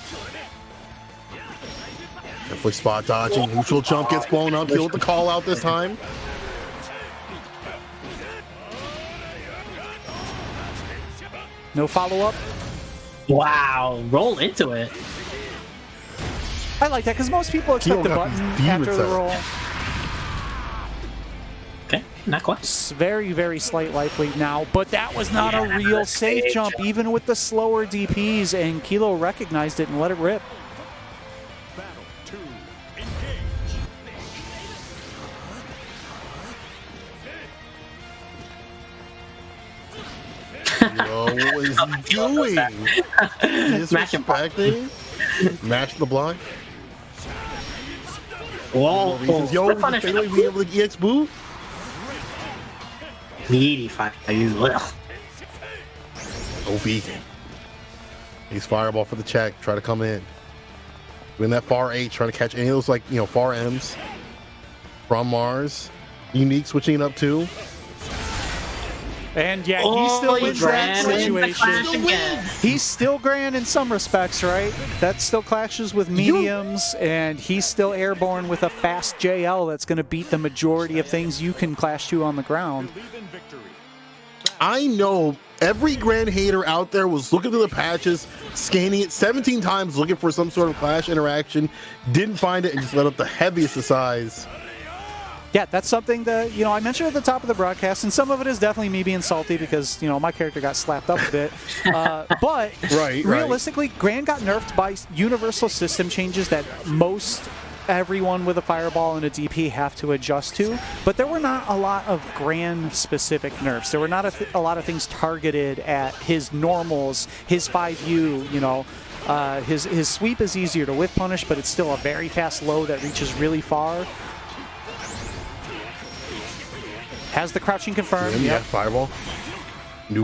Definitely spot dodging. Neutral jump gets blown up. He'll with the call out this time. No follow-up. Wow, roll into it. I like that because most people expect the button after the roll. Okay, not quite. It's very, very slight life lead now, but that was not a real safe jump, even with the slower DPs, and Kilo recognized it and let it rip. What is he doing? Disrespecting? Match the block? Whoa. Yo, finally be able to EX boot? Needy fire. OP. He's fireball for the check. Try to come in. Win that far 8, trying to catch any of those far M's from Mars. Unique switching it up too. And yeah, he still wins that situation. He's still Gran in some respects, right? That still clashes with mediums, and he's still airborne with a fast JL that's going to beat the majority of things you can clash to on the ground. I know every Gran hater out there was looking through the patches, scanning it 17 times, looking for some sort of clash interaction, didn't find it, and just let up the heaviest of sighs. Yeah, that's something that, I mentioned at the top of the broadcast, and some of it is definitely me being salty because, my character got slapped up a bit. But realistically, Gran got nerfed by universal system changes that most everyone with a fireball and a DP have to adjust to. But there were not a lot of Gran-specific nerfs. There were not a lot of things targeted at his normals, his 5U, his sweep is easier to whiff punish, but it's still a very fast low that reaches really far. Has the crouching confirmed. Yeah, fireball. New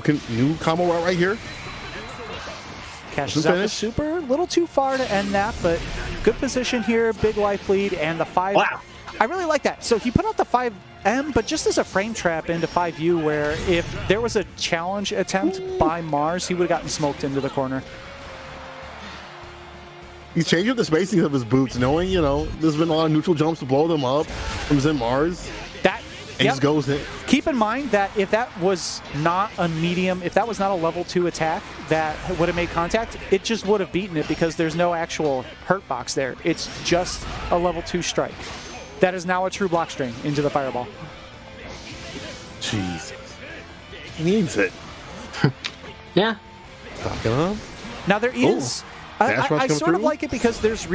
combo right here. Cashes out the super. A little too far to end that, but good position here. Big life lead and the 5. Wow. I really like that. So he put out the 5M, but just as a frame trap into 5U, where if there was a challenge attempt by Mars, he would have gotten smoked into the corner. He's changing up the spacing of his boots, knowing, there's been a lot of neutral jumps to blow them up from Zen Mars. And just goes in. Keep in mind that if that was not a medium, if that was not a level 2 attack that would have made contact, it just would have beaten it because there's no actual hurt box there. It's just a level 2 strike. That is now a true block string into the fireball. Jesus. He needs it. Yeah. Stocking up. Now there is... I sort of like it because there's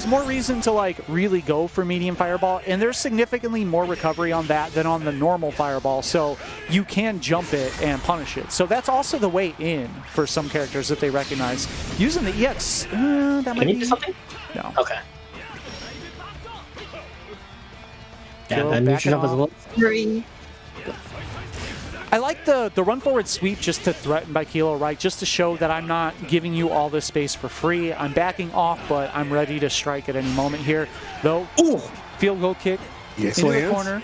more reason to really go for medium fireball, and there's significantly more recovery on that than on the normal fireball, so you can jump it and punish it. So that's also the way in for some characters that they recognize. Using the EX, that might be something. No. Okay. Yeah, that neutral jump is a little scary. I like the run forward sweep just to threaten by Kilo, right? Just to show that I'm not giving you all this space for free. I'm backing off, but I'm ready to strike at any moment here. Though, field goal kick into the corner.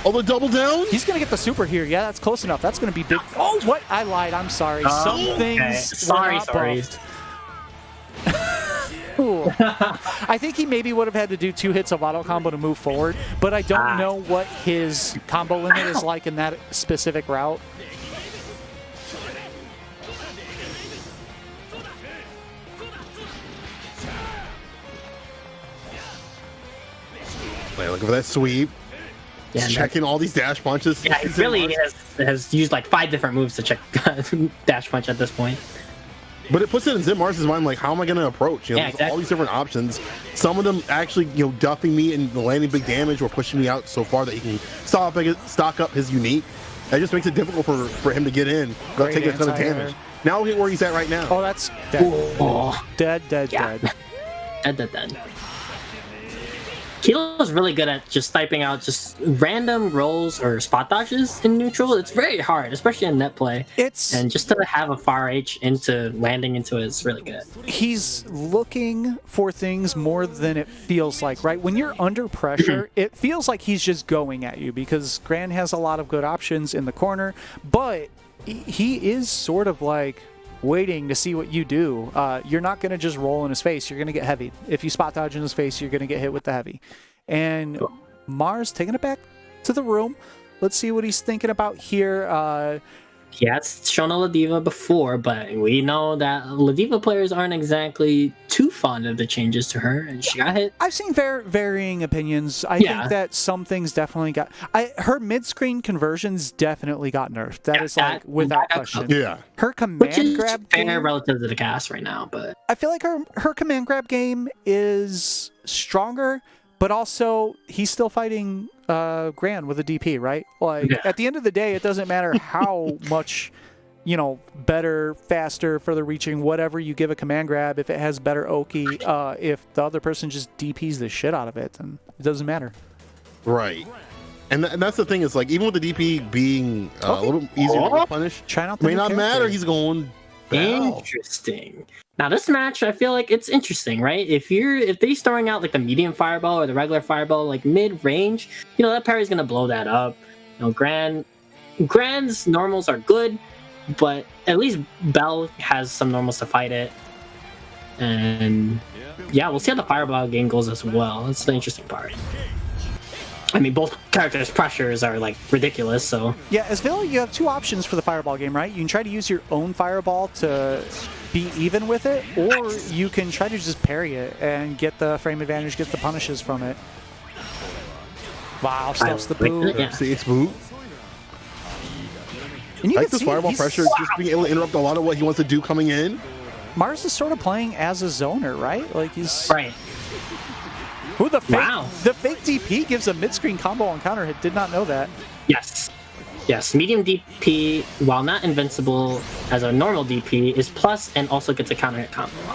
Oh, the double down? He's going to get the super here. Yeah, that's close enough. That's going to be big. Oh, what? I lied. I'm sorry. Some things were not buffed. I think he maybe would have had to do 2 hits of auto combo to move forward, but I don't know what his combo limit is like in that specific route. Wait, looking for that sweep. Yeah, checking all these dash punches. Yeah, he really has used like 5 different moves to check dash punch at this point. But it puts it in Zenmars's mind, like, how am I going to approach? You know, exactly. All these different options. Some of them actually, duffing me and landing big damage or pushing me out so far that he can stock up his unique. That just makes it difficult for him to get in without taking a ton of damage. Now look at where he's at right now. Oh, that's dead. Dead. Kilo's really good at just typing out just random rolls or spot dodges in neutral. It's very hard, especially in net play. And just to have a far H into landing into it is really good. He's looking for things more than it feels like, right? When you're under pressure, it feels like he's just going at you because Gran has a lot of good options in the corner, but he is sort of like waiting to see what you do. You're not going to just roll in his face. You're going to get heavy. If you spot dodge in his face, you're going to get hit with the heavy. And Mars taking it back to the room. Let's see what he's thinking about here. He has shown a Ladiva before, but we know that Ladiva players aren't exactly too fond of the changes to her, and she got hit. I've seen varying opinions. I think that some things definitely got... her mid-screen conversions definitely got nerfed. That is like without question. Yeah. Her command grab game relative to the cast right now, but I feel like her command grab game is stronger, but also he's still fighting Gran with a DP, right? Like at the end of the day, it doesn't matter how much, better, faster, further reaching, whatever you give a command grab. If it has better Oki, if the other person just DPs the shit out of it, then it doesn't matter. Right. And that's the thing is like even with the DP being a little bit easier to punish, may not matter. He's going interesting. Now this match, I feel like it's interesting, right? If they're throwing out like the medium fireball or the regular fireball, like mid range, that parry's gonna blow that up. Gran's normals are good, but at least Bell has some normals to fight it. And yeah, we'll see how the fireball game goes as well. That's the interesting part. I mean, both characters' pressures are like ridiculous, so... Yeah, as Villa, you have 2 options for the fireball game, right? You can try to use your own fireball to be even with it, or you can try to just parry it and get the frame advantage, get the punishes from it. Wow, stuffs the boot. Yeah. See, it's boot. And you like this fireball pressure, just being able to interrupt a lot of what he wants to do coming in. Mars is sort of playing as a zoner, right? Like he's... Right. Who the fake DP gives a mid-screen combo on counter hit. Did not know that. Yes, medium DP, while not invincible as a normal DP, is plus and also gets a counter hit combo. All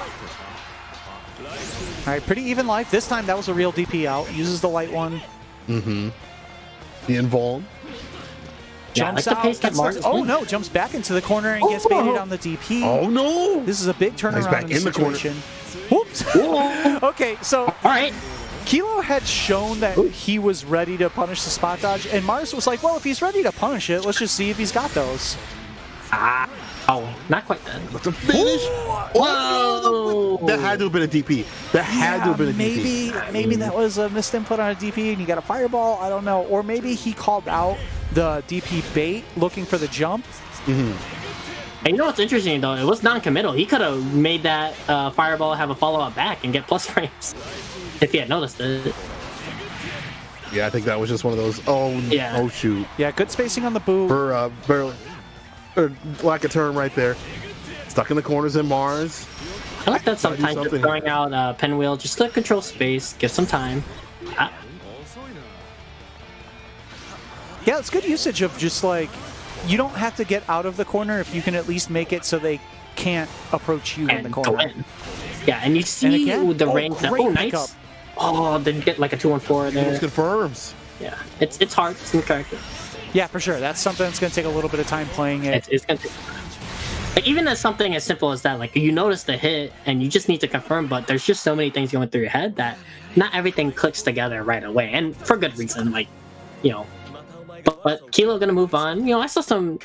right, pretty even life. This time that was a real DP out. Uses the light one. Mm-hmm. The invuln. Jumps out. Oh no! Jumps back into the corner and gets baited on the DP. Oh no! This is a big turnaround back in the situation. Whoops. Okay, so all right. Kilo had shown that he was ready to punish the spot dodge, and Mars was like, well, if he's ready to punish it, let's just see if he's got those. Oh, not quite then. What's a finish? Whoa! That had to have been a DP. That had to have been a DP. Maybe that was a missed input on a DP, and you got a fireball. I don't know. Or maybe he called out the DP bait, looking for the jump. Mm-hmm. And you know what's interesting, though? It was non-committal. He could have made that fireball have a follow-up back and get plus frames. If he had noticed it. Yeah, I think that was just one of those. Oh shoot. Yeah, good spacing on the boot. For barely, lack of turn right there. Stuck in the corners in Mars. I like that sometimes, just throwing out pinwheel just to control space, give some time. Yeah, it's good usage of just like, you don't have to get out of the corner if you can at least make it so they can't approach you in the corner. Yeah, and you see the range. Nice. Oh, didn't get like a 2-1-4 there. It confirms. Yeah, it's hard. It's new character. Yeah, for sure. That's something that's going to take a little bit of time playing it. It's going to take like, even as something as simple as that, like you notice the hit and you just need to confirm, but there's just so many things going through your head that not everything clicks together right away, and for good reason. Like, But Kilo gonna move on. I saw some.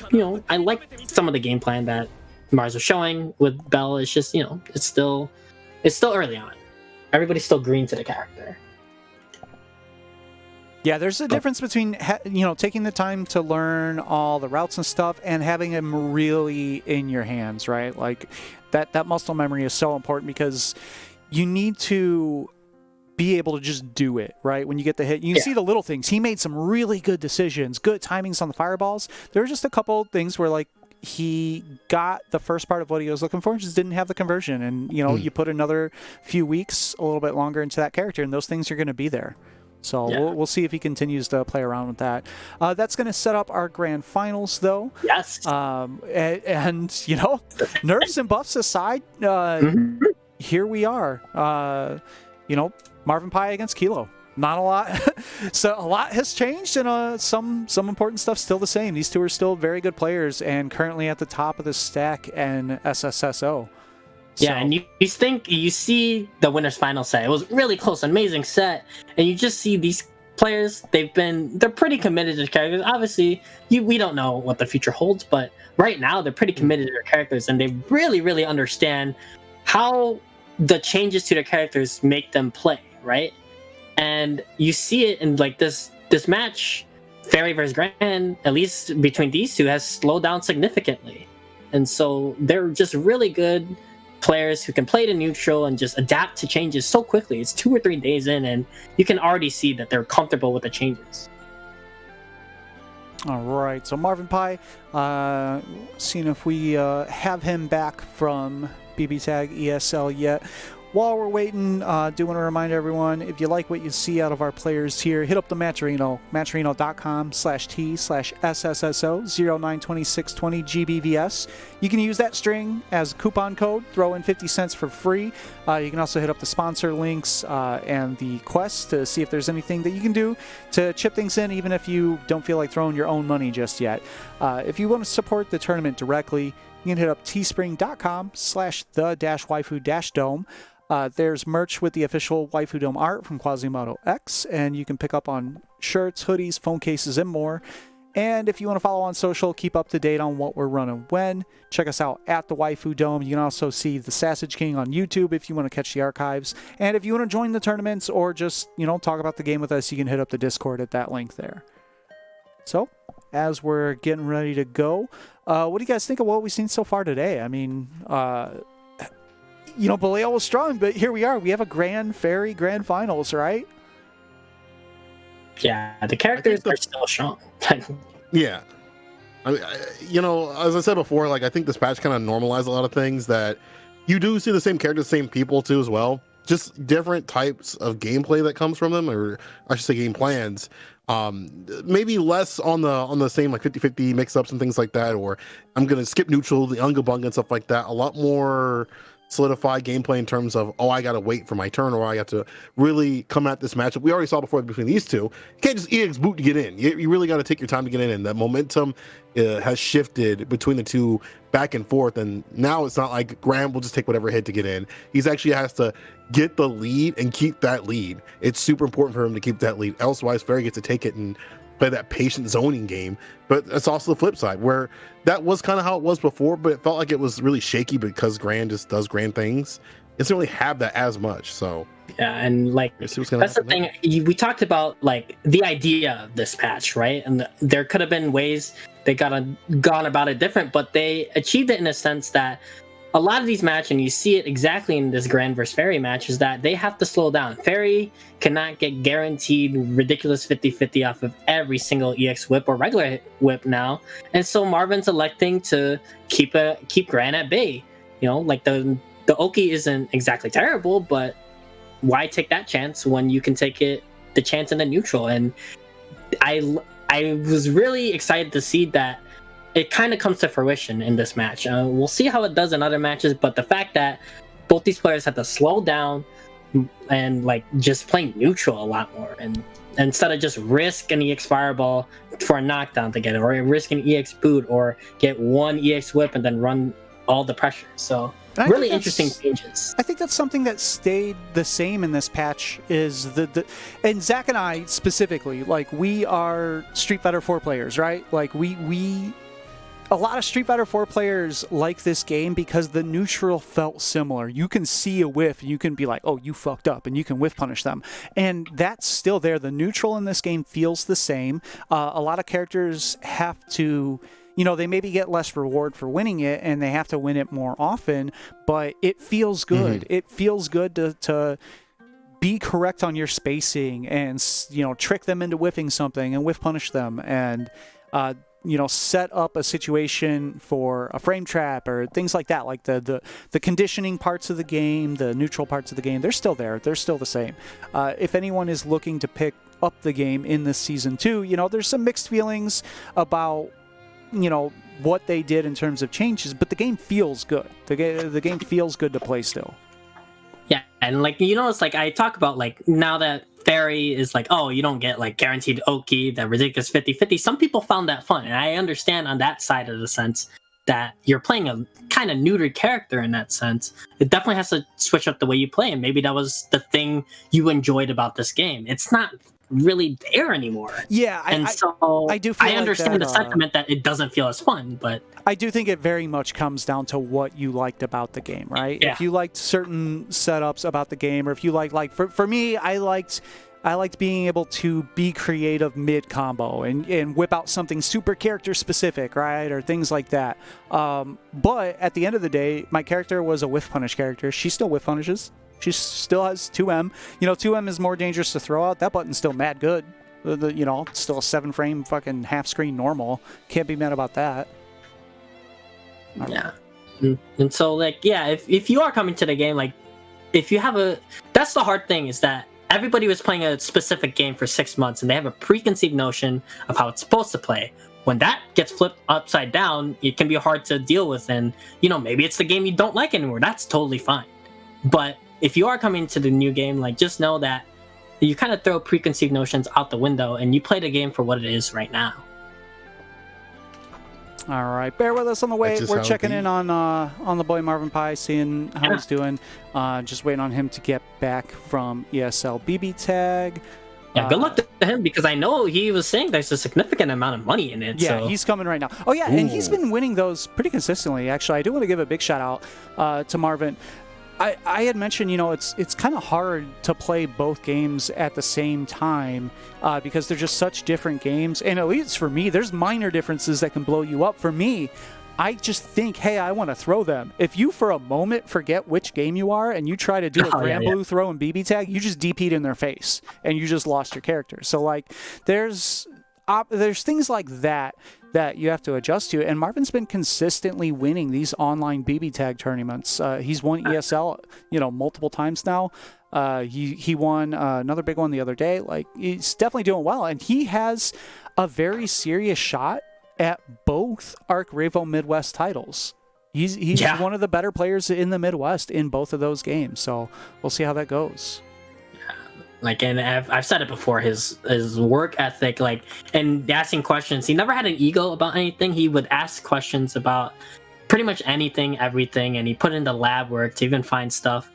I like some of the game plan that Mars was showing with Bell. It's just it's still early on. Everybody's still green to the character. Yeah, there's a difference between taking the time to learn all the routes and stuff and having them really in your hands, right? Like that muscle memory is so important because you need to be able to just do it, right? When you get the hit, you can see the little things. He made some really good decisions, good timings on the fireballs. There were just a couple things where like he got the first part of what he was looking for and just didn't have the conversion. And you put another few weeks, a little bit longer into that character, and those things are going to be there. So we'll see if he continues to play around with that. That's going to set up our grand finals, though. Yes. And nerfs and buffs aside, here we are. Marvin Pai against Kilo. Not a lot. So a lot has changed, and some important stuff still the same. These two are still very good players and currently at the top of the stack in SSSO. Yeah, and you see the winners final set. It was really close, amazing set, and you just see these players. They're pretty committed to characters. Obviously, we don't know what the future holds, but right now they're pretty committed to their characters, and they really, really understand how the changes to their characters make them play, right? And you see it in like this match, Fairy versus Grand, at least between these two, has slowed down significantly, and so they're just really good players who can play the neutral and just adapt to changes so quickly. It's 2 or 3 days in, and you can already see that they're comfortable with the changes. All right, so Marvin Pai, seeing if we have him back from BB Tag ESL yet. While we're waiting, do want to remind everyone, if you like what you see out of our players here, hit up the Matcherino, matcherino.com/T/SSSO092620 GBVS. You can use that string as a coupon code, throw in 50 cents for free. You can also hit up the sponsor links and the quests to see if there's anything that you can do to chip things in, even if you don't feel like throwing your own money just yet. If you want to support the tournament directly, you can hit up teespring.com/the-waifu-dome. There's merch with the official Waifu Dome art from Quasimodo X, and you can pick up on shirts, hoodies, phone cases, and more. And if you want to follow on social, keep up to date on what we're running when, check us out at the Waifu Dome. You can also see the Sausage King on YouTube if you want to catch the archives. And if you want to join the tournaments or just, talk about the game with us, you can hit up the Discord at that link there. So, as we're getting ready to go, what do you guys think of what we've seen so far today? I mean, Belial was strong, but here we are. We have a Grand Finals, right? Yeah, the characters are still strong. Yeah. I mean, as I said before, I think this patch kind of normalized a lot of things that you do see the same characters, same people too as well. Just different types of gameplay that comes from them, or I should say game plans. Maybe less on the same 50-50 mix-ups and things like that, or I'm going to skip neutral, the Unga Bunga and stuff like that. A lot more solidified gameplay in terms of, I got to wait for my turn, or I got to really come at this matchup. We already saw before between these two. You can't just EX boot to get in. You really got to take your time to get in, and that momentum has shifted between the two back and forth, and now it's not like Graham will just take whatever hit to get in. He's actually has to get the lead and keep that lead. It's super important for him to keep that lead. Elsewise, Fairy gets to take it and play that patient zoning game. But it's also the flip side, where that was kind of how it was before, but it felt like it was really shaky because Grand just does Grand things. It doesn't really have that as much. So yeah, and that's the thing. We talked about the idea of this patch, right? And there could have been ways they gone about it different, but they achieved it in a sense that a lot of these matches, and you see it exactly in this Grand versus Fairy match, is that they have to slow down. Fairy cannot get guaranteed ridiculous 50-50 off of every single EX whip or regular whip now, and so Marvin's electing to keep Grand at bay. The Oki isn't exactly terrible, but why take that chance when you can take the chance in the neutral? And I was really excited to see that it kind of comes to fruition in this match. We'll see how it does in other matches, but the fact that both these players had to slow down and just play neutral a lot more, and instead of just risk an EX fireball for a knockdown to get it, or risk an EX boot, or get one EX whip and then run all the pressure. So Really interesting changes. I think that's something that stayed the same in this patch is and Zach and I specifically, like, we are Street Fighter 4 players, right? Like, a lot of Street Fighter 4 players like this game because the neutral felt similar. You can see a whiff, and you can be like, oh, you fucked up, and you can whiff punish them. And that's still there. The neutral in this game feels the same. A lot of characters have to, they maybe get less reward for winning it, and they have to win it more often, but it feels good. Mm-hmm. It feels good to be correct on your spacing and, trick them into whiffing something and whiff punish them and, set up a situation for a frame trap or things like that. Like the conditioning parts of the game, the neutral parts of the game, they're still there. They're still the same. If anyone is looking to pick up the game in this season 2, there's some mixed feelings about, what they did in terms of changes, but the game feels good. The game feels good to play still. Yeah, and it's like I talk about now that Fairy is you don't get guaranteed Oki, that ridiculous 50-50. Some people found that fun, and I understand on that side of the sense that you're playing a kind of neutered character in that sense. It definitely has to switch up the way you play, and maybe that was the thing you enjoyed about this game. It's not really there anymore. Yeah, I do feel I understand the sentiment that it doesn't feel as fun, but I do think it very much comes down to what you liked about the game, right? Yeah. If you liked certain setups about the game, or if you like for me, I liked being able to be creative mid combo and whip out something super character specific, right, or things like that. But at the end of the day, my character was a whiff punish character. She still whiff punishes. She still has 2M. 2M is more dangerous to throw out. That button's still mad good. It's still a 7-frame fucking half-screen normal. Can't be mad about that. Yeah. And so, if you are coming to the game, if you have that's the hard thing, is that everybody was playing a specific game for 6 months, and they have a preconceived notion of how it's supposed to play. When that gets flipped upside down, it can be hard to deal with, and, maybe it's the game you don't like anymore. That's totally fine. But if you are coming to the new game, just know that you kind of throw preconceived notions out the window and you play the game for what it is right now. All right, bear with us on the way. We're checking in on the boy Marvin Pie, seeing how he's doing. Just waiting on him to get back from ESL BB tag. Yeah, good luck to him, because I know he was saying there's a significant amount of money in it. Yeah, so. He's coming right now. Oh yeah, and he's been winning those pretty consistently. Actually, I do want to give a big shout out to Marvin. I had mentioned, it's kind of hard to play both games at the same time because they're just such different games. And at least for me, there's minor differences that can blow you up. For me, I just think, hey, I want to throw them. If you for a moment forget which game you are and you try to do a Granblue throw and BB tag, you just DP'd in their face and you just lost your character. So there's things like that you have to adjust to, and Marvin's been consistently winning these online BB tag tournaments. He's won ESL, multiple times now. He won another big one the other day. He's definitely doing well, and he has a very serious shot at both Arc Revo Midwest titles. He's one of the better players in the Midwest in both of those games. So we'll see how that goes. And I've said it before, his work ethic, and asking questions. He never had an ego about anything. He would ask questions about pretty much anything, everything, and he put in the lab work to even find stuff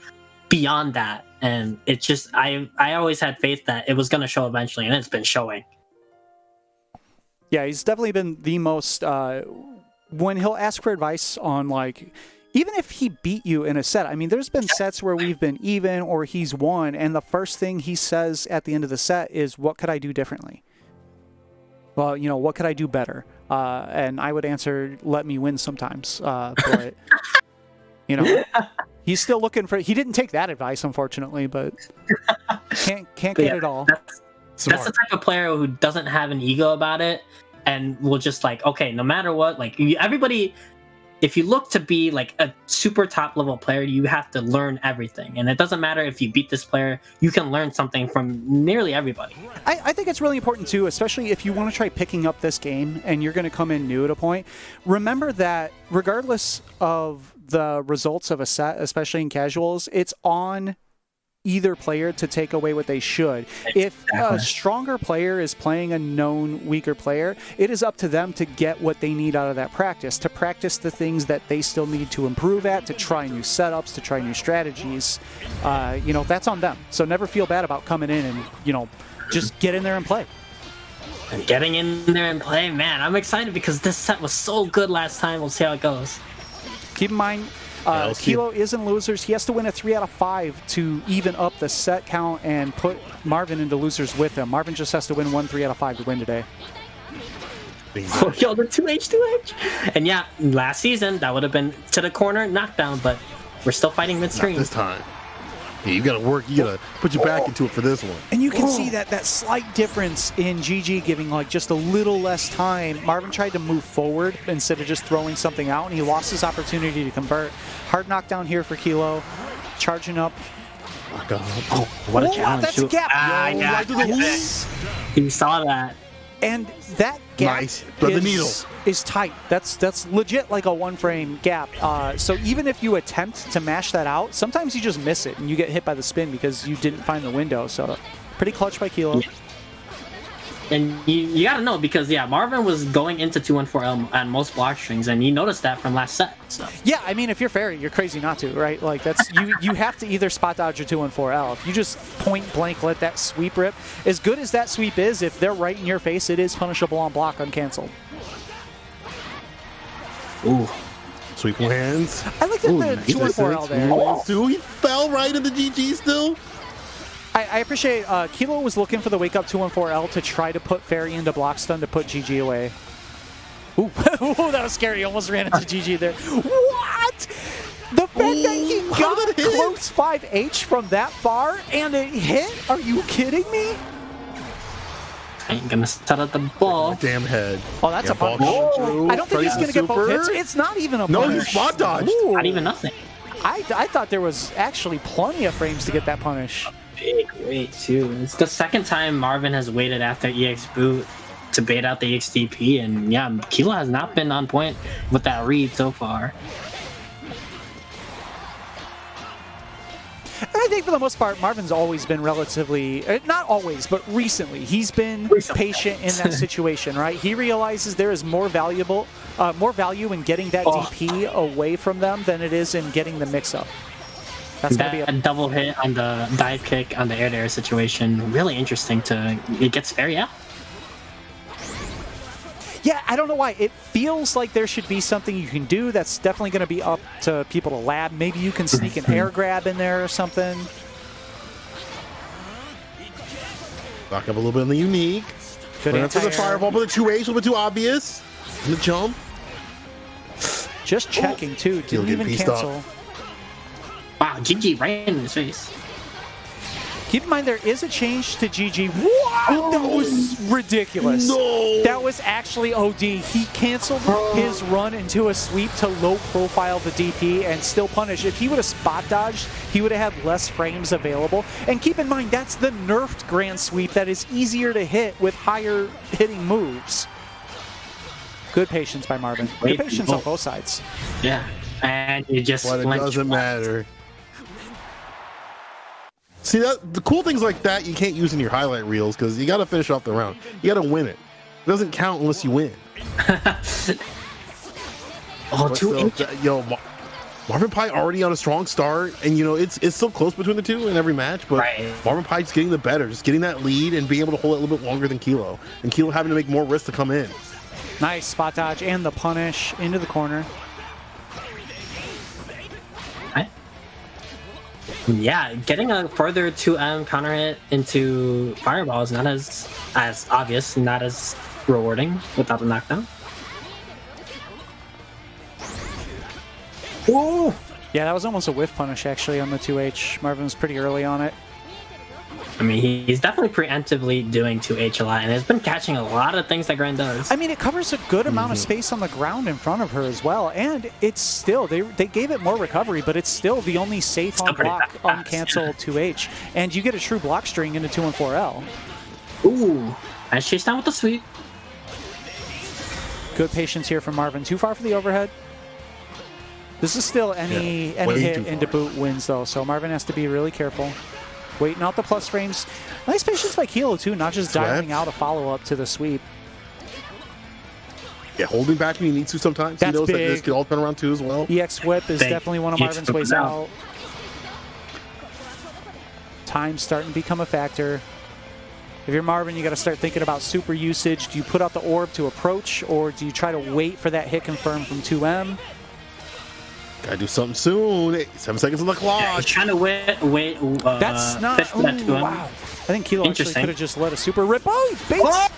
beyond that. And it's just, I always had faith that it was going to show eventually, and it's been showing. Yeah, he's definitely been the most, when he'll ask for advice on even if he beat you in a set, I mean, there's been sets where we've been even or he's won, and the first thing he says at the end of the set is, what could I do differently? Well, what could I do better? And I would answer, let me win sometimes. But, he's still looking for, he didn't take that advice, unfortunately, but can't get it all. That's the type of player who doesn't have an ego about it and will just okay, no matter what, everybody... If you look to be a super top level player, you have to learn everything. And it doesn't matter if you beat this player, you can learn something from nearly everybody. I think it's really important too, especially if you want to try picking up this game and you're going to come in new at a point. Remember that regardless of the results of a set, especially in casuals, it's on either player to take away what they should. If a stronger player is playing a known weaker player, it is up to them to get what they need out of that practice, to practice the things that they still need to improve at, to try new setups, to try new strategies. That's on them. So never feel bad about coming in and, just get in there and play. And getting in there and play, man, I'm excited because this set was so good last time. We'll see how it goes. Keep in mind, Kilo is in losers. He has to win a 3 out of 5 to even up the set count and put Marvin into losers with him. Marvin just has to win 1 3 out of 5 to win today. Oh, yo, the 2H. And yeah, last season, that would have been to the corner knockdown, but we're still fighting mid-screen. Not this time. Yeah, you gotta work. You gotta put your back into it for this one. And you can see that slight difference in GG giving like just a little less time. Marvin tried to move forward instead of just throwing something out, and he lost his opportunity to convert. Hard knockdown here for Kilo, charging up. Oh, what a challenge! That's a gap. He saw that. And that gap is tight. That's legit like a one-frame gap. So even if you attempt to mash that out, sometimes you just miss it and you get hit by the spin because you didn't find the window. So pretty clutch by Kilo. Yeah. And you gotta know because Marvin was going into 214L on most block strings, and you noticed that from last set. So. Yeah, I mean, if you're Fairy, you're crazy not to, right? Like that's you have to either spot dodge or 214L. If you just point blank let that sweep rip, as good as that sweep is, if they're right in your face, it is punishable on block uncanceled. Ooh, sweep lands. I like that the 214L there. Ooh, he fell right in the GG still. I appreciate Kilo was looking for the wake up 214L to try to put Fairy into block stun to put GG away. Ooh, that was scary. Almost ran into GG there. What? The fact that he got close 5H from that far and it hit? Are you kidding me? I ain't gonna set up the ball. Damn head. Oh, that's a punish. I don't think he's gonna get both hits. It's not even a punish. No, he spot dodged. Not even nothing. I thought there was actually plenty of frames to get that punish. Big wait too. It's the second time Marvin has waited after EX boot to bait out the XDP, and Kilo has not been on point with that read so far. And I think for the most part, Marvin's always been relatively, not always, but recently, he's been patient in that situation, right? He realizes there is more value in getting that DP away from them than it is in getting the mix-up. That's that gonna be a double hit on the dive kick on the air-to-air situation, really interesting it gets Fairy out. Yeah, I don't know why. It feels like there should be something you can do that's definitely going to be up to people to lab. Maybe you can sneak an air grab in there or something. Back up a little bit in the unique. Good answer the fireball, but the 2H a little bit too obvious. And the jump. Just checking, too. Didn't even cancel. Wow, GG right in his face. Keep in mind, there is a change to GG. What? That was ridiculous. No. That was actually OD. He canceled his run into a sweep to low profile the DP and still punish. If he would have spot dodged, he would have had less frames available. And keep in mind, that's the nerfed Grand Sweep that is easier to hit with higher hitting moves. Good patience by Marvin. Good patience on both sides. Yeah. And you just But it doesn't matter. See, the cool things like that you can't use in your highlight reels because you got to finish off the round. You got to win it. It doesn't count unless you win. Marvin Pai already on a strong start, and it's still close between the two in every match. But Marvin Pai's getting the better, just getting that lead and being able to hold it a little bit longer than Kilo, and Kilo having to make more risks to come in. Nice spot dodge and the punish into the corner. Yeah, getting a further 2M counter hit into Fireball is not as obvious, not as rewarding without the knockdown. Whoa! Yeah, that was almost a whiff punish actually on the 2H. Marvin was pretty early on it. I mean, he's definitely preemptively doing 2H a lot, and has been catching a lot of things that Gran does. I mean, it covers a good amount of space on the ground in front of her as well, and it's still, they gave it more recovery, but it's still the only safe on block uncanceled 2H, and you get a true block string into 214L. Ooh, nice chase down with the sweep. Good patience here from Marvin. Too far for the overhead. This is still any hit into boot wins though, so Marvin has to be really careful. Waiting out the plus frames. Nice patience by Kilo, too, not just dialing out a follow-up to the sweep. Yeah, holding back when he needs to sometimes. That's he knows big. that this could all turn around too as well. EX whip is definitely one of Marvin's ways out. Time's starting to become a factor. If you're Marvin, you got to start thinking about super usage. Do you put out the orb to approach, or do you try to wait for that hit confirm from 2M? Gotta do something soon. 7 seconds on the clock. Yeah, he's trying to wait. That's not. Fish for that Ooh, 2M. wow. I think Kilo actually could have just let a super rip. Oh, he baits. Oh!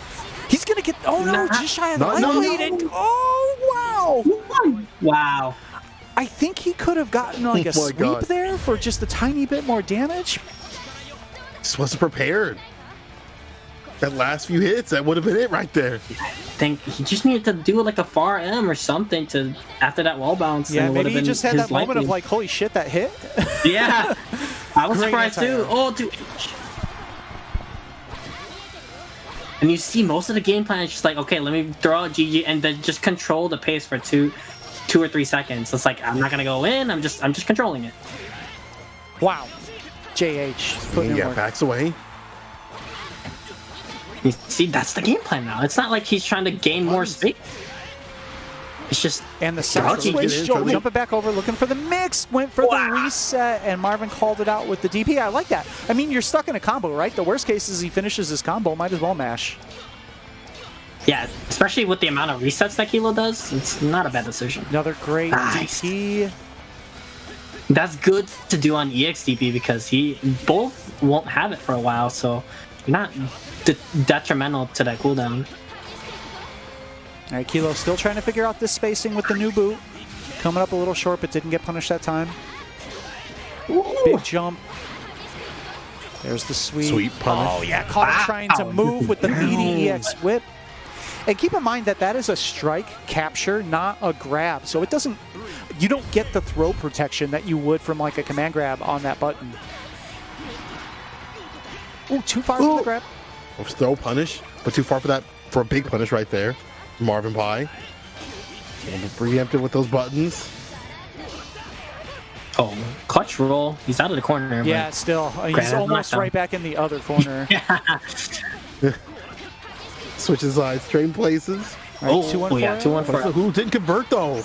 He's gonna get. Oh no! Just shy of the light. Oh wow! Wow. I think he could have gotten like a sweep there for just a tiny bit more damage. Just wasn't prepared. That last few hits, that would have been it right there. I think he just needed to do like a far M or something to after that wall bounce. Yeah, maybe he just had that moment of like, holy shit, that hit. Yeah, I was Great surprised too. Oh, dude. And you see most of the game plan is just like, okay, let me throw out GG and then just control the pace for two or 3 seconds. It's like I'm not gonna go in. I'm just controlling it. Wow. JH putting in work. Backs away. You see, that's the game plan now. It's not like he's trying to gain more space. It's just and the second switch, jumping back over, looking for the mix, went for the reset, and Marvin called it out with the DP. I like that. I mean, you're stuck in a combo, right? The worst case is he finishes his combo. Might as well mash. Yeah, especially with the amount of resets that Kilo does, it's not a bad decision. Another great DP. That's good to do on EXDP because he both won't have it for a while, so you're not detrimental to that cooldown. All right, Kilo still trying to figure out this spacing with the new boot. Coming up a little short, but didn't get punished that time. Ooh. Big jump. There's the sweep. Sweep punish. Oh, yeah, caught him trying to move with the meaty EX whip. And keep in mind that that is a strike capture, not a grab. So it doesn't, you don't get the throw protection that you would from like a command grab on that button. Ooh, too far for the grab. Throw punish, but too far for that, for a big punish right there. Marvin Pie. Preempted with those buttons. Oh, clutch roll. He's out of the corner. Yeah, still. He's almost right back in the other corner. Switches sides, trading places. Right, 2-1-4. Yeah, 2-1-4. Who didn't convert though?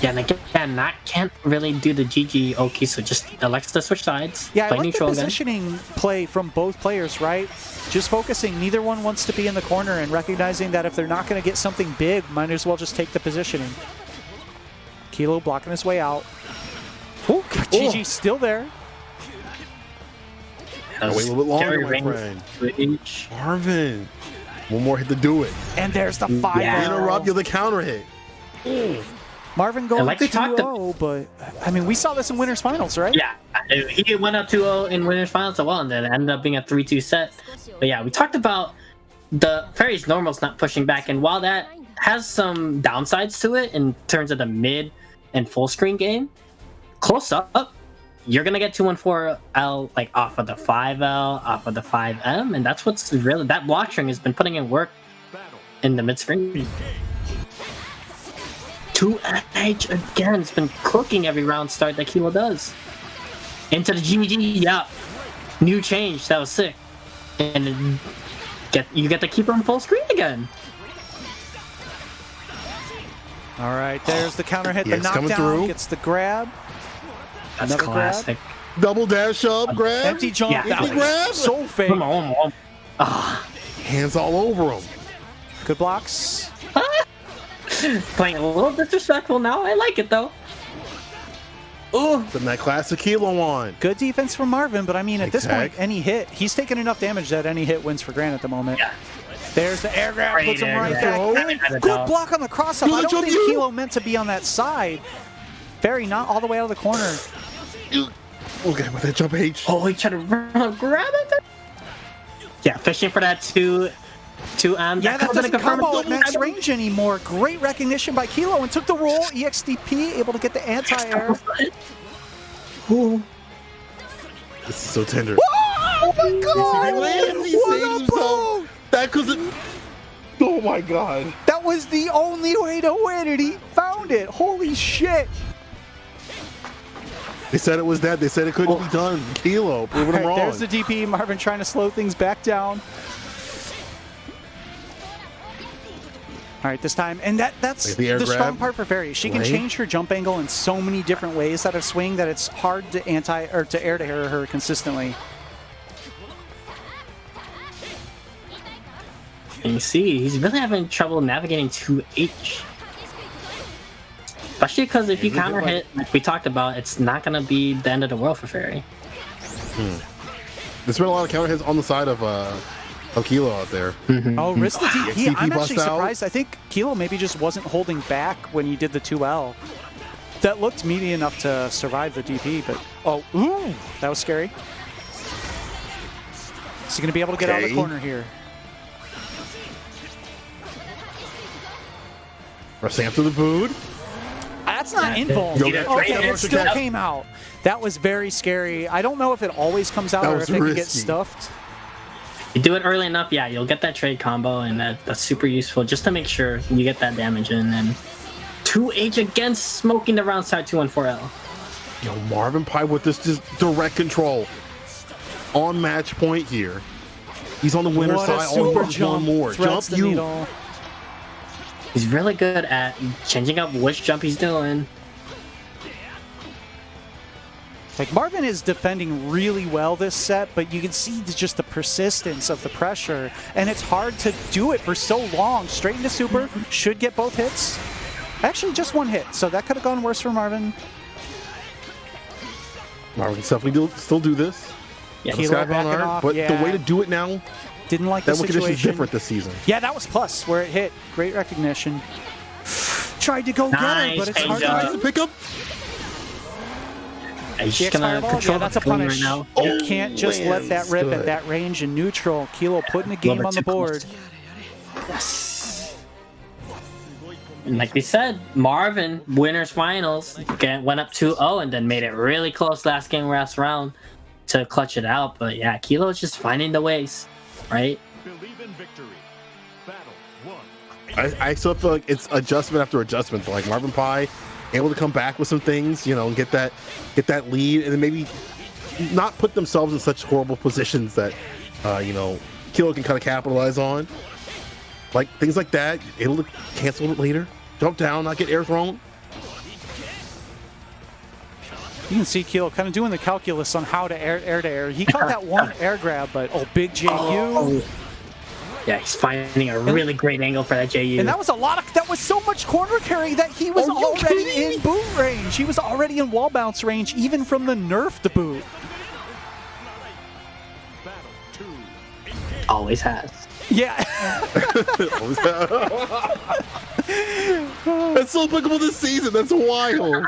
Yeah, and again, that can't really do the GG Oki, so just elects to switch sides. Yeah, I play like neutral the positioning play from both players, right? Just focusing, neither one wants to be in the corner and recognizing that if they're not going to get something big, might as well just take the positioning. Kilo blocking his way out. Ooh, GG still there. Wait a little bit longer, my friend. Marvin. One more hit to do it. And there's the 5-0. Interrupt you the counter hit. Marvin going like 2-0, but I mean, we saw this in winners finals, right? Yeah, he went up 2-0 in winners finals as well, and then it ended up being a 3-2 set. But yeah, we talked about the Fairy's normals not pushing back, and while that has some downsides to it in terms of the mid and full screen game, close up, you're gonna get 2-1-4L like off of the 5L, off of the 5M, and that's what's really, that block string has been putting in work in the mid screen. 2H again, it's been cooking every round start that Kilo does. Into the GG, yeah. New change, that was sick. And then you get to keep her on full screen again. All right, there's the counter hit, the coming knockdown, through. Gets the grab. That's Another classic. grab. Double dash up, grab. Empty jump, Yeah, that empty was grab. so fake. Come on. Hands all over him. Good blocks. Playing a little disrespectful now. I like it though. Ooh. Putting that classic Kilo on. Good defense from Marvin, but I mean, at this point, any hit, he's taking enough damage that any hit wins for Grant at the moment. Yeah. There's the air grab, puts him right back. Good Good block on the cross up. I don't think you. Kilo meant to be on that side. Fairy not all the way out of the corner. Okay, with that jump H. Oh, he tried to run, grab it. Yeah, fishing for that 2M. Yeah, that doesn't combo at max range anymore. Great recognition by Kilo and took the roll. EXDP able to get the anti-air. This is so tender. Oh my god! He lands, he saves himself. That was it. Oh my god. That was the only way to win it. He found it. Holy shit. They said it was dead. They said it couldn't be done. Kilo, proving them wrong. There's the DP. Marvin trying to slow things back down. All right, this time, and that's the strong part for Fairy. She can change her jump angle in so many different ways out of swing that it's hard to air to air her consistently. And you see, he's really having trouble navigating 2H. Especially because if you counter hit, like we talked about, it's not going to be the end of the world for Fairy. There's been a lot of counter hits on the side of Kilo out there. Oh, risk the DP. I'm actually surprised. I think Kilo maybe just wasn't holding back when you did the 2L. That looked meaty enough to survive the DP, but ooh, that was scary. Is he going to be able to get out of the corner here? Pressing after the boot. That's not invuln. Okay, it still came out. That was very scary. I don't know if it always comes out or if it can get stuffed. You do it early enough, yeah, you'll get that trade combo, and that's super useful just to make sure you get that damage in. And 2H against smoking the round side 2 on 4L. Yo, Marvin Pie with this just direct control on match point here. He's on the winner's side. All he one more. Jump you. Needle. He's really good at changing up which jump he's doing. Like, Marvin is defending really well this set, but you can see just the persistence of the pressure, and it's hard to do it for so long. Straight into super, should get both hits. Actually, just one hit, so that could have gone worse for Marvin. Marvin can definitely still do this. Yeah, but the way to do it now, didn't like the situation. That condition is different this season. Yeah, that was plus where it hit. Great recognition. Tried to go get it, but it's hard to pick up. He's just gonna control that's a punish. Right now. You can't just let that rip at that range in neutral. Kilo putting the game on the board. Yes. And like we said, Marvin, winners finals, went up 2-0 and then made it really close last round to clutch it out. But yeah, Kilo's just finding the ways, right? I still feel like it's adjustment after adjustment. Like Marvin Pie able to come back with some things, and get that lead, and then maybe not put themselves in such horrible positions that Kilo can kind of capitalize on. Like things like that, able to cancel it later, jump down, not get air thrown. You can see Kilo kind of doing the calculus on how to air to air. He caught that one air grab, but big JU. Yeah, he's finding a really great angle for that JU. And that was that was so much corner carry that he was already in boot range. He was already in wall bounce range, even from the nerf to boot. Always has. Yeah. That's so applicable this season. That's wild.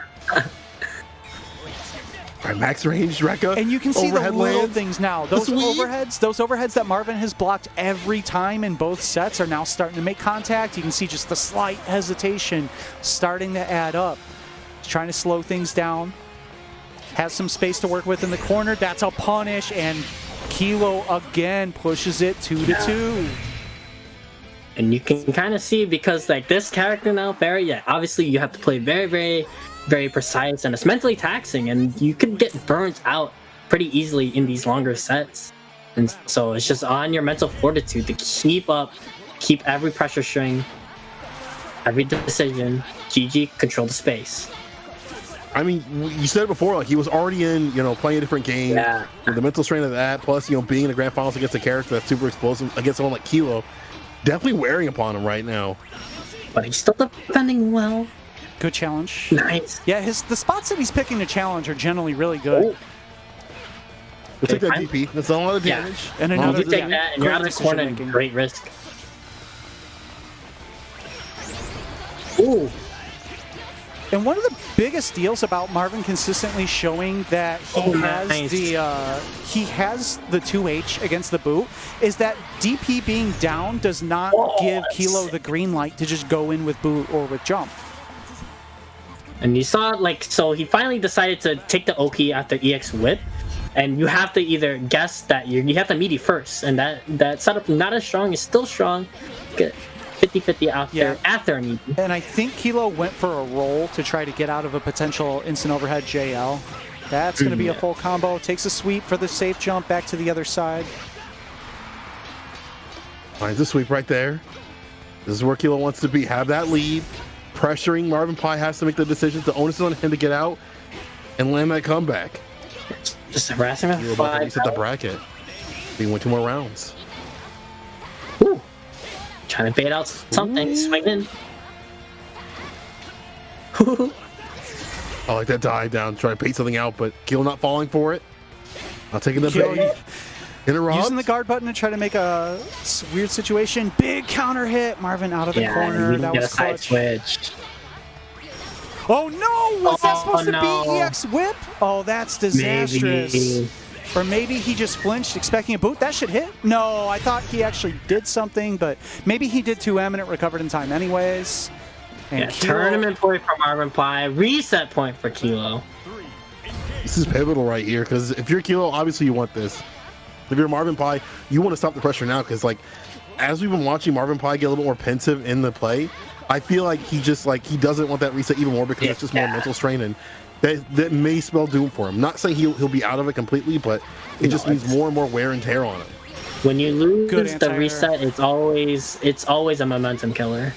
All right, max range, Rekka. And you can see the little things now. Those overheads that Marvin has blocked every time in both sets are now starting to make contact. You can see just the slight hesitation starting to add up. He's trying to slow things down. Has some space to work with in the corner. That's a punish, and Kilo again pushes it 2-2. And you can kind of see, because like this character now, Fairy, obviously you have to play very, very, very precise, and it's mentally taxing, and you can get burnt out pretty easily in these longer sets. And so it's just on your mental fortitude to keep every pressure string, every decision. GG, control the space. I mean, you said it before, like he was already in, playing a different game. Yeah. With the mental strain of that, plus, being in the grand finals against a character that's super explosive, against someone like Kilo, definitely wearing upon him right now. But he's still defending well. Good challenge. Nice. Yeah, the spots that he's picking to challenge are generally really good. We'll take that DP. That's a lot of damage. Yeah. And another you take that, and you're out of the corner. Great risk. Ooh. And one of the biggest deals about Marvin consistently showing that he has the 2H against the boot is that DP being down does not give Kilo the green light to just go in with boot or with jump. And you saw, so he finally decided to take the Oki after EX whip, and you have to either guess that you have to meaty first, and that setup not as strong is still strong. Good. 50-50 out there after a meaty. And I think Kilo went for a roll to try to get out of a potential instant overhead JL. That's going to be a full combo. Takes a sweep for the safe jump back to the other side. Finds a sweep right there. This is where Kilo wants to be. Have that lead. Pressuring Marvin Pie has to make the decision. The onus is on him to get out and land that comeback. Just harassing him. You're about to reset the bracket. He went 2 more rounds. Ooh. Trying to bait out something. Swing in. I like that dive down. Try to bait something out, but Kilo not falling for it. Not taking the bait. Interrupt. Using the guard button to try to make a weird situation. Big counter hit. Marvin out of the corner. That was side switch. Oh no! Was that supposed to be EX whip? Oh, that's disastrous. Maybe. Or maybe he just flinched expecting a boot. That should hit. No, I thought he actually did something, but maybe he did 2M and it recovered in time anyways. And tournament point for Marvin Pie. Reset point for Kilo. This is pivotal right here because if you're Kilo, obviously you want this. If you're Marvin Pie, you want to stop the pressure now because, like, as we've been watching Marvin Pie get a little bit more pensive in the play, I feel like he just he doesn't want that reset even more because it's just more mental strain, and that may spell doom for him. Not saying he'll be out of it completely, but it just means more and more wear and tear on him. When you lose the reset, it's always a momentum killer.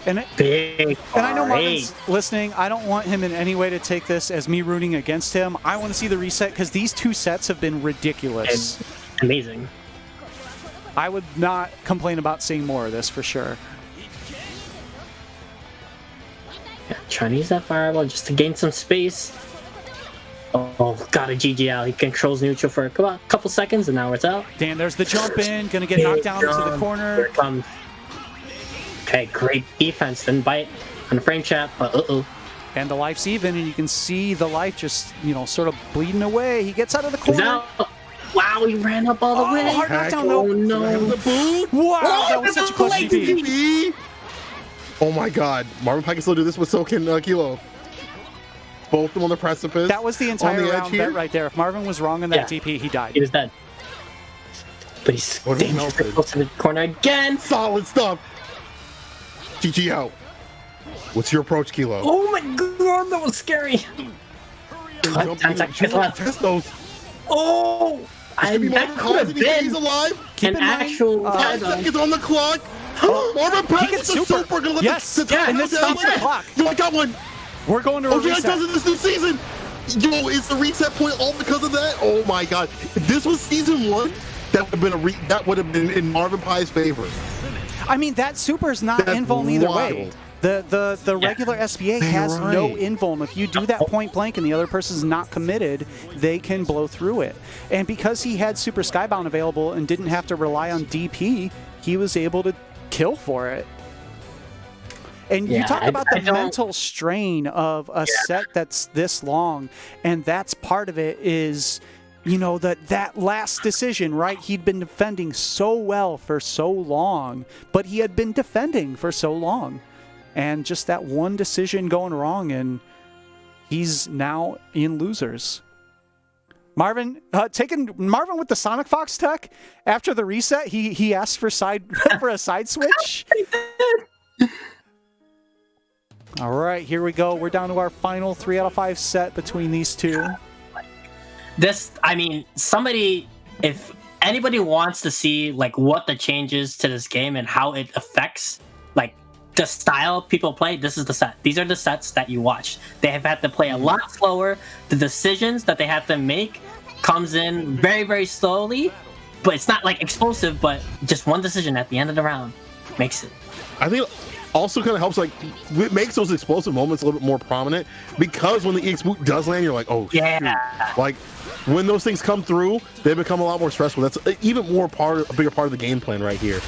And I know Marvin's listening. I don't want him in any way to take this as me rooting against him. I want to see the reset because these 2 sets have been ridiculous. It's amazing. I would not complain about seeing more of this for sure. Yeah, trying to use that fireball just to gain some space. Oh, got a GG out. He controls neutral for a couple seconds, and now it's out. Damn, there's the jump in. Gonna get knocked down into the corner. Here it comes. Okay, great defense. Didn't bite on the frame trap, but And the life's even, and you can see the life just, sort of bleeding away. He gets out of the corner. Wow, he ran up all the way. Hard knockdown, though. Oh, no. Wow, that was such a clutch DP. Oh, my God. Marvin Pie can still do this, but so can Kilo. Both of them on the precipice. That was the entire round bet right there. If Marvin was wrong on that DP, he died. He was dead. But he's dangerous close to the corner again. Solid stuff. GG out. What's your approach, Kilo? Oh my God, that was scary. 10 seconds left. Test those. Oh, that could have been alive. An actual 5 seconds on the clock. Marvin Pie with the super. Gonna let the time and this stops the clock. Yo, I got one. We're going to a reset. does it this new season. Yo, is the reset point all because of that? Oh my God. If this was season 1, that would have been in Marvin Pie's favor. I mean, that super is not invuln either way. The regular SBA has no invuln. If you do that point blank and the other person's not committed, they can blow through it. And because he had Super Skybound available and didn't have to rely on DP, he was able to kill for it. And you talk about the mental strain of a set that's this long, and that's part of it is, that last decision, right? He'd been defending so well for so long, but he had been defending for so long. And just that one decision going wrong, and he's now in losers. Marvin Marvin with the Sonic Fox tech after the reset. He asked for a side switch. All right, here we go. We're down to our final 3 out of 5 set between these two. If anybody wants to see what the changes to this game and how it affects the style people play, this is the set. These are the sets that you watch. They have had to play a lot slower. The decisions that they have to make comes in very, very slowly, but it's not explosive, but just one decision at the end of the round makes it. I think also kind of helps, it makes those explosive moments a little bit more prominent, because when the EX boot does land, you're like, oh, shoot. When those things come through, they become a lot more stressful. That's even more a bigger part of the game plan right here.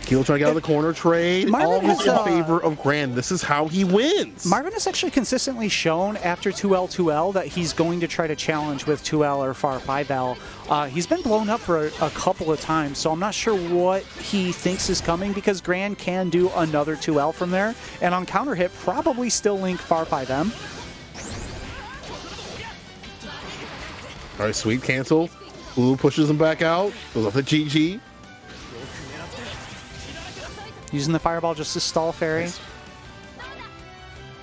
Kilo trying to get out of the corner trade. Marvin always in favor of Grand. This is how he wins. Marvin has actually consistently shown after 2L that he's going to try to challenge with 2L or far 5L. He's been blown up for a couple of times, so I'm not sure what he thinks is coming, because Grand can do another 2L from there, and on counter hit probably still link far 5M. All right, sweep cancel. Blue pushes him back out. Goes up to GG. Using the fireball just to stall Fairy. Nice.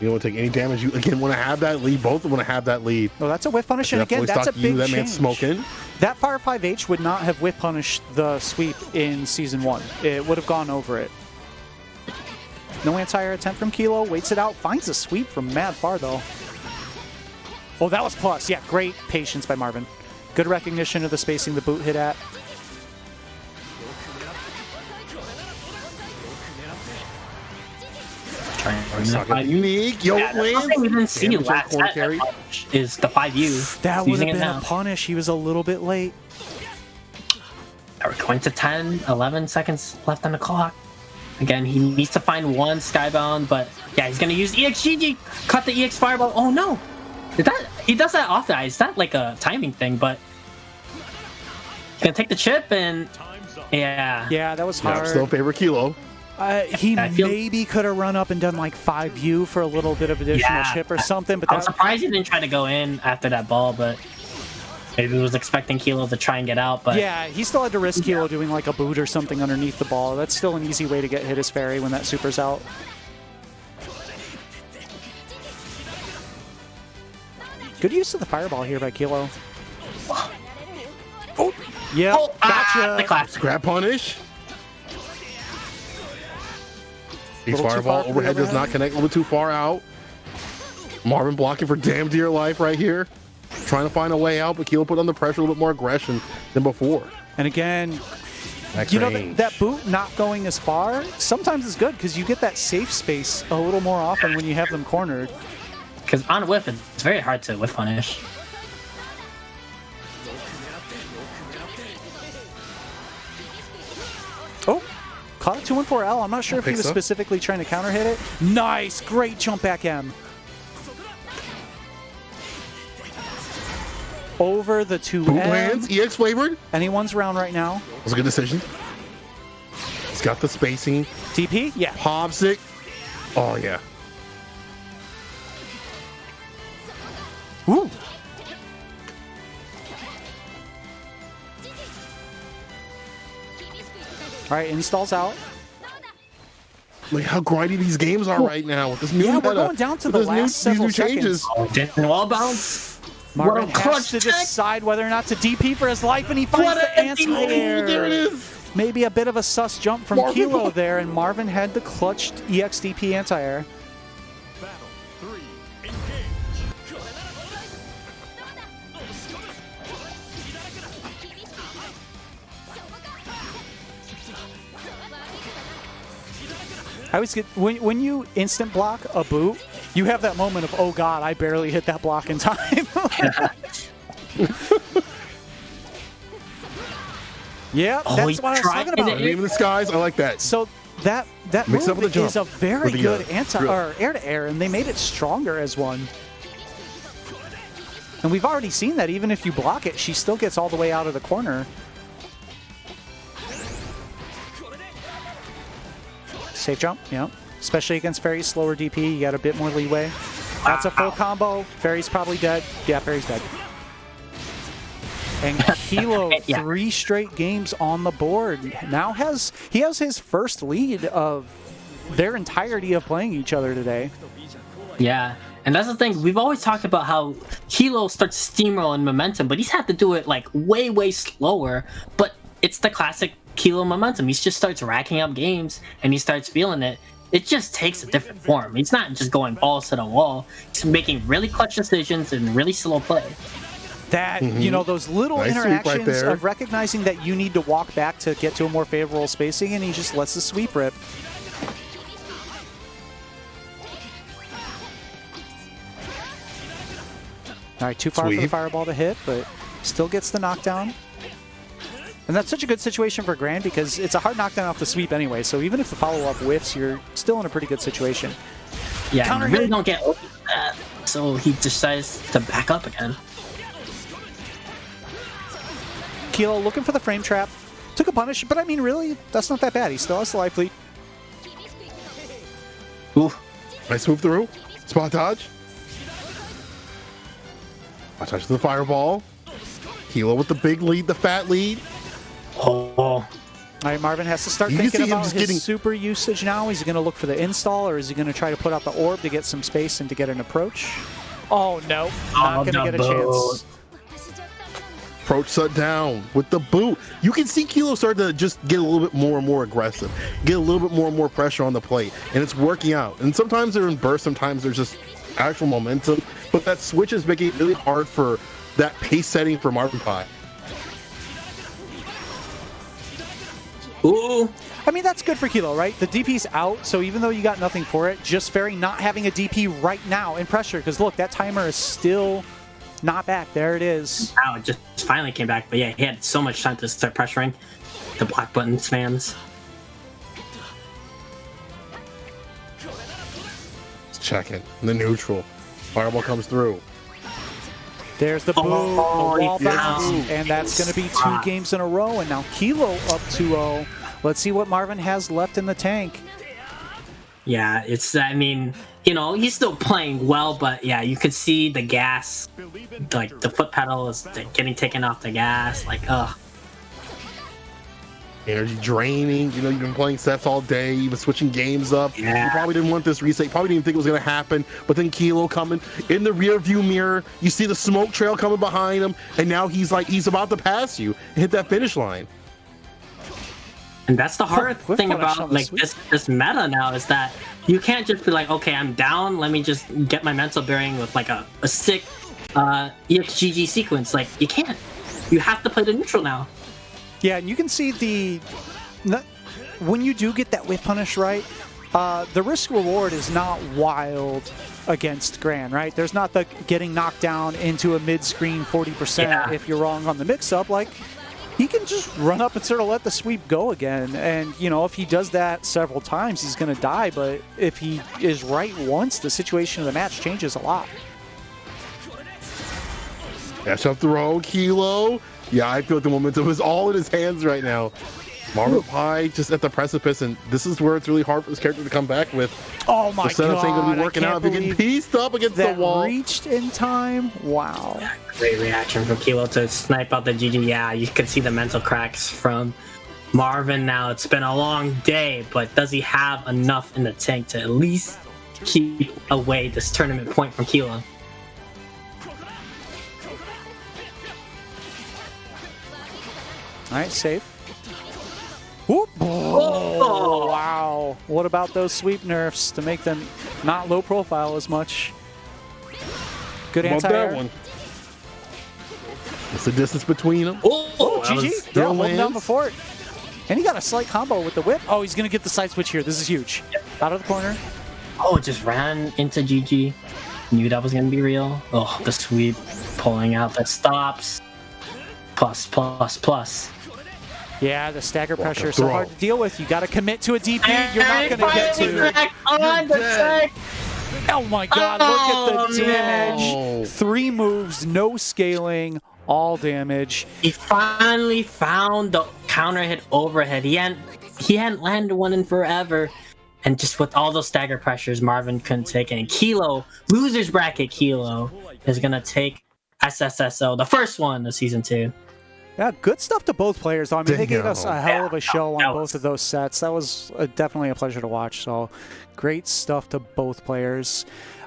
You don't want to take any damage. You again want to have that lead. Both want to have that lead. Oh, that's a whiff punish, and again, that's a big that change. man's smoking. That Fire 5H would not have whiff punished the sweep in Season 1. It would have gone over it. No anti-air attempt from Kilo. Waits it out. Finds a sweep from mad far, though. Oh, that was plus. Yeah, great patience by Marvin. Good recognition of the spacing the boot hit at. Unique. Yo, wins. We didn't see last carry is the 5U. That would have been a punish. He was a little bit late. We're going to 10, 11 seconds left on the clock. Again, he needs to find one Skybound, but yeah, he's going to use EXGG. Cut the EX Fireball. Oh no. He does that often. It's not like a timing thing, but he's going to take the chip and yeah. Yeah, that was hard. Still favor Kilo. He maybe could have run up and done like 5U for a little bit of additional chip or something. But I'm surprised he didn't try to go in after that ball, but maybe he was expecting Kilo to try and get out. But yeah, he still had to risk Kilo doing like a boot or something underneath the ball. That's still an easy way to get hit his fairy when that super's out. Good use of the fireball here by Kilo. Oh, yeah, gotcha. The classic grab punish. He's fireball overhead does not connect, a little bit too far out. Marvin blocking for damn dear life right here. Trying to find a way out, but Kilo put on the pressure, a little bit more aggression than before. And again, you know, that boot not going as far, sometimes it's good because you get that safe space a little more often when you have them cornered. Because on whiff, it's very hard to whiff punish. Oh, caught a 2-1-4L. I'm not sure if he was specifically trying to counter hit it. Nice, great jump back M. Over the 2 Boot lands, EX flavored. Anyone's round right now. That's a good decision. He's got the spacing. TP? Yeah. Pops it. Oh, yeah. Woo. All right, installs out. Look how grindy these games are right now with this new we're going down to the last several changes. Didn't wall bounce. Marvin has to decide whether or not to DP for his life, and he finds the anti-air. There it is. Maybe a bit of a sus jump from Kilo there, and Marvin had the clutched EXDP anti-air. I always get when you instant block a boot, you have that moment of, oh god, I barely hit that block in time. Yeah, that's what I was talking about. Name of the skies, I like that. So that move is a very good air-to-air, and they made it stronger as one. And we've already seen that even if you block it, she still gets all the way out of the corner. Safe jump, yeah. Especially against Fairy's slower DP, you got a bit more leeway. That's a full combo. Fairy's probably dead. Yeah, Fairy's dead. And Kilo, 3 straight games on the board. Now he has his first lead of their entirety of playing each other today. Yeah, and that's the thing. We've always talked about how Kilo starts steamrolling momentum, but he's had to do it like way slower. But it's the classic Kilo momentum. He just starts racking up games, and he starts feeling it. It just takes a different form. He's not just going balls to the wall. He's making really clutch decisions and really slow play. That, you know, those little interactions of recognizing that you need to walk back to get to a more favorable spacing, and he just lets the sweep rip. All right, too far for the fireball to hit, but still gets the knockdown. And that's such a good situation for Gran because it's a hard knockdown off the sweep anyway, so even if the follow-up whiffs, you're still in a pretty good situation. Yeah, counter really don't get over that, so he decides to back up again. Kilo looking for the frame trap. Took a punish, but I mean, really, that's not that bad. He still has the life lead. Ooh. Nice move through. Spot dodge. I touched the fireball. Kilo with the big lead, the fat lead. Oh. All right, Marvin has to start thinking about his super usage now. Is he going to look for the install, or is he going to try to put out the orb to get some space and to get an approach? Oh, no. Not going to get a chance. Approach shut down with the boot. You can see Kilo start to just get a little bit more and more aggressive, get a little bit more and more pressure on the plate, and it's working out. And sometimes they're in bursts, sometimes there's just actual momentum, but that switch is making it really hard for that pace setting for Marvin Pie. Ooh. I mean, that's good for Kilo, right? The DP's out, so even though you got nothing for it, just very not having a DP right now in pressure, because look, that timer is still not back. There it is. Wow, it just finally came back. But yeah, he had so much time to start pressuring the block button spams. Let's check it. The neutral. Fireball comes through. There's the boom, the wall bounce, and that's going to be 2 games in a row. And now Kilo up 2-0. Let's see what Marvin has left in the tank. Yeah, it's, I mean, you know, he's still playing well, but yeah, you could see the gas, like the foot pedal is getting taken off the gas, like, ugh. Energy draining, you know, you've been playing sets all day, you've been switching games up. Yeah. You probably didn't want this reset, you probably didn't think it was going to happen, but then Kilo coming in the rear view mirror, you see the smoke trail coming behind him, and now he's about to pass you and hit that finish line. And that's the hard thing about like this meta now is that you can't just be like, okay, I'm down, let me just get my mental bearing with like a sick EXGG sequence. Like, you can't. You have to play the neutral now. Yeah, and you can see when you do get that whiff punish right, the risk reward is not wild against Gran, right? There's not the getting knocked down into a mid-screen 40% if you're wrong on the mix-up. Like, he can just run up and sort of let the sweep go again. And, you know, if he does that several times, he's going to die. But if he is right once, the situation of the match changes a lot. Dash up the road, Kilo. Yeah, I feel like the momentum is all in his hands right now. Marvin Pie just at the precipice, and this is where it's really hard for this character to come back with. Oh my god! The setup ain't gonna be working out. If you're getting pieced up against the wall. Reached in time. Wow. Yeah, great reaction from Kilo to snipe out the GG. Yeah, you can see the mental cracks from Marvin now. It's been a long day, but does he have enough in the tank to at least keep away this tournament point from Kilo? All right, safe. Whoop. Oh, wow. What about those sweep nerfs to make them not low profile as much? Good anti-air. One. It's the distance between them. Oh, GG. Yeah, holding down before it. And he got a slight combo with the whip. Oh, he's going to get the side switch here. This is huge. Out of the corner. Oh, it just ran into GG. Knew that was going to be real. Oh, the sweep. Pulling out the stops. Plus, plus, plus. Yeah, the stagger pressure is so hard to deal with. You got to commit to a DP. You're not going to get to. Oh my god, look at the damage. 3 moves, no scaling, all damage. He finally found the counter hit overhead. He hadn't landed one in forever. And just with all those stagger pressures, Marvin couldn't take it. And Kilo, losers bracket Kilo, is going to take SSSO, the first one of Season 2. Yeah, good stuff to both players. I mean, they gave us a hell of a show on both of those sets. That was definitely a pleasure to watch. So, great stuff to both players.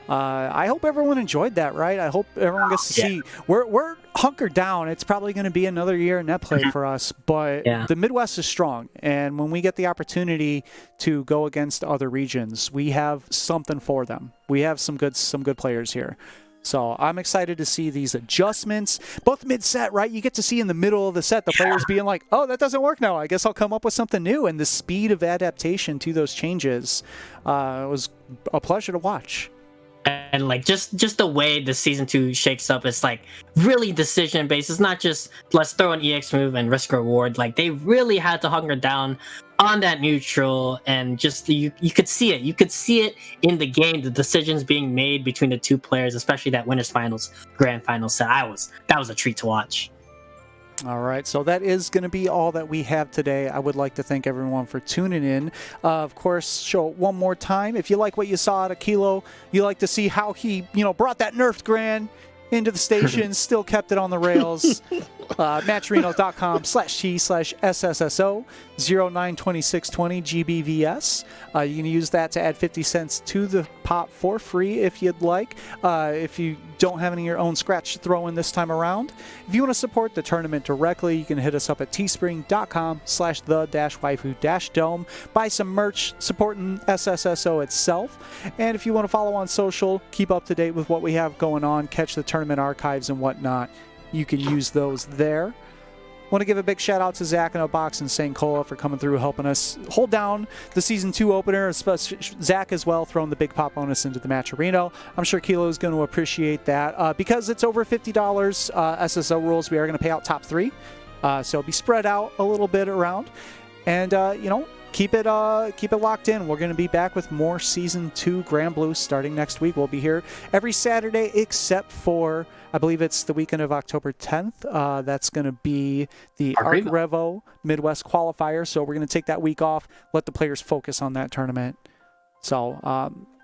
I hope everyone enjoyed that, right? I hope everyone gets to see. We're hunkered down. It's probably going to be another year in net play for us, but the Midwest is strong. And when we get the opportunity to go against other regions, we have something for them. We have some good players here. So I'm excited to see these adjustments, both mid-set, right? You get to see in the middle of the set the players being like, oh, that doesn't work now. I guess I'll come up with something new. And the speed of adaptation to those changes was a pleasure to watch. And like just the way the Season 2 shakes up, it's like really decision based. It's not just let's throw an EX move and risk reward. Like they really had to hunker down on that neutral, and just you could see it. You could see it in the game, the decisions being made between the two players, especially that winners finals, grand final set. That was a treat to watch. All right, so that is going to be all that we have today. I would like to thank everyone for tuning in. Of course, show it one more time. If you like what you saw out of Kilo, you like to see how he, brought that nerfed Gran into the station, still kept it on the rails. matcherino.com/T/SSSO 092620 GBVS. You can use that to add 50 cents to the pot for free if you'd like. If you don't have any of your own scratch to throw in this time around. If you want to support the tournament directly, you can hit us up at teespring.com/the-waifu-dome. Buy some merch supporting SSSO itself. And if you want to follow on social, keep up to date with what we have going on, catch the tournament archives and whatnot, you can use those there. Want to give a big shout out to Zach and Box and St. Cola for coming through, helping us hold down the Season 2 opener, especially Zach as well, throwing the big pop bonus into the Matcherino. I'm sure Kilo is going to appreciate that. Because it's over $50 SSO rules, we are going to pay out top 3. So it'll be spread out a little bit around. And, keep it locked in. We're going to be back with more Season 2 Granblue starting next week. We'll be here every Saturday except for, I believe it's the weekend of October 10th. That's going to be the Arc Revo Midwest qualifier. So we're going to take that week off, let the players focus on that tournament. So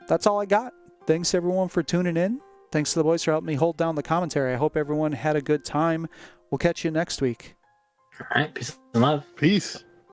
that's all I got. Thanks, everyone, for tuning in. Thanks to the boys for helping me hold down the commentary. I hope everyone had a good time. We'll catch you next week. All right. Peace and love. Peace.